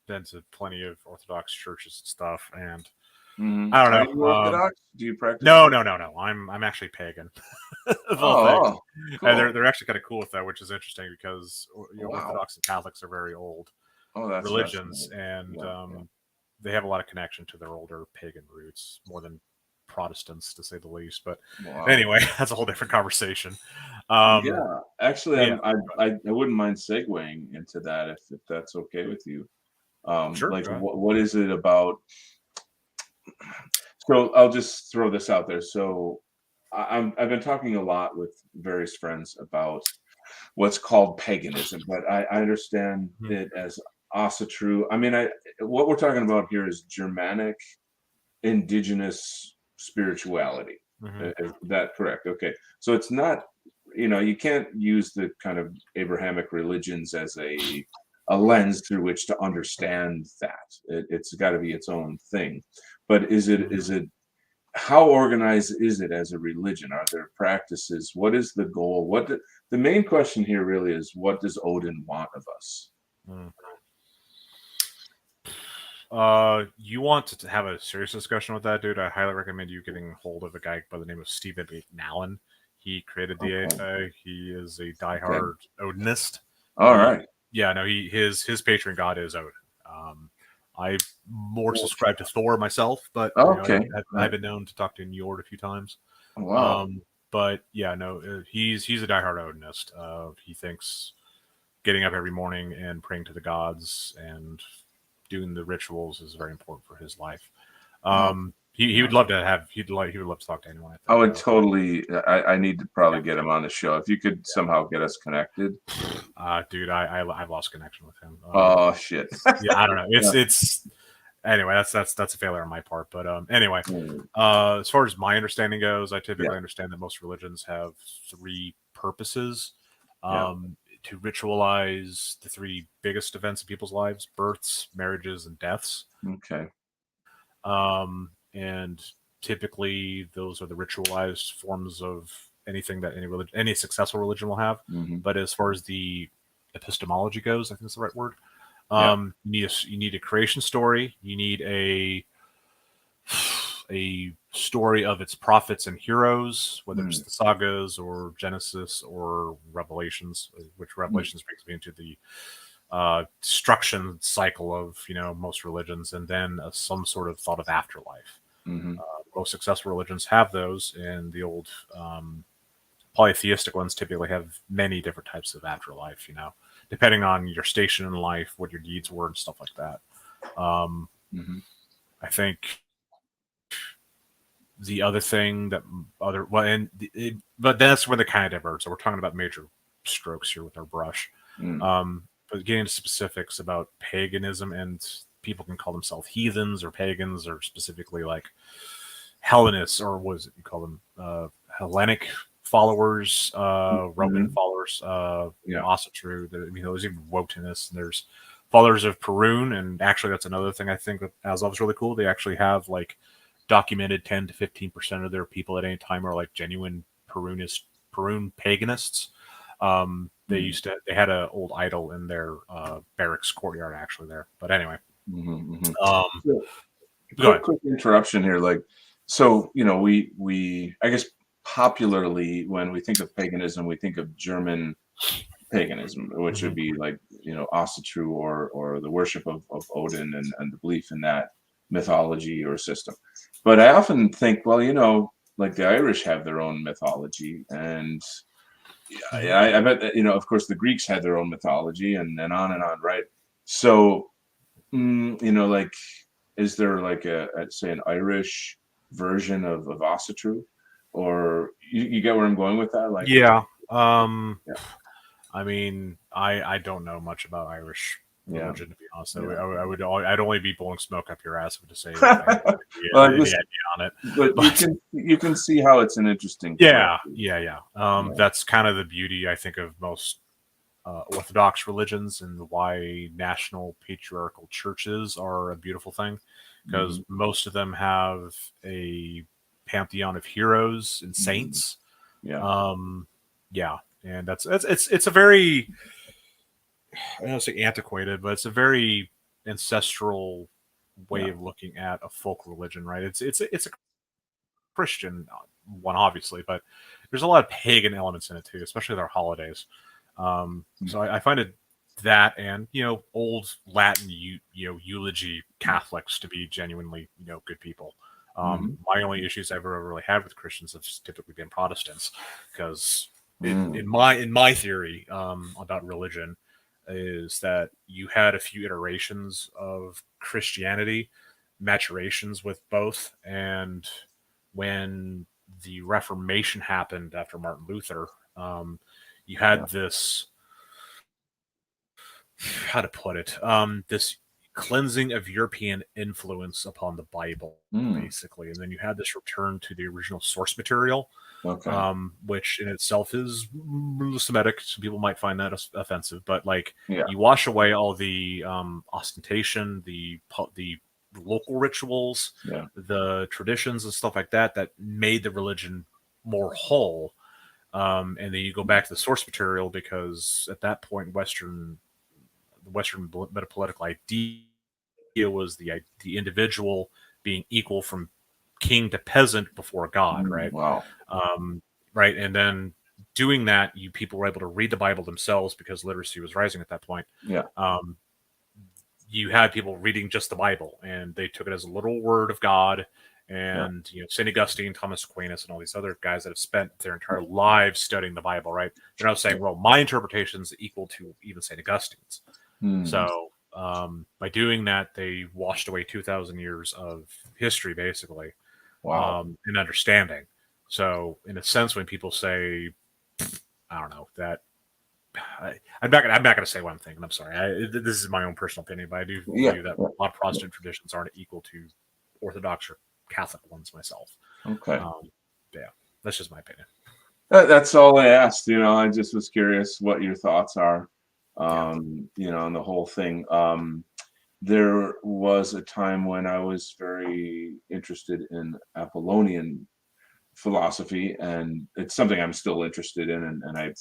Been to plenty of Orthodox churches and stuff, and I Are don't you know. Orthodox? Do you practice? No. I'm actually pagan. Of all things. Cool. And they're actually kind of cool with that, which is interesting because Wow. Orthodox and Catholics are very old That's religions, fascinating. and Yeah. they have a lot of connection to their older pagan roots, more than Protestants, to say the least. But Wow. anyway, that's a whole different conversation. Yeah, actually, yeah. I wouldn't mind segueing into that if that's okay with you. Sure. Like, go ahead. what is it about? So I'll just throw this out there. So I've been talking a lot with various friends about what's called paganism, but I understand Mhm. it as Asatru. I mean, what we're talking about here is Germanic indigenous spirituality. Mhm. Is that correct? Okay. So it's not, you can't use the kind of Abrahamic religions as a lens through which to understand that. It's got to be its own thing. But is it how organized is it as a religion? Are there practices? What is the goal? The main question here really is, what does Odin want of us? Mm. You want to have a serious discussion with that, dude? I highly recommend you getting hold of a guy by the name of Stephen Nallen. He created the AFA. He is a diehard Odinist. All right. Yeah, no, his patron god is Odin. I more subscribe to Thor myself, but I've been known to talk to Njord a few times. Wow. But yeah, no, he's a diehard Odinist. He thinks getting up every morning and praying to the gods and doing the rituals is very important for his life. He would love to have he would love to talk to anyone. I would totally. I need to probably get him on the show. If you could somehow get us connected. Dude, I've lost connection with him. Oh shit. Yeah, I don't know. It's anyway. That's a failure on my part. But anyway, as far as my understanding goes, I typically understand that most religions have three purposes. To ritualize the three biggest events in people's lives: births, marriages, and deaths. Okay. And typically those are the ritualized forms of anything that any successful religion will have. But as far as the epistemology goes, I think that's the right word. You need a creation story. You need a story of its prophets and heroes, whether it's the sagas or Genesis or Revelations, which Revelations brings me into the destruction cycle of most religions, and then some sort of thought of afterlife. Most successful religions have those, and the old polytheistic ones typically have many different types of afterlife, depending on your station in life, what your deeds were, and stuff like that. I think the other thing but that's where they kind of diverge. So we're talking about major strokes here with our brush. But getting into specifics about paganism, and people can call themselves heathens or pagans, or specifically like Hellenists, or what is it you call them? Hellenic followers, Roman followers, Asatru. There's even Wotanists, and there's followers of Perun. And actually, that's another thing I think that Azov is really cool. They actually have like documented 10 to 15% of their people at any time are like genuine Perun paganists. They had an old idol in their barracks courtyard actually there. But anyway, quick interruption here. Like, so we I guess popularly when we think of paganism, we think of German paganism, which would be like Asatru or the worship of Odin and the belief in that mythology or system. But I often think, well, like the Irish have their own mythology, and I bet that, of course the Greeks had their own mythology, and on, right? So You know, like, is there like say an Irish version of Asatru, or you get where I'm going with that? Like, Yeah. Yeah. I mean, I don't know much about Irish Yeah. religion, to be honest. Yeah. I'd only be blowing smoke up your ass to say Well, any idea on it. but you can see how it's an interesting. Yeah. Yeah. That's kind of the beauty, I think, of most Orthodox religions, and why national patriarchal churches are a beautiful thing, because most of them have a pantheon of heroes and saints. Yeah. Yeah, and it's a very, I don't say antiquated, but it's a very ancestral way of looking at a folk religion, right? It's a Christian one, obviously, but there's a lot of pagan elements in it too, especially their holidays. So I find it that, and old Latin eulogy Catholics to be genuinely good people. My only issues I've ever really had with Christians have typically been Protestants, because in my theory about religion is that you had a few iterations of Christianity, maturations with both, and when the Reformation happened after Martin Luther, you had this, how to put it, this cleansing of European influence upon the Bible, basically, and then you had this return to the original source material, which in itself is Semitic. Some people might find that offensive, but like, you wash away all the ostentation, the local rituals, the traditions and stuff like that made the religion more whole, and then you go back to the source material, because at that point, the Western metapolitical idea was the individual being equal from king to peasant before God, right? Wow. Right, and then doing that, people were able to read the Bible themselves, because literacy was rising at that point. You had people reading just the Bible, and they took it as a literal word of God. And St. Augustine, Thomas Aquinas, and all these other guys that have spent their entire lives studying the Bible, right? They're now saying, well, my interpretation is equal to even St. Augustine's. So by doing that, they washed away 2,000 years of history, basically, and understanding. So in a sense, when people say, I don't know, that I'm not going to say what I'm thinking. I'm sorry. This is my own personal opinion, but I do believe that a lot of Protestant traditions aren't equal to Orthodox or Catholic ones myself. Okay. That's just my opinion. That's all I asked. I just was curious what your thoughts are, on the whole thing. There was a time when I was very interested in Apollonian philosophy, and it's something I'm still interested in. And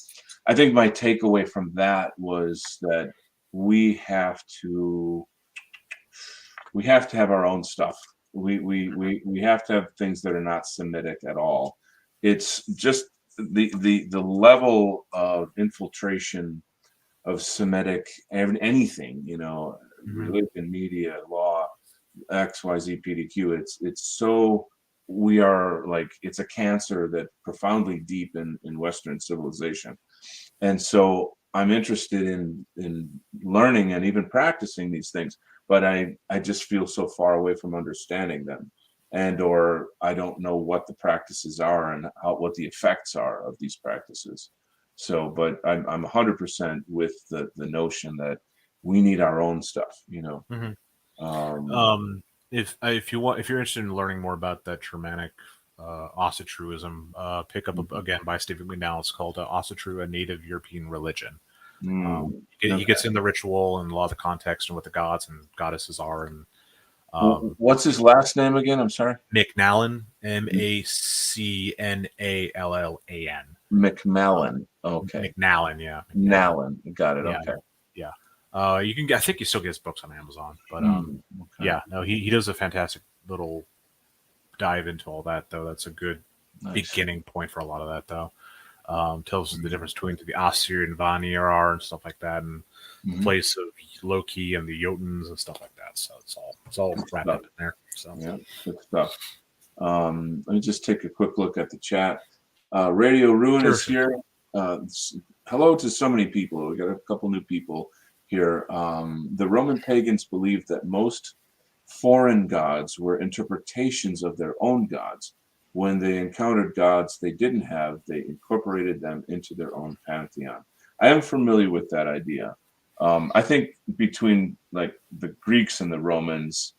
I think my takeaway from that was that we have to have our own stuff. We have to have things that are not Semitic at all. It's just the level of infiltration of Semitic anything, religion, media, law, XYZ, PDQ. It's so, we are like, it's a cancer that profoundly deep in Western civilization. And so I'm interested in learning and even practicing these things, but I just feel so far away from understanding them, or I don't know what the practices are and what the effects are of these practices. So, but I'm 100% with the notion that we need our own stuff, If you're interested in learning more about that Germanic Asatruism, pick up again by Stephen McNally. It's called Asatru, a Native European Religion. He gets in the ritual and a lot of the context and what the gods and goddesses are. And what's his last name again? I'm sorry. McNallan, MacCnallan. McMallan. Okay. McNallan, yeah. McNallan. Got it. Okay. Yeah. I think you still get his books on Amazon, but yeah, no, he does a fantastic little dive into all that, though. That's a good beginning point for a lot of that, though. Tells us the difference between the Assyrian Vanir and stuff like that, and the place of Loki and the Jotuns and stuff like that. So it's all wrapped up in there. So yeah, good stuff. Let me just take a quick look at the chat. Radio Ruin is here. Hello to so many people. We got a couple new people. here. The Roman pagans believed that most foreign gods were interpretations of their own gods. When they encountered gods they didn't have, they incorporated them into their own pantheon. I am familiar with that idea. I think between like the Greeks and the Romans,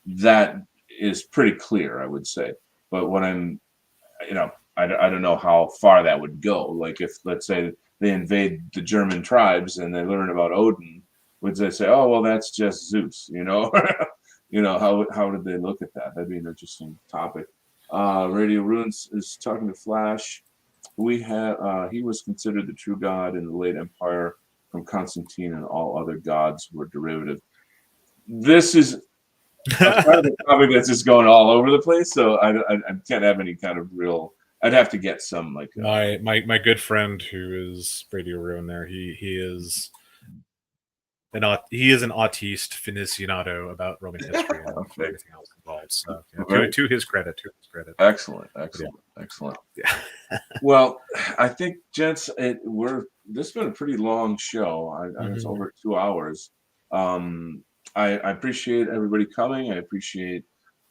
that is pretty clear, I would say. But what I'm, I don't know how far that would go. Like if, let's say, they invade the German tribes and they learn about Odin, would they say, "Oh, well, that's just Zeus"? How did they look at that? That'd be an interesting topic. Radio Ruins is talking to Flash. He was considered the true god in the late Empire from Constantine, and all other gods were derivative. This is a part of the topic that's just going all over the place, so I can't have any kind of real. I'd have to get some like my good friend who is Radio Ruin there. He is an autiste aficionado about Roman history and everything else involved. So to his credit. Excellent. Yeah. Well, I think, gents, this has been a pretty long show. It's over 2 hours. I appreciate everybody coming. I appreciate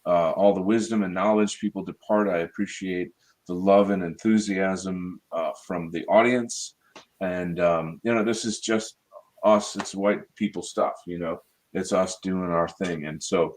all the wisdom and knowledge people depart. I appreciate the love and enthusiasm from the audience. And this is just us. It's white people stuff. It's us doing our thing. And so,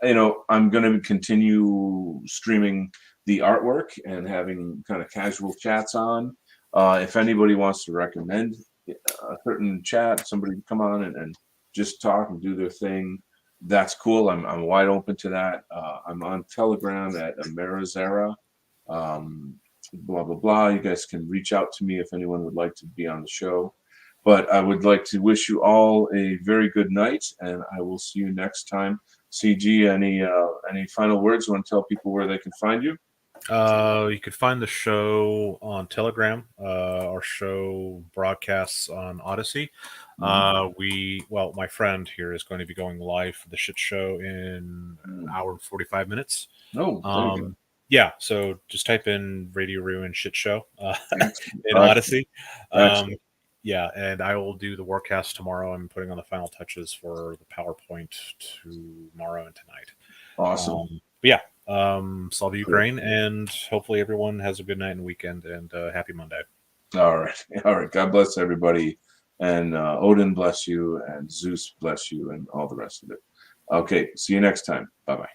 I'm going to continue streaming the artwork and having kind of casual chats on. If anybody wants to recommend a certain chat, somebody come on and just talk and do their thing, that's cool. I'm wide open to that. I'm on Telegram at Amerizera, blah, blah, blah. You guys can reach out to me if anyone would like to be on the show. But I would like to wish you all a very good night, and I will see you next time. CG, any final words? You want to tell people where they can find you? You could find the show on Telegram. Our show broadcasts on Odyssey. My friend here is going to be going live for the shit show in an hour and 45 minutes. Oh, yeah. So just type in Radio Ruin shit show in Odyssey. Yeah, and I will do the Warcast tomorrow. I'm putting on the final touches for the PowerPoint tomorrow and tonight. Awesome. Salve Ukraine, and hopefully everyone has a good night and weekend, and happy Monday. All right. God bless everybody, and Odin bless you, and Zeus bless you, and all the rest of it. Okay, see you next time. Bye-bye.